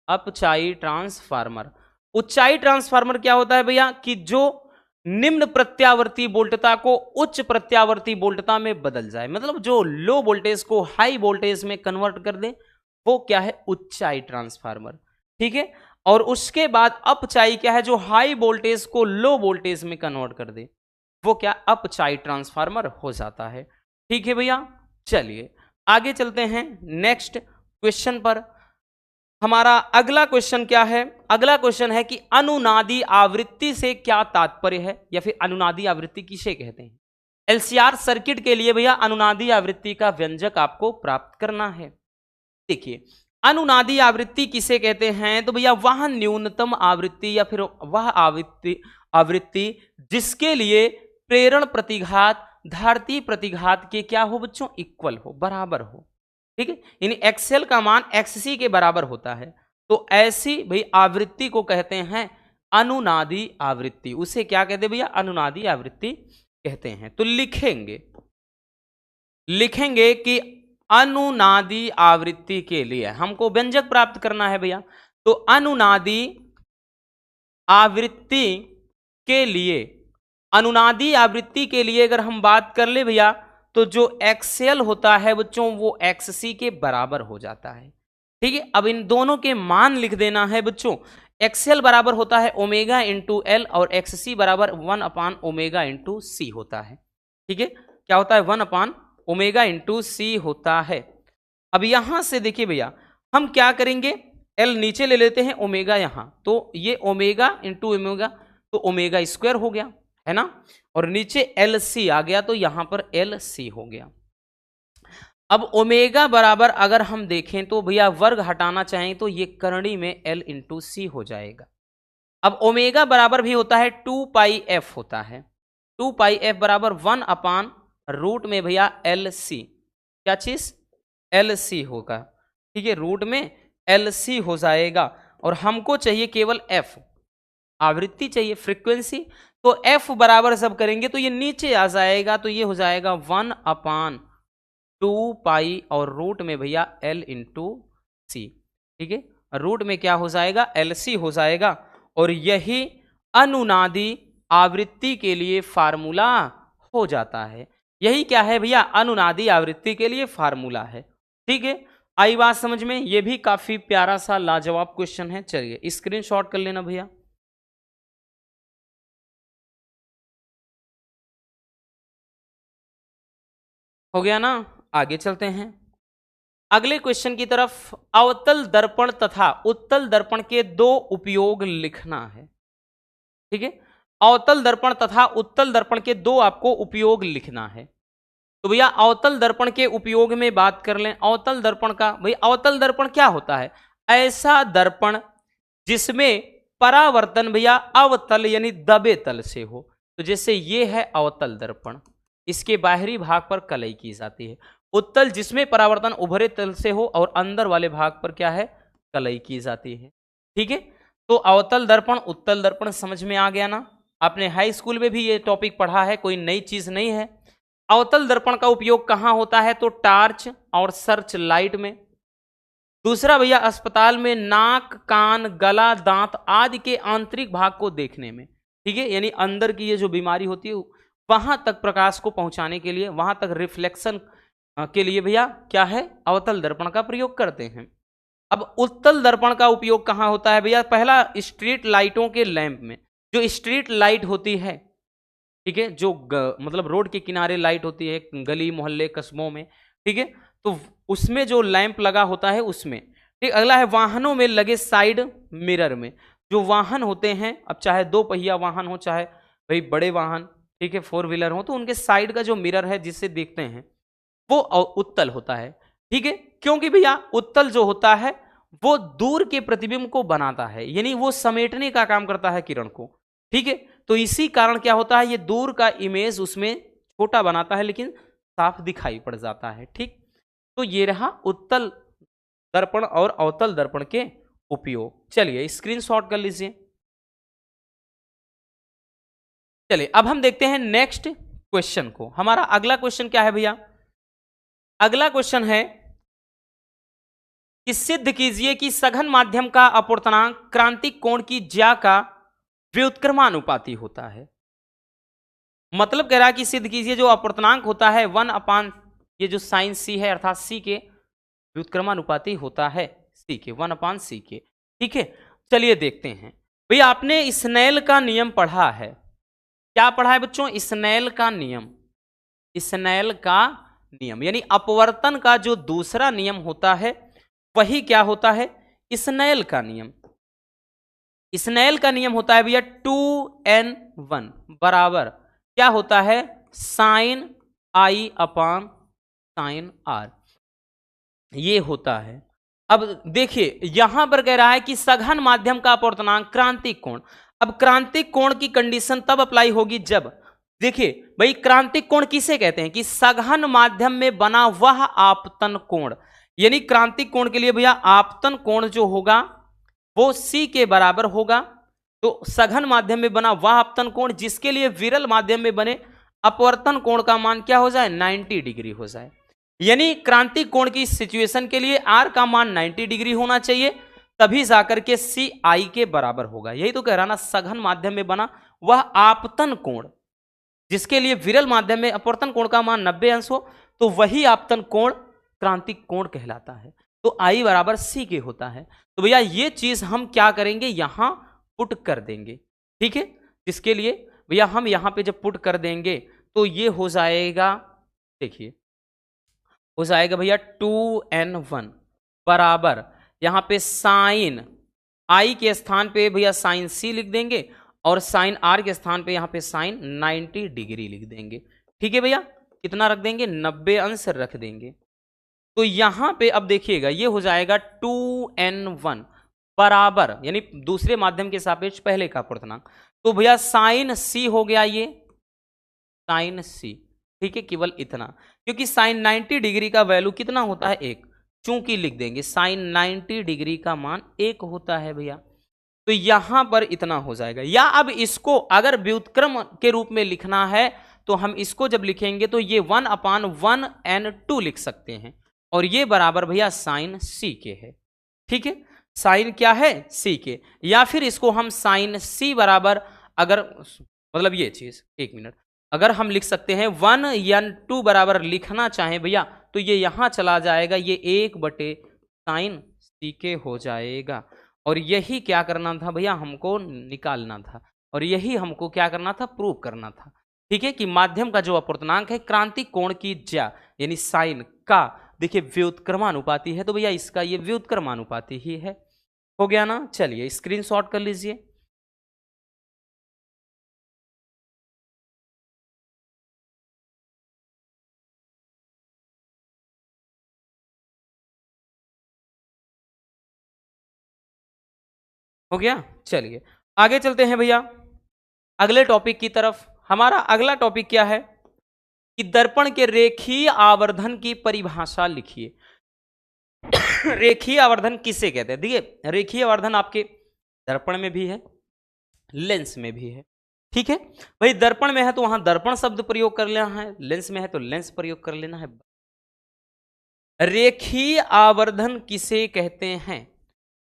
अपऊंचाई ट्रांसफार्मर। ऊंचाई ट्रांसफार्मर क्या होता है भैया? कि जो निम्न प्रत्यावर्ती वोल्टता को उच्च प्रत्यावर्ती वोल्टता में बदल जाए, मतलब जो लो वोल्टेज को हाई वोल्टेज में कन्वर्ट कर दे, वो क्या है? ऊंचाई ट्रांसफार्मर। ठीक है, और उसके बाद अपऊंचाई क्या है? जो हाई वोल्टेज को लो वोल्टेज में कन्वर्ट कर दे, वो क्या? अपऊंचाई ट्रांसफार्मर हो जाता है। ठीक है भैया, चलिए आगे चलते हैं नेक्स्ट क्वेश्चन पर। हमारा अगला क्वेश्चन क्या है? अगला क्वेश्चन है कि अनुनादी आवृत्ति से क्या तात्पर्य है, या फिर अनुनादी आवृत्ति किसे कहते हैं। एलसीआर सर्किट के लिए भैया अनुनादी आवृत्ति का व्यंजक आपको प्राप्त करना है। देखिए, अनुनादी आवृत्ति किसे कहते हैं? तो भैया वह न्यूनतम आवृत्ति या फिर वह आवृत्ति जिसके लिए प्रेरण प्रतिघात धारती प्रतिघात के क्या हो बच्चों? इक्वल हो, बराबर हो। ठीक है, यानी एक्सएल का मान एक्ससी के बराबर होता है। तो ऐसी भाई आवृत्ति को कहते हैं अनुनादी आवृत्ति। उसे क्या कहते हैं भैया? अनुनादी आवृत्ति कहते हैं। तो लिखेंगे कि अनुनादी आवृत्ति के लिए हमको व्यंजक प्राप्त करना है भैया। तो अनुनादी आवृत्ति के लिए, अनुनादी आवृत्ति के लिए अगर हम बात कर ले भैया, तो जो एक्सएल होता है बच्चों वो एक्ससी के बराबर हो जाता है। ठीक है, अब इन दोनों के मान लिख देना है बच्चों। एक्सएल बराबर होता है ओमेगा इंटू एल और एक्ससी बराबर 1 अपान ओमेगा इंटू सी होता है। ठीक है, क्या होता है? 1 अपान ओमेगा इंटू सी होता है। अब यहां से देखिए भैया हम क्या करेंगे, एल नीचे ले लेते हैं, ओमेगा यहां, तो ये ओमेगा इंटू ओमेगा तो ओमेगा स्क्वायर हो गया, है ना, और नीचे एल सी आ गया तो यहां पर एल सी हो गया। अब ओमेगा बराबर अगर हम देखें तो भैया वर्ग हटाना चाहें तो ये करणी में एल इंटू सी हो जाएगा। अब ओमेगा बराबर भी होता है 2 पाई एफ होता है। 2 पाई एफ बराबर 1 अपान रूट में भैया एल सी, क्या चीज? एल सी होगा। ठीक है, रूट में एल सी हो जाएगा और हमको चाहिए केवल एफ, आवृत्ति चाहिए, फ्रीक्वेंसी। तो एफ बराबर सब करेंगे तो ये नीचे आ जाएगा, तो ये हो जाएगा 1 अपान 2 पाई और रूट में भैया एल इंटू सी। ठीक है, रूट में क्या हो जाएगा? एल सी हो जाएगा। और यही अनुनादी आवृत्ति के लिए फार्मूला हो जाता है। यही क्या है भैया? अनुनादी आवृत्ति के लिए फार्मूला है। ठीक है, आई बात समझ में? ये भी काफी प्यारा सा लाजवाब क्वेश्चन है। चलिए स्क्रीनशॉट कर लेना भैया। हो गया ना, आगे चलते हैं अगले क्वेश्चन की तरफ। अवतल दर्पण तथा उत्तल दर्पण के 2 उपयोग लिखना है। ठीक है, अवतल दर्पण तथा उत्तल दर्पण के 2 आपको उपयोग लिखना है। तो भैया अवतल दर्पण के उपयोग में बात कर लें, अवतल दर्पण का, भाई अवतल दर्पण क्या होता है? ऐसा दर्पण जिसमें परावर्तन भैया अवतल यानी दबे तल से हो। तो जैसे ये है अवतल दर्पण, इसके बाहरी भाग पर कलई की जाती है। उत्तल जिसमें परावर्तन उभरे तल से हो और अंदर वाले भाग पर क्या है? कलई की जाती है। ठीक है, तो अवतल दर्पण उत्तल दर्पण समझ में आ गया ना? आपने हाई स्कूल में भी ये टॉपिक पढ़ा है, कोई नई चीज नहीं है। अवतल दर्पण का उपयोग कहां होता है? तो टार्च और सर्च लाइट में। दूसरा भैया अस्पताल में नाक, कान, गला, दांत आदि के आंतरिक भाग को देखने में। ठीक है, यानी अंदर की ये जो बीमारी होती है वहां तक प्रकाश को पहुंचाने के लिए, वहां तक रिफ्लेक्शन के लिए भैया क्या है? अवतल दर्पण का प्रयोग करते हैं। अब उत्तल दर्पण का उपयोग कहां होता है भैया? पहला स्ट्रीट लाइटों के लैंप में। जो स्ट्रीट लाइट होती है, ठीक है, जो मतलब रोड के किनारे लाइट होती है गली मोहल्ले कस्बों में, ठीक है, तो उसमें जो लैंप लगा होता है उसमें। ठीक, अगला है वाहनों में लगे साइड मिरर में। जो वाहन होते हैं, अब चाहे 2 पहिया वाहन हो चाहे भाई बड़े वाहन, ठीक है, 4 व्हीलर हो, तो उनके साइड का जो मिरर है जिससे देखते हैं वो उत्तल होता है। ठीक है, क्योंकि भैया उत्तल जो होता है वो दूर के प्रतिबिंब को बनाता है, यानी वो समेटने का काम करता है किरण को। ठीक है, तो इसी कारण क्या होता है? ये दूर का इमेज उसमें छोटा बनाता है लेकिन साफ दिखाई पड़ जाता है। ठीक, तो ये रहा उत्तल दर्पण और अवतल दर्पण के उपयोग। चलिए स्क्रीनशॉट कर लीजिए। चलिए अब हम देखते हैं नेक्स्ट क्वेश्चन को। हमारा अगला क्वेश्चन क्या है भैया? अगला क्वेश्चन है कि सिद्ध कीजिए कि सघन माध्यम का अपवर्तनांक क्रांतिक कोण की ज्या का व्युत्क्रमानुपाती होता है। मतलब कह रहा है कि सिद्ध कीजिए जो अपवर्तनांक होता है 1 ये जो साइन सी है अर्थात सी के व्युत्क्रमानुपाती होता है सी के, 1/c के। ठीक है, चलिए देखते हैं। भैया आपने स्नेल का नियम पढ़ा है। क्या पढ़ा है बच्चों? स्नेल का नियम। स्नेल का नियम यानी अपवर्तन का जो दूसरा नियम होता है वही क्या होता है? स्नेल का नियम। स्नेल का नियम होता है भैया 2n1 बराबर क्या होता है? Sine I upon sine R, ये होता है। अब देखिए यहां पर कह रहा है कि सघन माध्यम का अपवर्तनांक क्रांतिक कोण। अब क्रांतिक कोण की कंडीशन तब अप्लाई होगी जब, देखिए भाई क्रांतिक कोण किसे कहते हैं? कि सघन माध्यम में बना वह आपतन कोण, यानी क्रांतिक कोण के लिए भैया आपतन कोण जो होगा वो C के बराबर होगा। तो सघन माध्यम में बना वह आपतन कोण जिसके लिए विरल माध्यम में बने अपवर्तन कोण का मान क्या हो जाए? 90 डिग्री हो जाए। यानी क्रांतिक कोण की सिचुएशन के लिए R का मान 90 डिग्री होना चाहिए, तभी जाकर के C I के बराबर होगा। यही तो कह रहा ना, सघन माध्यम में बना वह आपतन कोण जिसके लिए विरल माध्यम में अपवर्तन कोण का मान 90 अंश हो, तो वही आपतन कोण क्रांतिक कोण कहलाता है। तो I बराबर C के होता है। तो भैया ये चीज हम क्या करेंगे? यहां पुट कर देंगे। ठीक है, इसके लिए भैया हम यहां पे जब पुट कर देंगे तो ये हो जाएगा, देखिए हो जाएगा भैया 2n1 बराबर यहां पे साइन आई के स्थान पे भैया साइन सी लिख देंगे और साइन आर के स्थान पे यहां पे साइन 90 डिग्री लिख देंगे। ठीक है भैया, कितना रख देंगे? 90 अंश रख देंगे। तो यहां पे अब देखिएगा ये हो जाएगा 2n1 बराबर यानी दूसरे माध्यम के सापेक्ष पहले का अपवर्तनांक। तो भैया साइन सी हो गया, ये साइन सी। ठीक है, केवल इतना, क्योंकि साइन 90 डिग्री का वैल्यू कितना होता है? 1, चूंकि लिख देंगे साइन 90 डिग्री का मान 1 होता है भैया। तो यहां पर इतना हो जाएगा। या अब इसको अगर व्युत्क्रम के रूप में लिखना है तो हम इसको जब लिखेंगे तो ये 1/1n2 लिख सकते हैं और ये बराबर भैया साइन सी के है। ठीक है, साइन क्या है? सी के। या फिर इसको हम साइन सी बराबर अगर मतलब ये चीज, एक मिनट, अगर हम लिख सकते हैं 1n2 बराबर लिखना चाहें भैया तो ये यहां चला जाएगा, ये 1/साइन सी के हो जाएगा। और यही क्या करना था भैया? हमको निकालना था और यही हमको क्या करना था? प्रूव करना था। ठीक है, कि माध्यम का जो अपवर्तनांक है क्रांतिक कोण की ज्या यानी साइन का, देखिए व्युत्क्रमानुपाती है, तो भैया इसका ये व्युत्क्रमानुपाती ही है। हो गया ना? चलिए स्क्रीनशॉट कर लीजिए। हो गया। चलिए आगे चलते हैं भैया अगले टॉपिक की तरफ। हमारा अगला टॉपिक क्या है कि दर्पण के रेखीय आवर्धन की परिभाषा लिखिए। रेखीय आवर्धन किसे कहते हैं? देखिए रेखीय आवर्धन आपके दर्पण में भी है, लेंस में भी है, ठीक है भाई। दर्पण में है तो वहां दर्पण शब्द प्रयोग कर लेना है, लेंस में है तो लेंस प्रयोग कर लेना है। रेखीय आवर्धन किसे कहते हैं?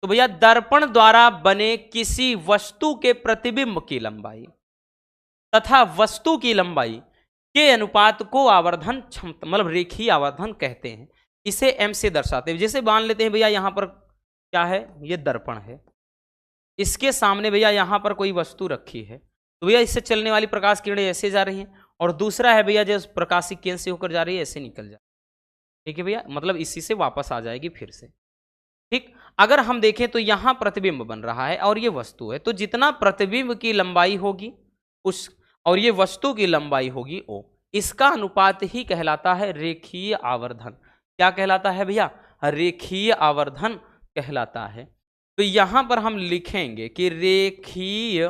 तो भैया दर्पण द्वारा बने किसी वस्तु के प्रतिबिंब की लंबाई तथा वस्तु की लंबाई के अनुपात को आवर्धन क्षमता मतलब रेखीय आवर्धन कहते हैं। इसे एम से दर्शाते हैं। जैसे मान लेते हैं भैया यहां पर क्या है, ये दर्पण है, इसके सामने भैया यहां पर कोई वस्तु रखी है, तो भैया इससे चलने वाली प्रकाश किरणें ऐसे जा रही हैं, और दूसरा है भैया जो प्रकाशिक केंद्र से होकर जा रही है ऐसे निकल जा, ठीक है भैया, मतलब इसी से वापस आ जाएगी फिर से, ठीक। अगर हम देखें तो यहां प्रतिबिंब बन रहा है और ये वस्तु है, तो जितना प्रतिबिंब की लंबाई होगी उस और ये वस्तु की लंबाई होगी ओ, इसका अनुपात ही कहलाता है रेखीय आवर्धन। क्या कहलाता है भैया? रेखीय आवर्धन कहलाता है। तो यहां पर हम लिखेंगे कि रेखीय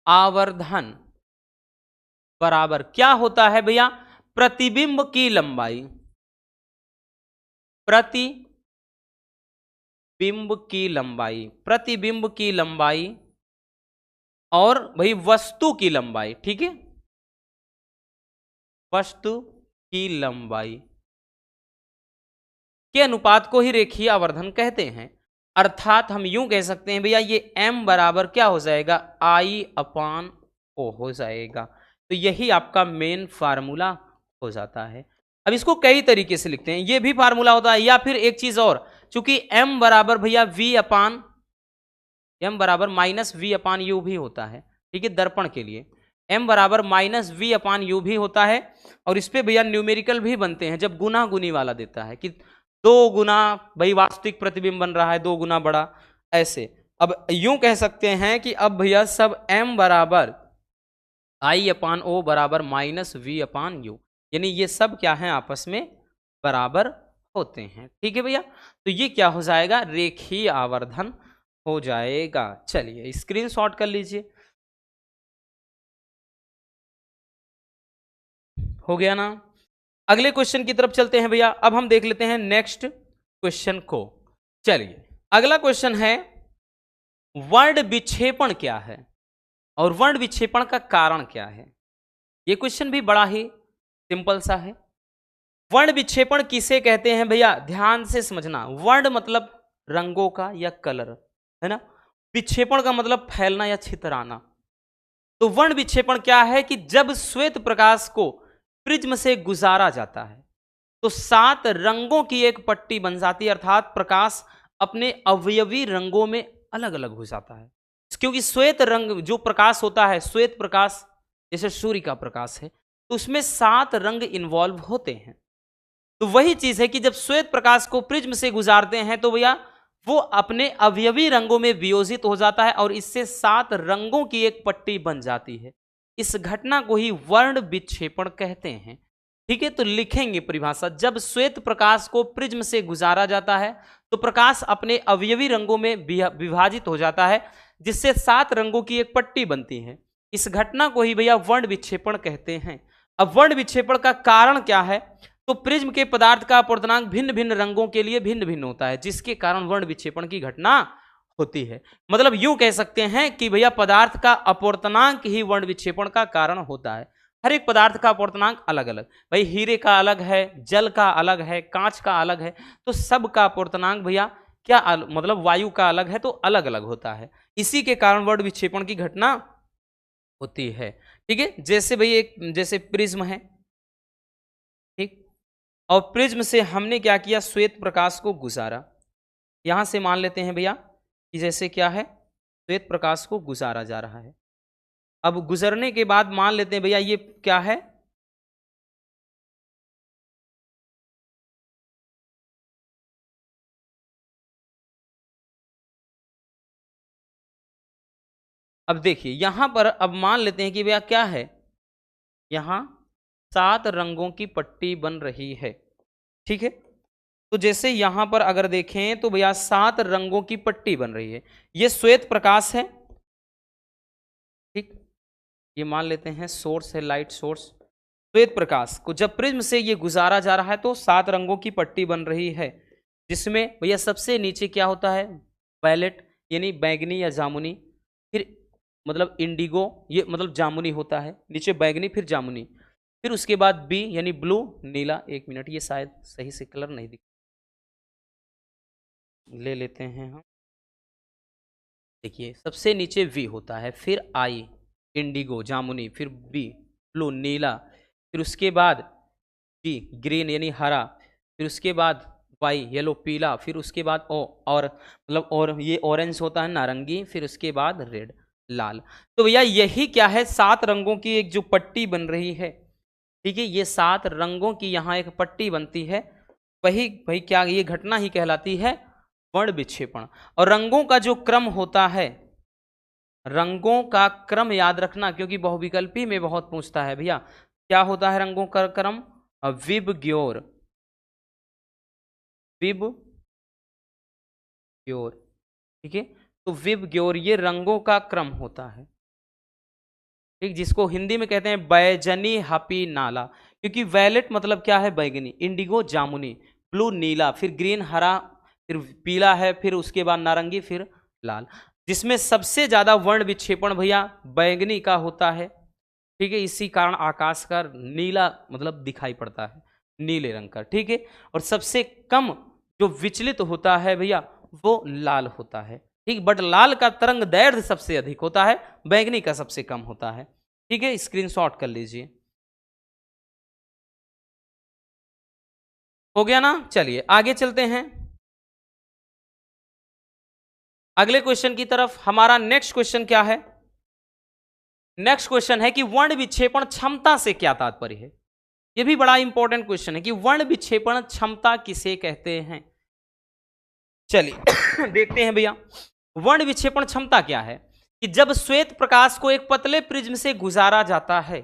आवर्धन बराबर क्या होता है भैया? प्रतिबिंब की लंबाई, प्रतिबिंब की लंबाई, प्रतिबिंब की लंबाई और भाई वस्तु की लंबाई, ठीक है, वस्तु की लंबाई के अनुपात को ही रेखीय आवर्धन कहते हैं। अर्थात हम यूं कह सकते हैं भैया ये m बराबर क्या हो जाएगा? I/O हो जाएगा। तो यही आपका मेन फार्मूला हो जाता है। अब इसको कई तरीके से लिखते हैं, ये भी फार्मूला होता है, या फिर एक चीज और, चूंकि m बराबर भैया m बराबर -v/u भी होता है, ठीक है, दर्पण के लिए m बराबर -v/u भी होता है। और इस पे भैया न्यूमेरिकल भी बनते हैं जब गुना गुनी वाला देता है कि 2 गुना भाई वास्तविक प्रतिबिंब बन रहा है 2 गुना बड़ा, ऐसे। अब यूं कह सकते हैं कि अब भैया सब m बराबर I/O बराबर -v/u, यानी ये सब क्या है आपस में बराबर होते हैं, ठीक है भैया। तो ये क्या हो जाएगा? रेखीय आवर्धन हो जाएगा। चलिए स्क्रीनशॉट कर लीजिए, हो गया ना। अगले क्वेश्चन की तरफ चलते हैं भैया। अब हम देख लेते हैं नेक्स्ट क्वेश्चन को। चलिए अगला क्वेश्चन है वर्ण विक्षेपण क्या है और वर्ण विक्षेपण का कारण क्या है। यह क्वेश्चन भी बड़ा ही सिंपल सा है। वर्ण विक्षेपण किसे कहते हैं भैया? ध्यान से समझना, वर्ण मतलब रंगों का या कलर, है ना, विक्षेपण का मतलब फैलना या छितराना। तो वर्ण विक्षेपण क्या है कि जब श्वेत प्रकाश को प्रिज्म से गुजारा जाता है तो 7 रंगों की एक पट्टी बन जाती है, अर्थात प्रकाश अपने अवयवी रंगों में अलग अलग हो जाता है। क्योंकि श्वेत रंग जो प्रकाश होता है, श्वेत प्रकाश जैसे सूर्य का प्रकाश है, तो उसमें 7 रंग इन्वॉल्व होते हैं। तो वही चीज है कि जब श्वेत प्रकाश को प्रिज्म से गुजारते हैं तो भैया वो अपने अवयवी रंगों में वियोजित हो जाता है और इससे 7 रंगों की एक पट्टी बन जाती है। इस घटना को ही वर्ण विक्षेपण कहते हैं, ठीक है। तो लिखेंगे परिभाषा, जब श्वेत प्रकाश को प्रिज्म से गुजारा जाता है तो प्रकाश अपने अवयवी रंगों में विभाजित हो जाता है, जिससे 7 रंगों की एक पट्टी बनती है। इस घटना को ही भैया वर्ण विक्षेपण कहते हैं। अब वर्ण विक्षेपण का कारण क्या है? तो प्रिज्म के पदार्थ का अपवर्तनांक भिन्न भिन्न रंगों के लिए भिन्न भिन्न होता है, जिसके कारण वर्ण विक्षेपण की घटना होती है। मतलब यूं कह सकते हैं कि भैया पदार्थ का अपवर्तनांक ही वर्ण विक्षेपण का कारण होता है। हर एक पदार्थ का अपवर्तनांक अलग अलग, भाई हीरे का अलग है, जल का अलग है, कांच का अलग है, तो सब का अपवर्तनांक भैया क्या मतलब वायु का अलग है, तो अलग अलग होता है। इसी के कारण वर्ण विक्षेपण की घटना होती है, ठीक है। जैसे भाई एक जैसे प्रिज्म है, ठीक, और प्रिज्म से हमने क्या किया? श्वेत प्रकाश को गुजारा। यहां से मान लेते हैं भैया कि जैसे क्या है, श्वेत प्रकाश को गुजारा जा रहा है। अब गुजरने के बाद मान लेते हैं भैया ये क्या है? अब देखिए यहां पर अब मान लेते हैं कि भैया क्या है, यहां 7 रंगों की पट्टी बन रही है, ठीक है। तो जैसे यहां पर अगर देखें तो भैया 7 रंगों की पट्टी बन रही है, ये श्वेत प्रकाश है, ठीक, ये मान लेते हैं सोर्स है, लाइट सोर्स। श्वेत प्रकाश को जब प्रिज्म से ये गुजारा जा रहा है तो 7 रंगों की पट्टी बन रही है, जिसमें भैया सबसे नीचे क्या होता है, वायलेट यानी बैंगनी या जामुनी, फिर मतलब इंडिगो ये मतलब जामुनी होता है, नीचे बैंगनी फिर जामुनी, फिर उसके बाद बी यानी ब्लू, नीला। 1 मिनट, ये शायद सही से कलर नहीं दिख, ले लेते हैं हम। देखिए सबसे नीचे वी होता है, फिर आई इंडिगो जामुनी, फिर बी ब्लू नीला, फिर उसके बाद जी ग्रीन यानी हरा, फिर उसके बाद वाई येलो पीला, फिर उसके बाद ओ और मतलब और ये ऑरेंज होता है नारंगी, फिर उसके बाद रेड लाल। तो भैया यही क्या है, 7 रंगों की एक जो पट्टी बन रही है, ठीक है, ये 7 रंगों की यहाँ एक पट्टी बनती है, वही भाई क्या ये घटना ही कहलाती है वर्ण विक्षेपण। और रंगों का जो क्रम होता है, रंगों का क्रम याद रखना, क्योंकि बहुविकल्पी में बहुत पूछता है भैया, क्या होता है रंगों का क्रम, विबग्योर, विबग्योर, ठीक है। तो विबग्योर ये रंगों का क्रम होता है, ठीक, जिसको हिंदी में कहते हैं बैजनी हपी नाला, क्योंकि वैलेट मतलब क्या है बैगनी, इंडिगो जामुनी, ब्लू नीला, फिर ग्रीन हरा, फिर पीला है, फिर उसके बाद नारंगी, फिर लाल, जिसमें सबसे ज्यादा वर्ण विक्षेपण भैया बैंगनी का होता है, ठीक है। इसी कारण आकाश का नीला मतलब दिखाई पड़ता है, नीले रंग का, ठीक है। और सबसे कम जो विचलित होता है भैया वो लाल होता है, ठीक, बट लाल का तरंग दैर्ध्य सबसे अधिक होता है, बैंगनी का सबसे कम होता है, ठीक है। स्क्रीनशॉट कर लीजिए, हो गया ना। चलिए आगे चलते हैं अगले क्वेश्चन की तरफ। हमारा नेक्स्ट क्वेश्चन क्या है, नेक्स्ट क्वेश्चन है कि वर्ण विक्षेपण क्षमता से क्या तात्पर्य है। यह भी बड़ा इंपॉर्टेंट क्वेश्चन है कि वर्ण विक्षेपण क्षमता किसे कहते हैं। चलिए देखते हैं भैया, वर्ण विक्षेपण क्षमता क्या है कि जब श्वेत प्रकाश को एक पतले प्रिज्म से गुजारा जाता है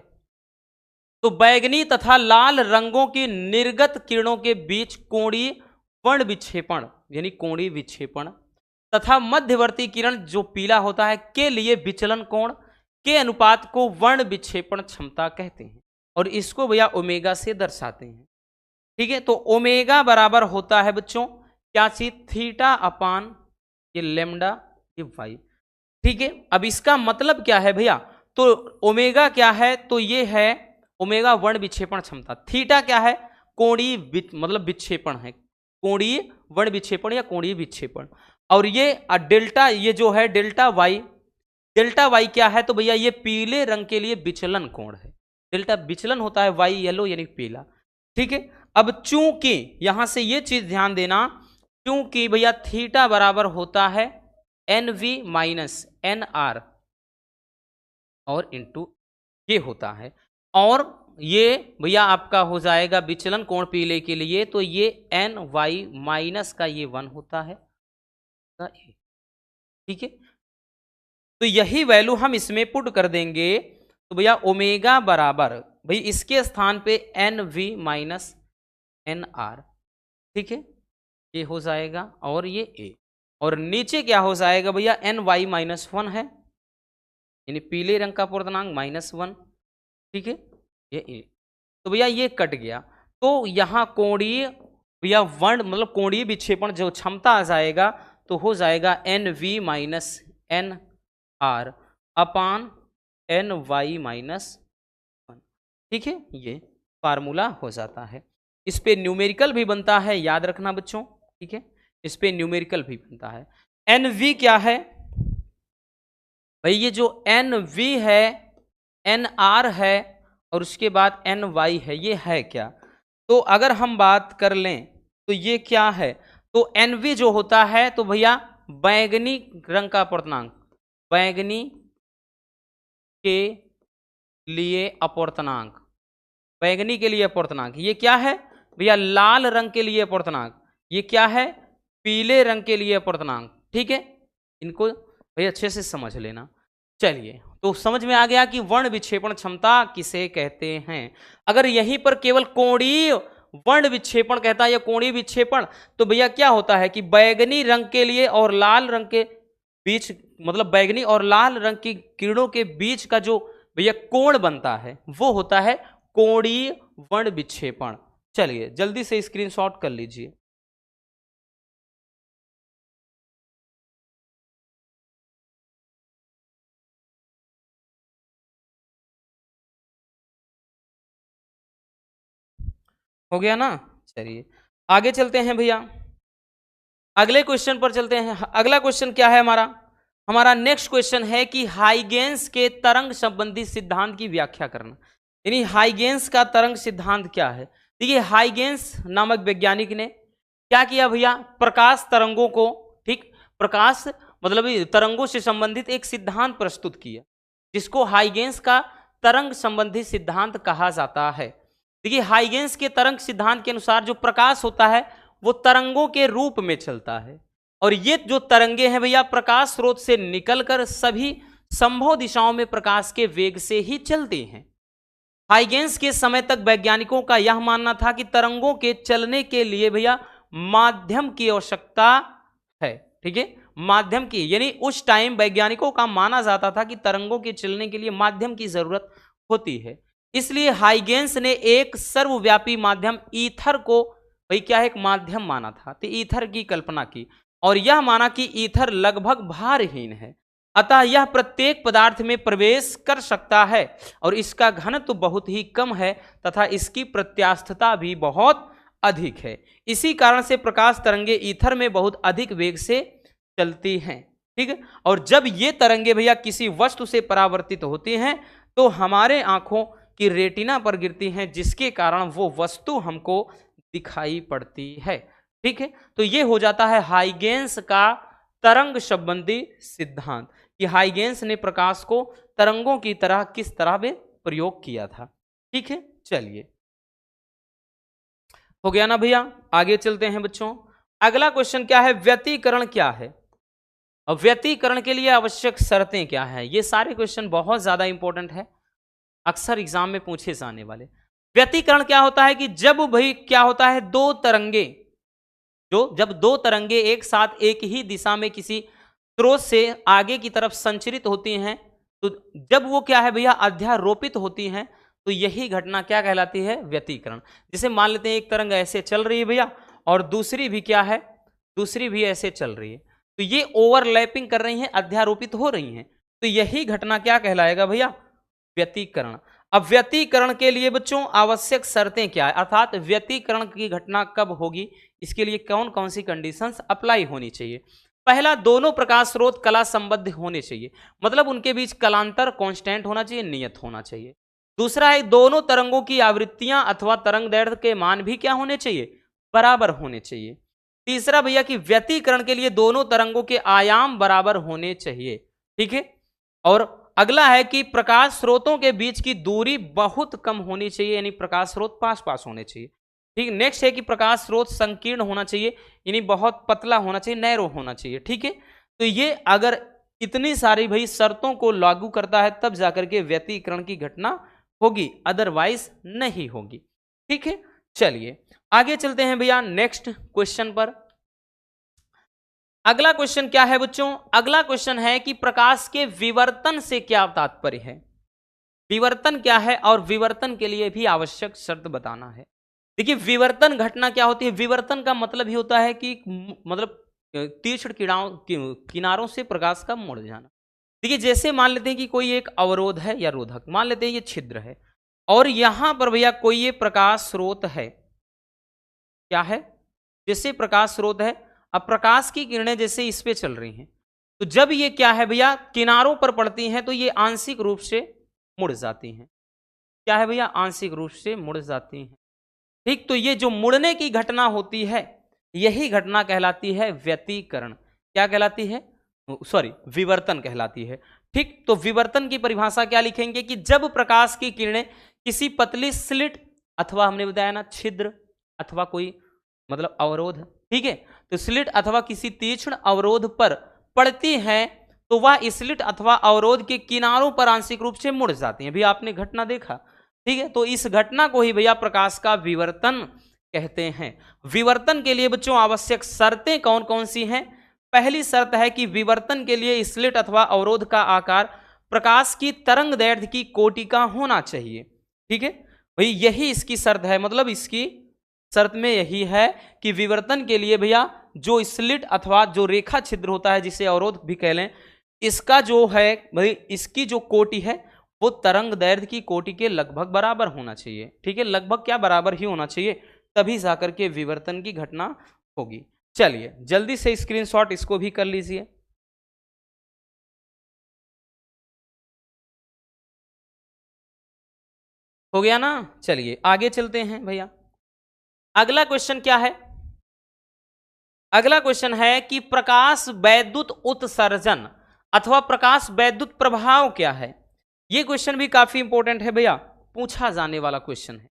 तो बैगनी तथा लाल रंगों की निर्गत किरणों के बीच कोणीय वर्ण विक्षेपण यानी कोणीय विक्षेपण तथा मध्यवर्ती किरण जो पीला होता है के लिए विचलन कोण के अनुपात को वर्ण विक्षेपण क्षमता कहते हैं, और इसको भैया ओमेगा से दर्शाते हैं, ठीक है। तो ओमेगा बराबर होता है बच्चों क्या चीज, थीटा अपान ये लेमडा ये वाई, ठीक है। अब इसका मतलब क्या है भैया, तो ओमेगा क्या है, तो ये है ओमेगा वर्ण विक्षेपण क्षमता, थीटा क्या है कोणीय मतलब विक्षेपण है, कोणीय वर्ण विक्षेपण या कोणीय विक्षेपण, और ये डेल्टा ये जो है डेल्टा वाई क्या है, तो भैया ये पीले रंग के लिए विचलन कोण है, डेल्टा विचलन होता है वाई येलो यानी पीला, ठीक है। अब चूंकि यहां से ये चीज ध्यान देना, क्योंकि भैया थीटा बराबर होता है N V minus N R और इंटू ये होता है, और ये भैया आपका हो जाएगा विचलन कोण पीले के लिए, तो ये एन वाई माइनस का ये 1 होता है, ठीक है। तो यही वैल्यू हम इसमें पुट कर देंगे, तो भैया ओमेगा बराबर भाई इसके स्थान पे N V minus N R, ठीक है, ये हो जाएगा, और ये ए, और नीचे क्या हो जाएगा भैया एन वाई माइनस 1 है यानी पीले रंग का पूर्णांक -1, ठीक है, ये ए, तो भैया ये कट गया, तो यहां कोणीय भैया वर्ण मतलब कोणीय विक्षेपण जो क्षमता आ जाएगा तो हो जाएगा N V minus N R upon N Y minus 1, ठीक है, ये फार्मूला हो जाता है। इस पे न्यूमेरिकल भी बनता है, याद रखना बच्चों, ठीक है, इस पे न्यूमेरिकल भी बनता है। एन वी क्या है भाई, ये जो एन वी है एन आर है और उसके बाद एन वाई है, ये है क्या, तो अगर हम बात कर लें तो ये क्या है, तो एन वी जो होता है तो भैया बैंगनी रंग का अपूर्णांक, बैंगनी के लिए अपूर्णांक, बैंगनी के लिए अपूर्णांक, ये क्या है भैया लाल रंग के लिए अपूर्णांक, ये क्या है पीले रंग के लिए अपूर्णांक, ठीक है, इनको भैया अच्छे से समझ लेना। चलिए तो समझ में आ गया कि वर्ण विक्षेपण क्षमता किसे कहते हैं। अगर यहीं पर केवल कोणीय वर्ण विक्षेपण कहता है या कोणीय विक्षेपण, तो भैया क्या होता है कि बैगनी रंग के लिए और लाल रंग के बीच, मतलब बैगनी और लाल रंग की किरणों के बीच का जो भैया कोण बनता है वो होता है कोणीय वर्ण विक्षेपण। चलिए जल्दी से स्क्रीनशॉट कर लीजिए। हो गया ना? चलिए आगे चलते हैं भैया, अगले क्वेश्चन पर चलते हैं। अगला क्वेश्चन क्या है हमारा? हमारा नेक्स्ट क्वेश्चन है कि हाइगेंस के तरंग संबंधी सिद्धांत की व्याख्या करना। यानी हाइगेंस का तरंग सिद्धांत क्या है? देखिए हाइगेंस नामक वैज्ञानिक ने क्या किया भैया, प्रकाश तरंगों को, ठीक, प्रकाश मतलब तरंगों से संबंधित एक सिद्धांत प्रस्तुत किया जिसको हाइगेंस का तरंग संबंधी सिद्धांत कहा जाता है। देखिए हाइगेंस के तरंग सिद्धांत के अनुसार जो प्रकाश होता है वो तरंगों के रूप में चलता है, और ये जो तरंगे हैं भैया प्रकाश स्रोत से निकलकर सभी संभव दिशाओं में प्रकाश के वेग से ही चलती हैं। हाइगेंस के समय तक वैज्ञानिकों का यह मानना था कि तरंगों के चलने के लिए भैया माध्यम की आवश्यकता है, ठीक है, माध्यम की, यानी उस टाइम वैज्ञानिकों का माना जाता था कि तरंगों के चलने के लिए माध्यम की जरूरत होती है। इसलिए हाइगेंस ने एक सर्वव्यापी माध्यम ईथर को भाई क्या है, एक माध्यम माना था, तो ईथर की कल्पना की और यह माना कि ईथर लगभग भारहीन है, अतः यह प्रत्येक पदार्थ में प्रवेश कर सकता है और इसका घनत्व तो बहुत ही कम है तथा इसकी प्रत्यास्थता भी बहुत अधिक है। इसी कारण से प्रकाश तरंगे ईथर में बहुत अधिक वेग से चलती हैं, ठीक है। और जब ये तरंगे भैया किसी वस्तु से परावर्तित होती हैं तो हमारे आंखों की रेटिना पर गिरती हैं, जिसके कारण वो वस्तु हमको दिखाई पड़ती है, ठीक है। तो ये हो जाता है हाइगेंस का तरंग संबंधी सिद्धांत कि हाइगेंस ने प्रकाश को तरंगों की तरह किस तरह में प्रयोग किया था, ठीक है। चलिए हो गया ना भैया, आगे चलते हैं बच्चों। अगला क्वेश्चन क्या है, व्यतिकरण क्या है और व्यतिकरण के लिए आवश्यक शर्तें क्या है। ये सारे क्वेश्चन बहुत ज्यादा इंपॉर्टेंट है, अक्सर एग्जाम में पूछे जाने वाले। व्यतिकरण क्या होता है कि जब भाई क्या होता है, दो तरंगे, जब दो तरंगे एक साथ एक ही दिशा में किसी स्रोत से आगे की तरफ संचरित होती हैं, तो जब वो क्या है भैया अध्यारोपित होती हैं, तो यही घटना क्या कहलाती है, व्यतिकरण। जैसे मान लेते हैं एक तरंग ऐसे चल रही है भैया और दूसरी भी क्या है, दूसरी भी ऐसे चल रही है, तो ये ओवरलैपिंग कर रही हैं, अध्यारोपित हो रही हैं, तो यही घटना क्या कहलाएगा भैया, व्यतिकरण। अब व्यतिकरण के लिए बच्चों आवश्यक शर्तें क्या है, अर्थात व्यतिकरण की घटना कब होगी, इसके लिए कौन कौन सी कंडीशंस अप्लाई होनी चाहिए। पहला, दोनों प्रकाश स्रोत कला संबद्ध होने चाहिए, मतलब उनके बीच कलांतर कांस्टेंट होना चाहिए, नियत होना चाहिए। दूसरा है दोनों तरंगों की आवृत्तियां अथवा तरंग दैर्ध्य के मान भी क्या होने चाहिए, बराबर होने चाहिए। तीसरा भैया कि व्यतिकरण के लिए दोनों तरंगों के आयाम बराबर होने चाहिए, ठीक है। और अगला है कि प्रकाश स्रोतों के बीच की दूरी बहुत कम होनी चाहिए, यानी प्रकाश स्रोत पास पास होने चाहिए, ठीक। नेक्स्ट है कि प्रकाश स्रोत संकीर्ण होना चाहिए, यानी बहुत पतला होना चाहिए, नैरो होना चाहिए, ठीक है। तो ये अगर इतनी सारी भाई शर्तों को लागू करता है तब जाकर के व्यतिकरण की घटना होगी, अदरवाइज नहीं होगी, ठीक है। चलिए आगे चलते हैं भैया नेक्स्ट क्वेश्चन पर। अगला क्वेश्चन क्या है बच्चों, अगला क्वेश्चन है कि प्रकाश के विवर्तन से क्या तात्पर्य है, विवर्तन क्या है और विवर्तन के लिए भी आवश्यक शर्त बताना है। देखिए विवर्तन घटना क्या होती है, विवर्तन का मतलब ही होता है कि मतलब तीक्ष्ण किनारों से प्रकाश का मुड़ जाना। देखिए जैसे मान लेते हैं कि कोई एक अवरोध है या रोधक, मान लेते हैं ये छिद्र है और यहां पर भैया कोई ये प्रकाश स्रोत है, क्या है, जैसे प्रकाश स्रोत है, अब प्रकाश की किरणें जैसे इस पे चल रही हैं, तो जब ये क्या है भैया किनारों पर पड़ती हैं तो ये आंशिक रूप से मुड़ जाती हैं, क्या है भैया, आंशिक रूप से मुड़ जाती हैं, ठीक। तो ये जो मुड़ने की घटना होती है यही घटना कहलाती है व्यतिकरण, क्या कहलाती है, सॉरी विवर्तन कहलाती है, ठीक। तो विवर्तन की परिभाषा क्या लिखेंगे कि जब प्रकाश की किरणें किसी पतली स्लिट अथवा हमने बताया ना छिद्र अथवा कोई मतलब अवरोध, ठीक है, तो स्लिट अथवा किसी तीक्ष्ण अवरोध पर पड़ती हैं तो वह स्लिट अथवा अवरोध के किनारों पर आंशिक रूप से मुड़ जाती हैं। भी आपने घटना देखा, ठीक है। तो इस घटना को ही भैया प्रकाश का विवर्तन कहते हैं। विवर्तन के लिए बच्चों आवश्यक शर्तें कौन कौन सी हैं? पहली शर्त है कि विवर्तन के लिए स्लिट अथवा अवरोध का आकार प्रकाश की तरंग दैर्ध्य की कोटि का होना चाहिए। ठीक है भाई, यही इसकी शर्त है। मतलब इसकी शर्त में यही है कि विवर्तन के लिए भैया जो स्लिट अथवा जो रेखा छिद्र होता है, जिसे अवरोध भी कह लें, इसका जो है भाई, इसकी जो कोटि है वो तरंग दैर्ध्य की कोटि के लगभग बराबर होना चाहिए। ठीक है, लगभग क्या, बराबर ही होना चाहिए, तभी जाकर के विवर्तन की घटना होगी। चलिए जल्दी से स्क्रीनशॉट इसको भी कर लीजिए। हो गया ना? चलिए आगे चलते हैं भैया। अगला क्वेश्चन क्या है? अगला क्वेश्चन है कि प्रकाश वैद्युत उत्सर्जन अथवा प्रकाश वैद्युत प्रभाव क्या है? यह क्वेश्चन भी काफी इंपॉर्टेंट है भैया, पूछा जाने वाला क्वेश्चन है।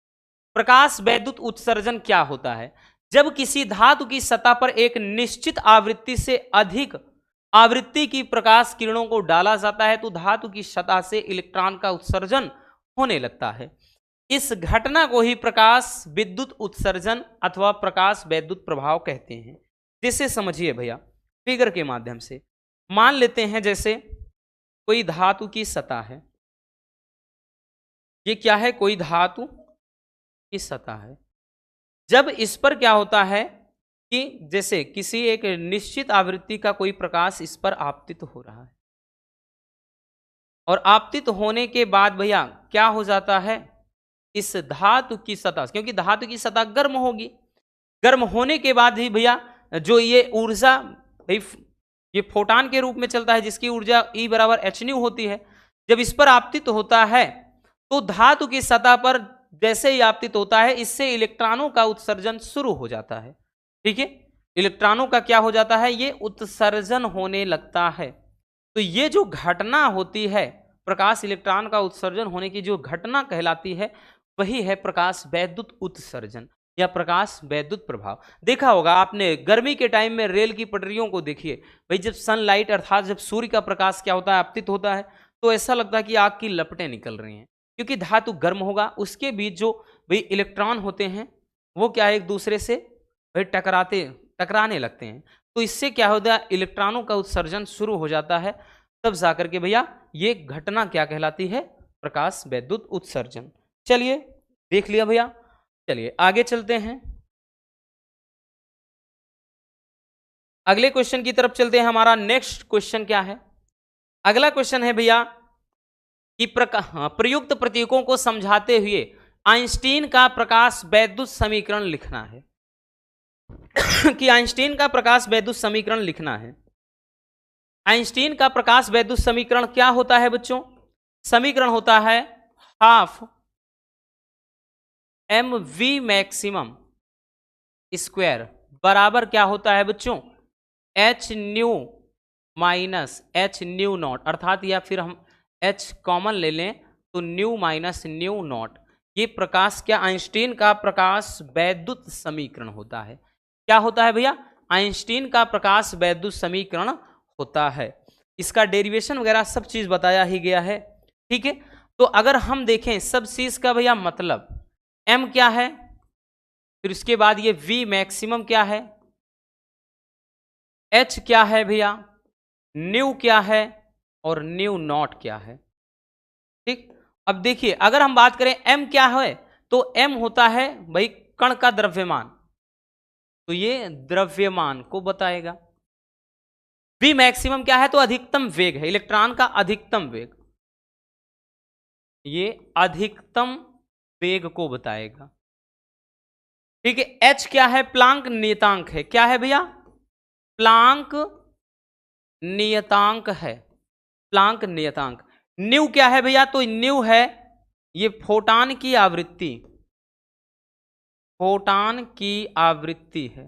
प्रकाश वैद्युत उत्सर्जन क्या होता है? जब किसी धातु की सतह पर एक निश्चित आवृत्ति से अधिक आवृत्ति की प्रकाश किरणों को डाला जाता है तो धातु की सतह से इलेक्ट्रॉन का उत्सर्जन होने लगता है। इस घटना को ही प्रकाश विद्युत उत्सर्जन अथवा प्रकाश वैद्युत प्रभाव कहते हैं। जैसे समझिए भैया, फिगर के माध्यम से मान लेते हैं, जैसे कोई धातु की सतह है, ये क्या है, कोई धातु की सतह है। जब इस पर क्या होता है कि जैसे किसी एक निश्चित आवृत्ति का कोई प्रकाश इस पर आपतित हो रहा है, और आपतित होने के बाद भैया क्या हो जाता है, इस धातु की सतह, क्योंकि धातु की सतह गर्म होगी, गर्म होने के बाद ही भैया जो ये ऊर्जा भाई ये फोटान के रूप में चलता है, जिसकी ऊर्जा E बराबर h न्यू होती है। जब इस पर आपतित होता है तो धातु की सतह पर जैसे ही आपतित होता है, इससे इलेक्ट्रॉनों का उत्सर्जन शुरू हो जाता है। ठीक है, इलेक्ट्रॉनों का क्या हो जाता है, ये उत्सर्जन होने लगता है। तो ये जो घटना होती है, प्रकाश इलेक्ट्रॉन का उत्सर्जन होने की जो घटना कहलाती है, वही है प्रकाश वैद्युत उत्सर्जन या प्रकाश वैद्युत प्रभाव। देखा होगा आपने गर्मी के टाइम में रेल की पटरियों को, देखिए भाई, जब सनलाइट अर्थात जब सूर्य का प्रकाश क्या होता है, आपतित होता है, तो ऐसा लगता है कि आग की लपटें निकल रही हैं, क्योंकि धातु गर्म होगा, उसके बीच जो भाई इलेक्ट्रॉन होते हैं वो क्या है, एक दूसरे से भाई टकराने लगते हैं। तो इससे क्या होता है, इलेक्ट्रॉनों का उत्सर्जन शुरू हो जाता है। तब जाकर के भैया ये घटना क्या कहलाती है, प्रकाश वैद्युत उत्सर्जन। चलिए देख लिया भैया, चलिए आगे चलते हैं, अगले क्वेश्चन की तरफ चलते हैं। हमारा नेक्स्ट क्वेश्चन क्या है? अगला क्वेश्चन है भैया कि प्रयुक्त प्रतीकों को समझाते हुए आइंस्टीन का प्रकाश वैद्युत समीकरण लिखना है। कि आइंस्टीन का प्रकाश वैद्युत समीकरण लिखना है। आइंस्टीन का प्रकाश वैद्युत समीकरण क्या होता है बच्चों? समीकरण होता है half M V maximum square बराबर क्या होता है बच्चों, H nu minus H nu naught, अर्थात या फिर हम एच कॉमन ले लें तो न्यू माइनस न्यू नॉट। ये प्रकाश क्या, आइंस्टीन का प्रकाश वैद्युत समीकरण होता है। क्या होता है भैया? आइंस्टीन का प्रकाश वैद्युत समीकरण होता है। इसका डेरिवेशन वगैरह सब चीज बताया ही गया है। ठीक है, तो अगर हम देखें सब चीज का भैया मतलब m क्या है, फिर उसके बाद ये v मैक्सिमम क्या है, h क्या है भैया, न्यू क्या है और न्यू नॉट क्या है। ठीक, अब देखिए अगर हम बात करें m क्या है, तो m होता है भाई कण का द्रव्यमान, तो ये द्रव्यमान को बताएगा। v मैक्सिमम क्या है, तो अधिकतम वेग है, इलेक्ट्रॉन का अधिकतम वेग, ये अधिकतम वेग को बताएगा। ठीक है, h क्या है, प्लांक नियतांक है। क्या है भैया? प्लांक नियतांक है, प्लांक नियतांक। न्यू क्या है भैया, तो न्यू है ये फोटान की आवृत्ति, फोटान की आवृत्ति है।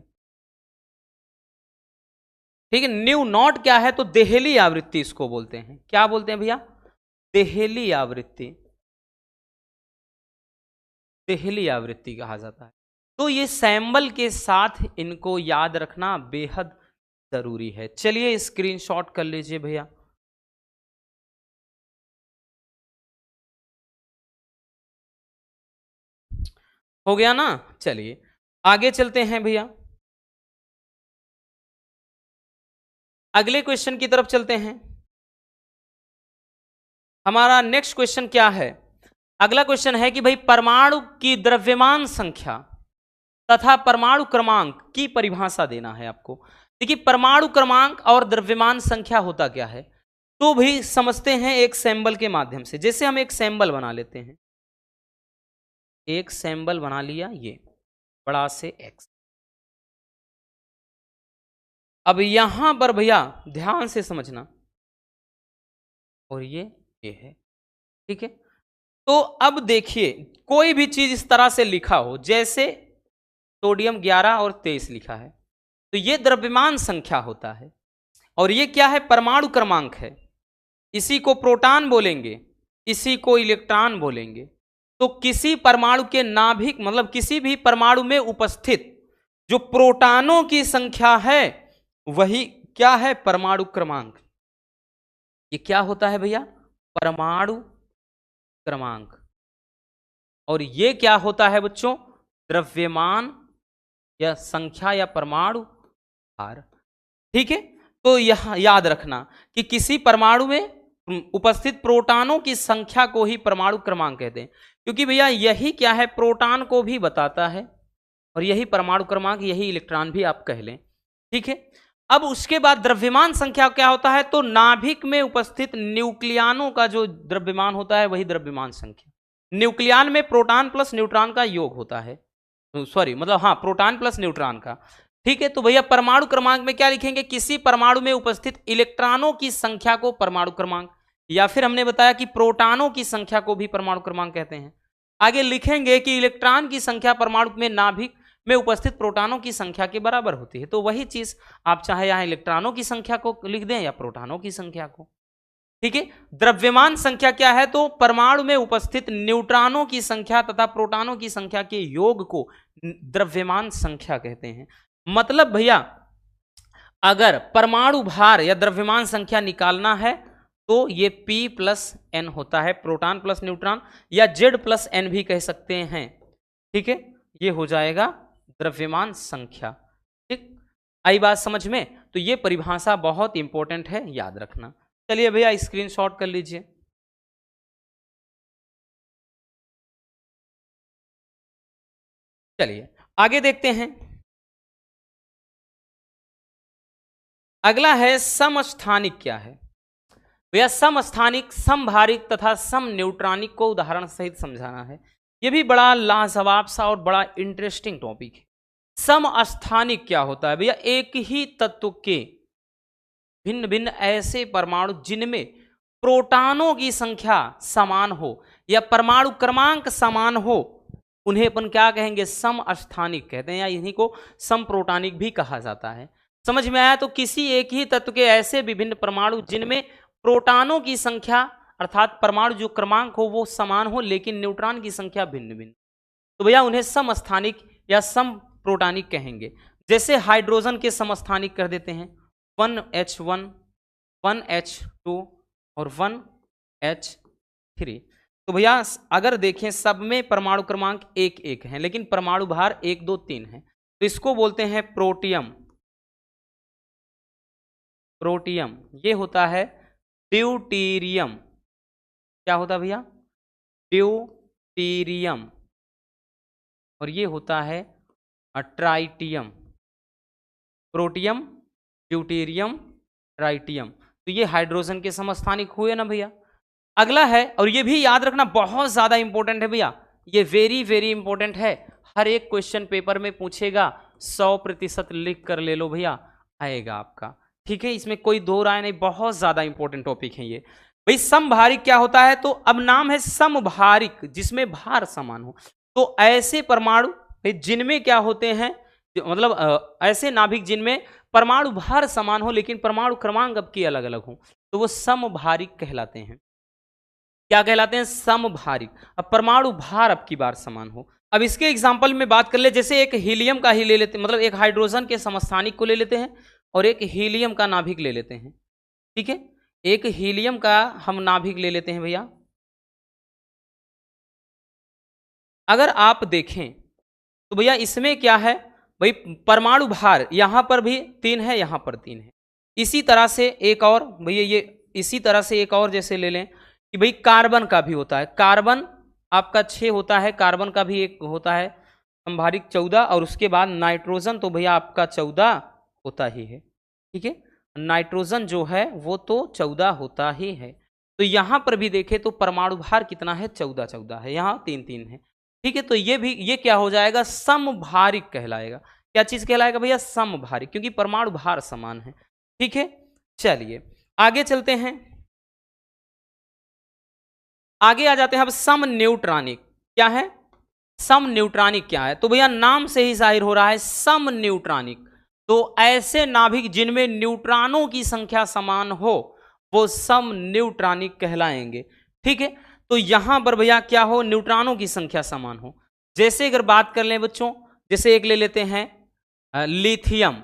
ठीक है, न्यू नॉट क्या है, तो देहली आवृत्ति इसको बोलते हैं। क्या बोलते हैं भैया? देहली आवृत्ति, देहली आवृत्ति कहा जाता है। तो ये सैंबल के साथ इनको याद रखना बेहद जरूरी है। चलिए स्क्रीनशॉट कर लीजिए भैया। हो गया ना? चलिए आगे चलते हैं भैया, अगले क्वेश्चन की तरफ चलते हैं। हमारा नेक्स्ट क्वेश्चन क्या है? अगला क्वेश्चन है कि भाई परमाणु की द्रव्यमान संख्या तथा परमाणु क्रमांक की परिभाषा देना है आपको। देखिए परमाणु क्रमांक और द्रव्यमान संख्या होता क्या है, तो भी समझते हैं एक सिंबल के माध्यम से। जैसे हम एक सिंबल बना लेते हैं, एक सिंबल बना लिया, ये बड़ा से एक्स। अब यहां पर भैया ध्यान से समझना, और ये है, ठीक है। तो अब देखिए कोई भी चीज इस तरह से लिखा हो, जैसे सोडियम 11 और 23 लिखा है, तो ये द्रव्यमान संख्या होता है, और ये क्या है? परमाणु क्रमांक है। इसी को प्रोटॉन बोलेंगे, इसी को इलेक्ट्रॉन बोलेंगे। तो किसी परमाणु के नाभिक मतलब किसी भी परमाणु में उपस्थित जो प्रोटॉनों की संख्या है वही क्या है? परमाणु क्रमांक। ये क्या होता है भैया? परमाणु क्रमांक। और ये क्या होता है बच्चों? द्रव्यमान या संख्या या परमाणु भार। ठीक है, तो यह याद रखना कि किसी परमाणु में उपस्थित प्रोटॉनों की संख्या को ही परमाणु क्रमांक कहते हैं, क्योंकि भैया यही क्या है? प्रोटॉन को भी बताता है, और यही परमाणु क्रमांक, यही इलेक्ट्रॉन भी आप कह लें। ठीक है, अब उसके बाद द्रव्यमान संख्या क्या होता है? तो नाभिक में उपस्थित न्यूक्लियानों का जो द्रव्यमान होता है वही द्रव्यमान संख्या। न्यूक्लियान में प्रोटॉन प्लस न्यूट्रॉन का योग होता है, सॉरी मतलब हाँ, प्रोटॉन प्लस न्यूट्रॉन का। ठीक है, तो भैया परमाणु क्रमांक में क्या लिखेंगे? किसी परमाणु में उपस्थित इलेक्ट्रॉनों की संख्या को परमाणु क्रमांक, या फिर हमने बताया कि प्रोटॉनों की संख्या को भी परमाणु क्रमांक कहते हैं। आगे लिखेंगे कि इलेक्ट्रॉन की संख्या परमाणु में नाभिक में उपस्थित प्रोटॉनों की संख्या के बराबर होती है। तो वही चीज आप चाहे यहां इलेक्ट्रॉनों की संख्या को लिख दें या प्रोटॉनों की संख्या को। ठीक है, द्रव्यमान संख्या क्या है? तो परमाणु में उपस्थित न्यूट्रॉनों की संख्या तथा प्रोटॉनों की संख्या के योग को द्रव्यमान संख्या कहते हैं। मतलब भैया अगर परमाणु भार या द्रव्यमान संख्या निकालना है तो ये P प्लस N होता है, प्रोटॉन प्लस न्यूट्रॉन, या Z प्लस N भी कह सकते हैं। ठीक है, ये हो जाएगा द्रव्यमान संख्या। ठीक, आई बात समझ में? तो ये परिभाषा बहुत इंपॉर्टेंट है, याद रखना। चलिए भैया स्क्रीनशॉट कर लीजिए। चलिए आगे देखते हैं। अगला है समस्थानिक। क्या है भैया? समस्थानिक समभारिक तथा सम न्यूट्रॉनिक को उदाहरण सहित समझाना है। यह भी बड़ा लाजवाब सा और बड़ा इंटरेस्टिंग टॉपिक है। समस्थानिक क्या होता है भैया? एक ही तत्व के भिन्न भिन्न ऐसे परमाणु जिनमें प्रोटॉनों की संख्या समान हो या परमाणु क्रमांक समान हो, उन्हें अपन क्या कहेंगे? समस्थानिक कहते हैं, या इन्हीं को समप्रोटॉनिक भी कहा जाता है। समझ में आया? तो किसी एक ही तत्व के ऐसे विभिन्न परमाणु जिनमें प्रोटॉनों की संख्या अर्थात परमाणु जो क्रमांक हो वो समान हो, लेकिन न्यूट्रॉन की संख्या भिन्न भिन्न, तो भैया उन्हें समस्थानिक या समप्रोटॉनिक कहेंगे। जैसे हाइड्रोजन के समस्थानिक कर देते हैं 1H1, 1H2 और 1H3। तो भैया अगर देखें सब में परमाणु क्रमांक 1-1 है, लेकिन परमाणु भार 1, 2, 3 है, तो इसको बोलते हैं प्रोटियम। प्रोटियम ये होता है ड्यूटीरियम। क्या होता है भैया? ड्यूटीरियम। और ये होता है ट्राइटियम। Protium, deuterium, tritium. तो ये हाइड्रोजन के समस्थानिक हुए ना भैया। अगला है, और ये भी याद रखना बहुत ज्यादा इंपॉर्टेंट है भैया, ये वेरी वेरी इंपॉर्टेंट है, हर एक क्वेश्चन पेपर में पूछेगा, 100% लिख कर ले लो भैया, आएगा आपका। ठीक है, इसमें कोई दो राय नहीं, बहुत ज्यादा इंपॉर्टेंट टॉपिक है ये। भाई समभारिक क्या होता है? तो अब नाम है समभारिक, जिसमें भार समान हो। तो ऐसे परमाणु जिनमें क्या होते हैं, मतलब ऐसे नाभिक जिनमें परमाणु भार समान हो लेकिन परमाणु क्रमांक अब की अलग अलग हो, तो वो समभारिक कहलाते हैं। क्या कहलाते हैं? समभारिक। अब परमाणु भार अब की बार समान हो। अब इसके एग्जांपल में बात कर ले, जैसे एक हीलियम का ही ले लेते, मतलब एक हाइड्रोजन के समस्थानिक को ले लेते हैं और एक हीलियम का नाभिक ले लेते हैं। ठीक है, एक हीलियम का हम नाभिक ले लेते हैं भैया। अगर आप देखें तो भैया इसमें क्या है भाई, परमाणु भार यहां पर भी 3 है, यहां पर 3 है। इसी तरह से एक और भैया, ये इसी तरह से एक और जैसे ले लें कि भाई कार्बन का भी होता है, कार्बन आपका 6 होता है, कार्बन का भी एक होता है संभारिक 14, और उसके बाद नाइट्रोजन तो भैया आपका 14 होता ही है। ठीक है, नाइट्रोजन जो है वो तो 14 होता ही है। तो यहां पर भी देखें तो परमाणु भार कितना है, 14 14 है, यहां 3 3 है। ठीक है, तो ये क्या हो जाएगा, समभारिक कहलाएगा। क्या चीज कहलाएगा भैया, समभारिक, क्योंकि परमाणु भार समान है। ठीक है, चलिए आगे चलते हैं, आगे आ जाते हैं अब सम न्यूट्रॉनिक। क्या है, सम न्यूट्रॉनिक क्या है, तो भैया नाम से ही जाहिर हो रहा है सम न्यूट्रॉनिक। तो ऐसे नाभिक जिनमें न्यूट्रॉनों की संख्या समान हो वो सम न्यूट्रॉनिक कहलाएंगे। ठीक है, तो यहां पर भैया क्या हो, न्यूट्रॉनों की संख्या समान हो। जैसे अगर बात कर लें बच्चों, जैसे एक ले लेते हैं लिथियम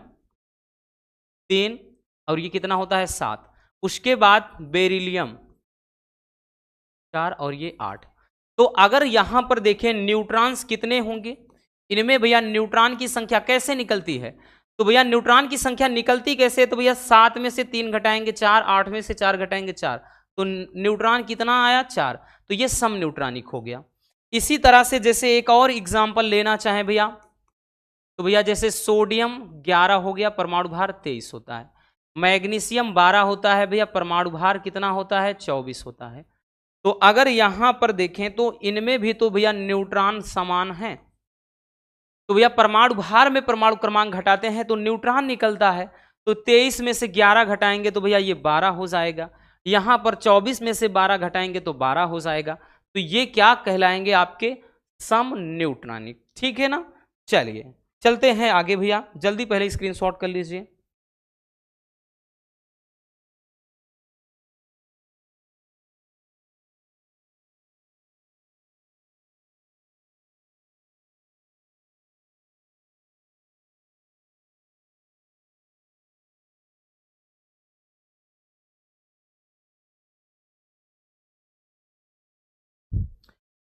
3, और ये कितना होता है 7, उसके बाद बेरिलियम 4 और ये 8। तो अगर यहां पर देखें न्यूट्रॉन्स कितने होंगे, इनमें भैया न्यूट्रॉन की संख्या कैसे निकलती है, तो भैया न्यूट्रॉन की संख्या निकलती कैसे, तो भैया 7 में से 3 घटाएंगे 4, 8 में से 4 घटाएंगे 4, तो न्यूट्रॉन कितना आया 4, तो ये सम न्यूट्रॉनिक हो गया। इसी तरह से जैसे एक और एग्जांपल लेना चाहें भैया, तो भैया जैसे सोडियम 11 हो गया, परमाणु भार 23 होता है। मैग्नीशियम 12 होता है भैया, परमाणु भार कितना होता है, 24 होता है। तो अगर यहां पर देखें तो इनमें भी तो भैया न्यूट्रॉन समान है, तो भैया परमाणु भार में परमाणु क्रमांक घटाते हैं तो न्यूट्रॉन निकलता है। तो 23 में से 11 घटाएंगे तो भैया ये 12 हो जाएगा, यहां पर 24 में से 12 घटाएंगे तो 12 हो जाएगा। तो ये क्या कहलाएंगे, आपके सम न्यूट्रॉनिक। ठीक है ना, चलिए चलते हैं आगे भैया, जल्दी पहले स्क्रीनशॉट कर लीजिए।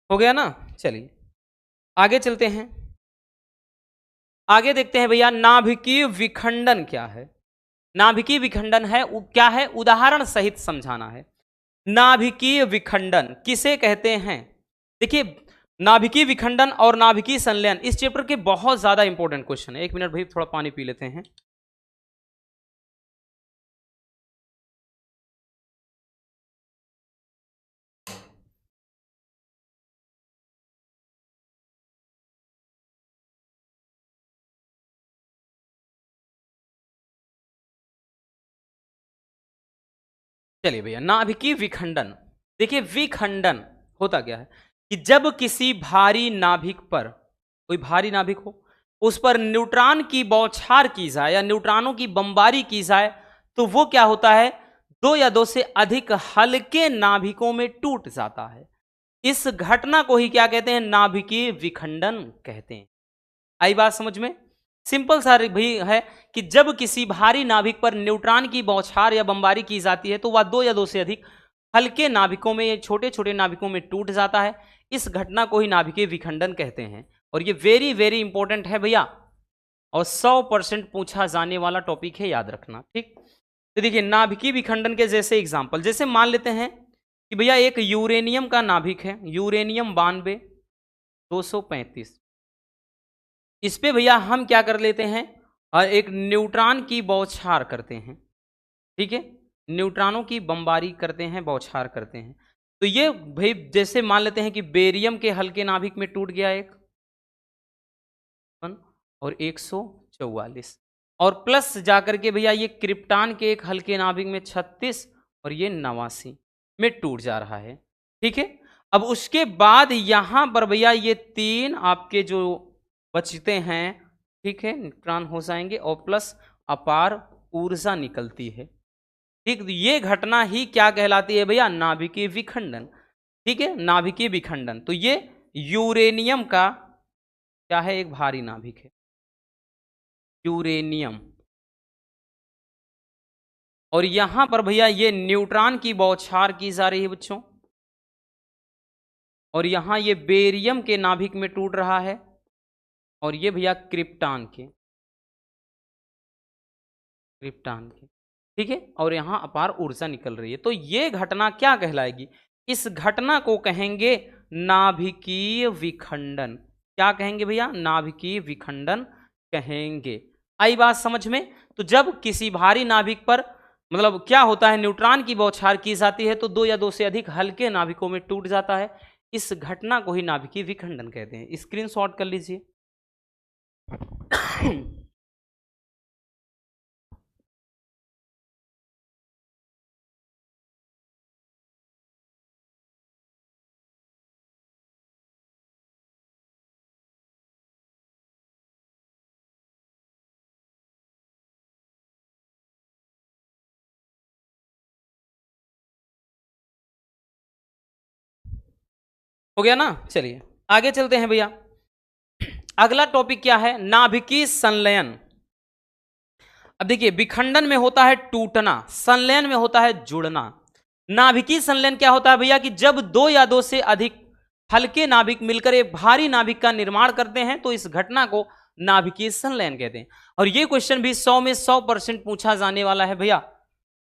हो गया ना, चलिए आगे चलते हैं। आगे देखते हैं भैया नाभिकीय विखंडन क्या है। नाभिकीय विखंडन है क्या है, उदाहरण सहित समझाना है। नाभिकीय विखंडन किसे कहते हैं, देखिए नाभिकीय विखंडन और नाभिकीय संलयन इस चैप्टर के बहुत ज्यादा इंपॉर्टेंट क्वेश्चन है। 1 मिनट भाई, थोड़ा पानी पी लेते हैं। चलिए भैया, नाभिकीय विखंडन, देखिए विखंडन होता क्या है कि जब किसी भारी नाभिक पर, कोई भारी नाभिक हो, उस पर न्यूट्रॉन की बौछार की जाए या न्यूट्रॉनों की बमबारी की जाए तो वो क्या होता है, 2 या 2 से अधिक हल्के नाभिकों में टूट जाता है। इस घटना को ही क्या कहते हैं, नाभिकीय विखंडन कहते हैं। आई बात समझ में, सिंपल सा भी है कि जब किसी भारी नाभिक पर न्यूट्रॉन की बौछार या बमबारी की जाती है तो वह 2 या 2 से अधिक हल्के नाभिकों में, छोटे छोटे नाभिकों में टूट जाता है। इस घटना को ही नाभिकीय विखंडन कहते हैं। और ये वेरी वेरी इंपॉर्टेंट है भैया, और 100% पूछा जाने वाला टॉपिक है, याद रखना। ठीक, तो देखिए नाभिकीय विखंडन के जैसे एग्जाम्पल, जैसे मान लेते हैं कि भैया एक यूरेनियम का नाभिक है, यूरेनियम 92 235, इस पे भैया हम क्या कर लेते हैं, और एक न्यूट्रॉन की बौछार करते हैं। ठीक है, न्यूट्रॉनों की बमबारी करते हैं, बौछार करते हैं। तो ये भाई जैसे मान लेते हैं कि बेरियम के हल्के नाभिक में टूट गया एक और 144, और प्लस जाकर के भैया ये क्रिप्टॉन के एक हल्के नाभिक में 36 और ये 89 में टूट जा रहा है। ठीक है, अब उसके बाद यहां पर भैया ये 3 आपके जो बचते हैं, ठीक है, न्यूट्रॉन हो जाएंगे और प्लस अपार ऊर्जा निकलती है। ठीक, ये घटना ही क्या कहलाती है भैया, नाभिकीय विखंडन। ठीक है, नाभिकीय विखंडन। तो ये यूरेनियम का क्या है, एक भारी नाभिक है यूरेनियम, और यहां पर भैया ये न्यूट्रॉन की बौछार की जा रही है बच्चों, और यहां ये बेरियम के नाभिक में टूट रहा है, और ये भैया क्रिप्टॉन के, ठीक है, और यहां अपार ऊर्जा निकल रही है। तो ये घटना क्या कहलाएगी? इस घटना को कहेंगे नाभिकीय विखंडन। क्या कहेंगे भैया? नाभिकीय विखंडन कहेंगे। आई बात समझ में? तो जब किसी भारी नाभिक पर मतलब क्या होता है, न्यूट्रॉन की बौछार की जाती है तो दो या दो से अधिक हल्के नाभिकों में टूट जाता है। इस घटना को ही नाभिकीय विखंडन कहते हैं। स्क्रीनशॉट कर लीजिए। हो गया ना? चलिए आगे चलते हैं भैया। अगला टॉपिक क्या है? नाभिकीय संलयन। अब देखिए, विखंडन में होता है टूटना, संलयन में होता है जुड़ना। नाभिकीय संलयन क्या होता है भैया? कि जब दो या दो से अधिक हल्के नाभिक मिलकर एक भारी नाभिक का निर्माण करते हैं तो इस घटना को नाभिकीय संलयन कहते हैं। और ये क्वेश्चन भी 100 में 100% पूछा जाने वाला है भैया।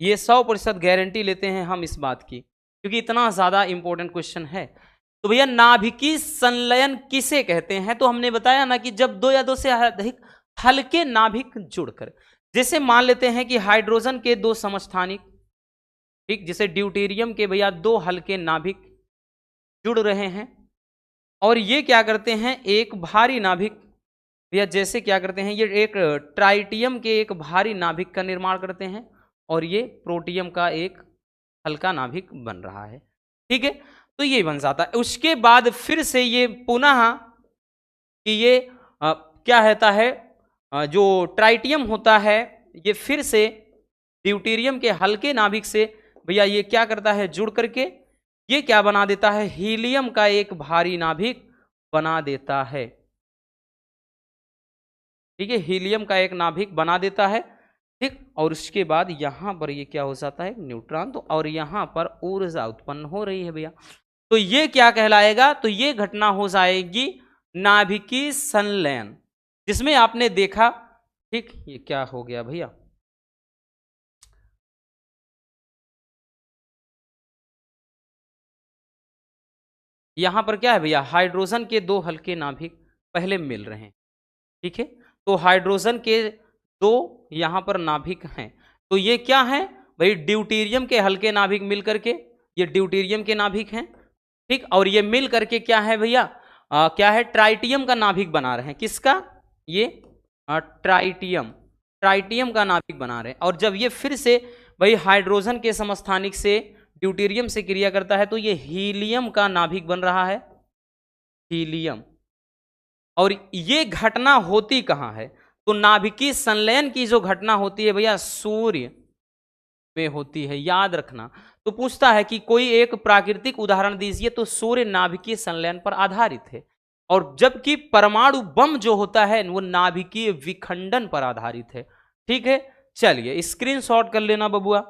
ये 100% गारंटी लेते हैं हम इस बात की, क्योंकि इतना ज्यादा इंपॉर्टेंट क्वेश्चन है। तो भैया नाभिकीय संलयन किसे कहते हैं? तो हमने बताया ना कि जब दो या दो से अधिक हल्के नाभिक जुड़कर, जैसे मान लेते हैं कि हाइड्रोजन के दो समस्थानिक, ठीक, जैसे ड्यूटेरियम के भैया दो हल्के नाभिक जुड़ रहे हैं और ये क्या करते हैं, एक भारी नाभिक भैया, जैसे क्या करते हैं, ये एक ट्राइटियम के एक भारी नाभिक का निर्माण करते हैं और ये प्रोटियम का एक हल्का नाभिक बन रहा है। ठीक है, तो ये बन जाता है। उसके बाद फिर से ये पुनः कि ये क्या होता है, जो ट्राइटियम होता है ये फिर से ड्यूटेरियम के हल्के नाभिक से भैया ये क्या करता है, जुड़ करके ये क्या बना देता है, हीलियम का एक भारी नाभिक बना देता है। ठीक है, हीलियम का एक नाभिक बना देता है। ठीक, और उसके बाद यहां पर ये क्या हो जाता है, न्यूट्रॉन, तो और यहां पर ऊर्जा उत्पन्न हो रही है भैया। तो ये क्या कहलाएगा, तो ये घटना हो जाएगी नाभिकीय संलयन, जिसमें आपने देखा। ठीक, ये क्या हो गया भैया, यहां पर क्या है भैया, हाइड्रोजन के दो हल्के नाभिक पहले मिल रहे हैं। ठीक है, तो हाइड्रोजन के दो यहां पर नाभिक हैं, तो ये क्या है भाई, ड्यूटेरियम के हल्के नाभिक मिल करके, ये ड्यूटेरियम के नाभिक हैं। ठीक, और ये मिल करके क्या है भैया, क्या है, ट्राइटियम का नाभिक बना रहे हैं। किसका? ये ट्राइटियम का नाभिक बना रहे हैं। और जब ये फिर से भाई हाइड्रोजन के समस्थानिक से ड्यूटेरियम से क्रिया करता है तो ये हीलियम का नाभिक बन रहा है, हीलियम। और ये घटना होती कहां है, तो नाभिकीय संलयन की जो घटना होती है भैया सूर्य में होती है, याद रखना। तो पूछता है कि कोई एक प्राकृतिक उदाहरण दीजिए, तो सूर्य नाभिकीय संलयन पर आधारित है। और जबकि परमाणु बम जो होता है वो नाभिकीय विखंडन पर आधारित है। ठीक है, चलिए स्क्रीनशॉट कर लेना बबुआ।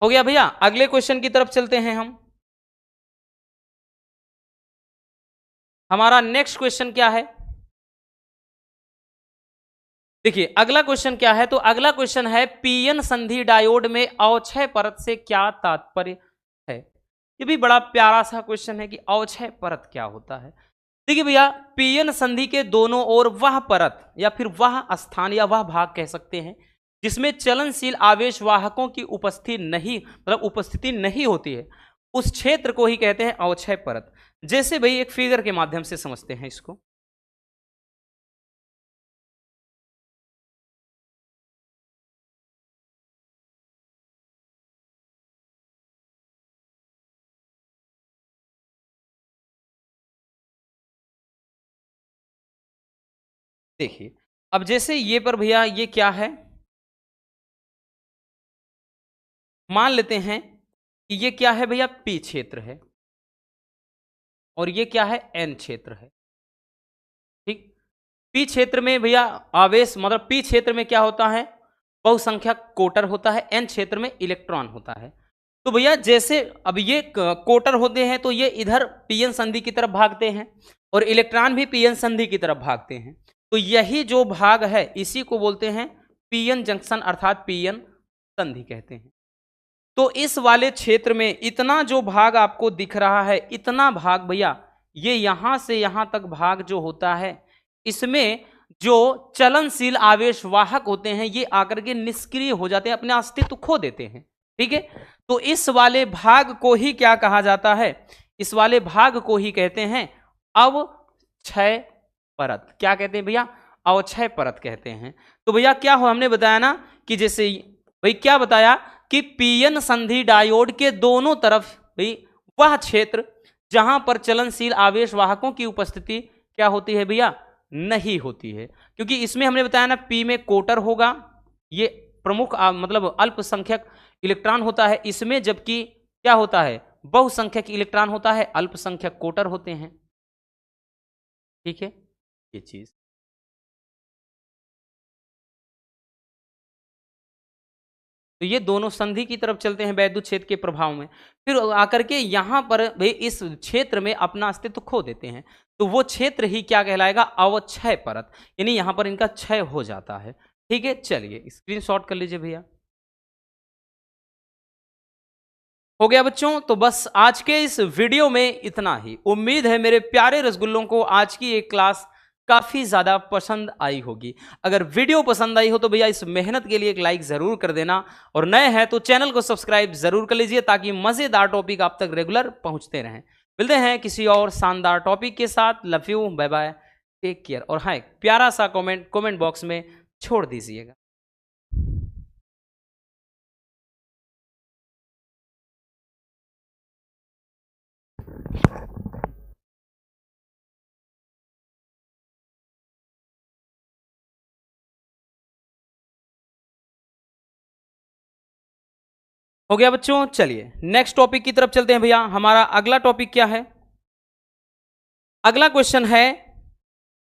हो गया भैया, अगले क्वेश्चन की तरफ चलते हैं हम। हमारा नेक्स्ट क्वेश्चन क्या है, देखिए अगला क्वेश्चन क्या है, तो अगला क्वेश्चन है पीएन संधि डायोड में अवक्षय परत से क्या तात्पर्य है। ये भी बड़ा प्यारा सा क्वेश्चन है कि अवक्षय परत क्या होता है। देखिए भैया, पीएन संधि के दोनों ओर वह परत या फिर वह स्थान या वह भाग कह सकते हैं जिसमें चलनशील आवेश वाहकों की उपस्थिति नहीं होती है, उस क्षेत्र को ही कहते हैं अवक्षय परत। जैसे भाई एक फिगर के माध्यम से समझते हैं इसको। देखिए अब जैसे ये पर भैया ये क्या है, मान लेते हैं कि ये क्या है भैया, पी क्षेत्र है और ये क्या है, एन क्षेत्र है। ठीक, पी क्षेत्र में भैया आवेश मतलब पी क्षेत्र में क्या होता है, बहुसंख्यक कोटर होता है, एन क्षेत्र में इलेक्ट्रॉन होता है। तो भैया जैसे अब ये कोटर होते हैं तो ये इधर पीएन संधि की तरफ भागते हैं और इलेक्ट्रॉन भी पीएन संधि की तरफ भागते हैं। तो यही जो भाग है इसी को बोलते हैं पीएन जंक्शन अर्थात पीएन संधि कहते हैं। तो इस वाले क्षेत्र में इतना जो भाग आपको दिख रहा है, इतना भाग भैया ये यहां से यहां तक भाग जो होता है, इसमें जो चलनशील आवेश वाहक होते हैं ये आकर के निष्क्रिय हो जाते हैं, अपने अस्तित्व खो देते हैं। ठीक है, तो इस वाले भाग को ही क्या कहा जाता है, इस वाले भाग को ही कहते हैं अवक्षय परत। क्या कहते हैं भैया, अवक्षय परत कहते हैं। तो भैया क्या हो, हमने बताया ना कि जैसे भाई क्या बताया कि पीएन संधि डायोड के दोनों तरफ भाई वह क्षेत्र जहां पर चलनशील आवेश वाहकों की उपस्थिति क्या होती है भैया, नहीं होती है। क्योंकि इसमें हमने बताया ना पी में कोटर होगा, ये प्रमुख मतलब अल्पसंख्यक इलेक्ट्रॉन होता है इसमें, जबकि क्या होता है, बहुसंख्यक इलेक्ट्रॉन होता है, अल्पसंख्यक कोटर होते हैं। ठीक है, ये चीज। तो ये दोनों संधि की तरफ चलते हैं वैद्युत क्षेत्र के प्रभाव में, फिर आकर के यहां पर भाई इस क्षेत्र में अपना अस्तित्व खो देते हैं। तो वो क्षेत्र ही क्या कहलाएगा, अवक्षय परत, यानी यहां पर इनका क्षय हो जाता है। ठीक है, चलिए स्क्रीनशॉट कर लीजिए भैया। हो गया बच्चों, तो बस आज के इस वीडियो में इतना ही। उम्मीद है मेरे प्यारे रसगुल्लों को आज की एक क्लास काफी ज्यादा पसंद आई होगी। अगर वीडियो पसंद आई हो तो भैया इस मेहनत के लिए एक लाइक जरूर कर देना, और नए हैं तो चैनल को सब्सक्राइब जरूर कर लीजिए ताकि मजेदार टॉपिक आप तक रेगुलर पहुंचते रहें। मिलते हैं किसी और शानदार टॉपिक के साथ। Love you, bye bye, take care. और हाँ, एक प्यारा सा कमेंट बॉक्स में छोड़ दीजिएगा। हो गया बच्चों, चलिए नेक्स्ट टॉपिक की तरफ चलते हैं भैया। हमारा अगला टॉपिक क्या है, अगला क्वेश्चन है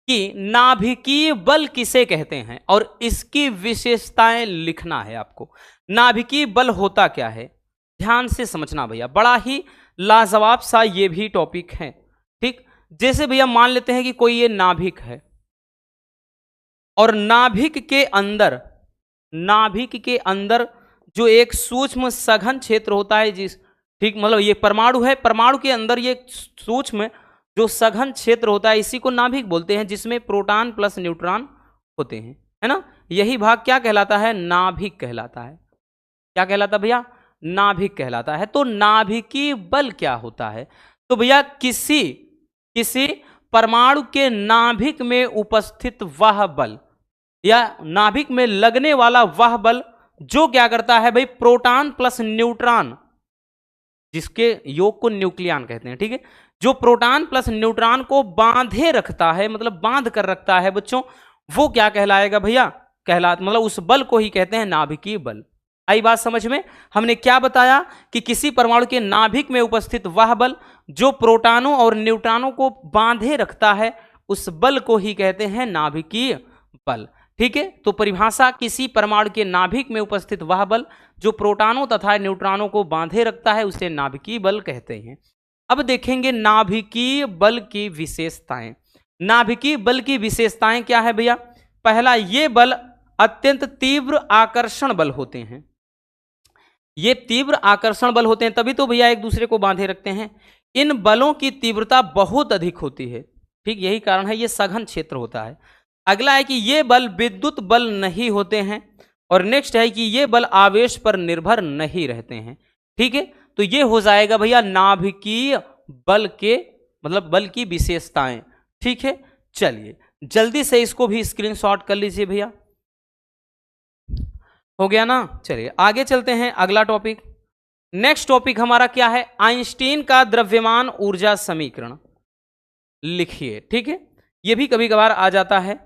कि नाभिकीय बल किसे कहते हैं और इसकी विशेषताएं लिखना है आपको। नाभिकीय बल होता क्या है, ध्यान से समझना भैया, बड़ा ही लाजवाब सा ये भी टॉपिक है। ठीक, जैसे भैया मान लेते हैं कि कोई ये नाभिक है और नाभिक के अंदर जो एक सूक्ष्म सघन क्षेत्र होता है, जिस ठीक मतलब ये परमाणु है, परमाणु के अंदर ये सूक्ष्म जो सघन क्षेत्र होता है इसी को नाभिक बोलते हैं, जिसमें प्रोटॉन प्लस न्यूट्रॉन होते हैं, है ना। यही भाग क्या कहलाता है, नाभिक कहलाता है। क्या कहलाता भैया, नाभिक कहलाता है। तो नाभिकीय बल क्या होता है, तो भैया किसी परमाणु के नाभिक में उपस्थित वह बल या नाभिक में लगने वाला वह बल जो क्या करता है भाई, प्रोटॉन प्लस न्यूट्रॉन, जिसके योग को न्यूक्लियन कहते हैं। ठीक है, जो प्रोटॉन प्लस न्यूट्रॉन को बांधे रखता है, मतलब बांध कर रखता है बच्चों, वो क्या कहलाएगा भैया, मतलब उस बल को ही कहते हैं नाभिकीय बल। आई बात समझ में। हमने क्या बताया कि किसी परमाणु के नाभिक में उपस्थित वह बल जो प्रोटॉनों और न्यूट्रॉनों को बांधे रखता है, उस बल को ही कहते हैं नाभिकीय बल। ठीक है, तो परिभाषा, किसी परमाणु के नाभिक में उपस्थित वह बल जो प्रोटॉनों तथा न्यूट्रॉनों को बांधे रखता है उसे नाभिकीय बल कहते हैं। अब देखेंगे नाभिकीय बल की विशेषताएं। नाभिकीय बल की विशेषताएं क्या है भैया, पहला, ये बल अत्यंत तीव्र आकर्षण बल होते हैं। ये तीव्र आकर्षण बल होते हैं, तभी तो भैया एक दूसरे को बांधे रखते हैं। इन बलों की तीव्रता बहुत अधिक होती है। ठीक, यही कारण है ये सघन क्षेत्र होता है। अगला है कि ये बल विद्युत बल नहीं होते हैं, और नेक्स्ट है कि ये बल आवेश पर निर्भर नहीं रहते हैं। ठीक है, तो ये हो जाएगा भैया नाभिकीय बल के मतलब बल की विशेषताएं। ठीक है, चलिए जल्दी से इसको भी स्क्रीनशॉट कर लीजिए भैया। हो गया ना, चलिए आगे चलते हैं। अगला टॉपिक, नेक्स्ट टॉपिक हमारा क्या है, आइंस्टीन का द्रव्यमान ऊर्जा समीकरण लिखिए। ठीक है, ये भी कभी कभार आ जाता है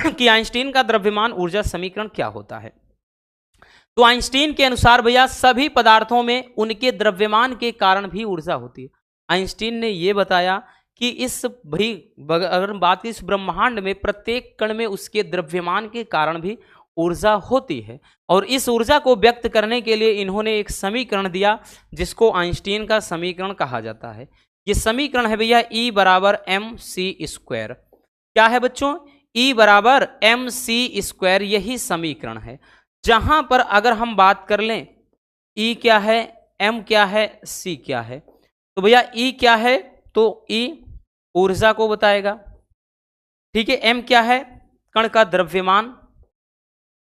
कि आइंस्टीन का द्रव्यमान ऊर्जा समीकरण क्या होता है। तो आइंस्टीन के अनुसार भैया सभी पदार्थों में उनके द्रव्यमान के कारण भी ऊर्जा होती है। आइंस्टीन ने यह बताया कि इस भाई अगर बात की इस ब्रह्मांड में प्रत्येक कण में उसके द्रव्यमान के कारण भी ऊर्जा होती है। और इस ऊर्जा को व्यक्त करने के लिए इन्होंने एक समीकरण दिया जिसको आइंस्टीन का समीकरण कहा जाता है। ये समीकरण है भैया E बराबर mc²। क्या है बच्चों? E बराबर mc², यही समीकरण है। जहां पर अगर हम बात कर लें E क्या है, M क्या है, C क्या है, तो भैया E क्या है, तो E ऊर्जा को बताएगा, ठीक है। M क्या है, कण का द्रव्यमान,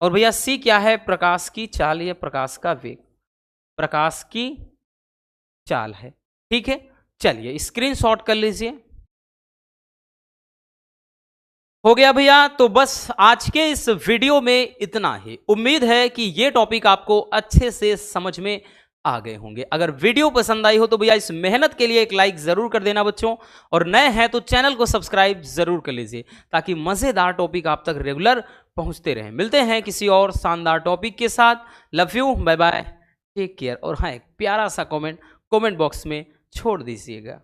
और भैया C क्या है, प्रकाश की चाल या प्रकाश का वेग, प्रकाश की चाल है, ठीक है। चलिए स्क्रीनशॉट कर लीजिए। हो गया भैया। तो बस आज के इस वीडियो में इतना ही। उम्मीद है कि ये टॉपिक आपको अच्छे से समझ में आ गए होंगे। अगर वीडियो पसंद आई हो तो भैया इस मेहनत के लिए एक लाइक जरूर कर देना बच्चों, और नए हैं तो चैनल को सब्सक्राइब जरूर कर लीजिए ताकि मजेदार टॉपिक आप तक रेगुलर पहुंचते रहें। मिलते हैं किसी और शानदार टॉपिक के साथ। Love you, bye bye, take care. और हाँ, एक प्यारा सा कमेंट बॉक्स में छोड़ दीजिएगा।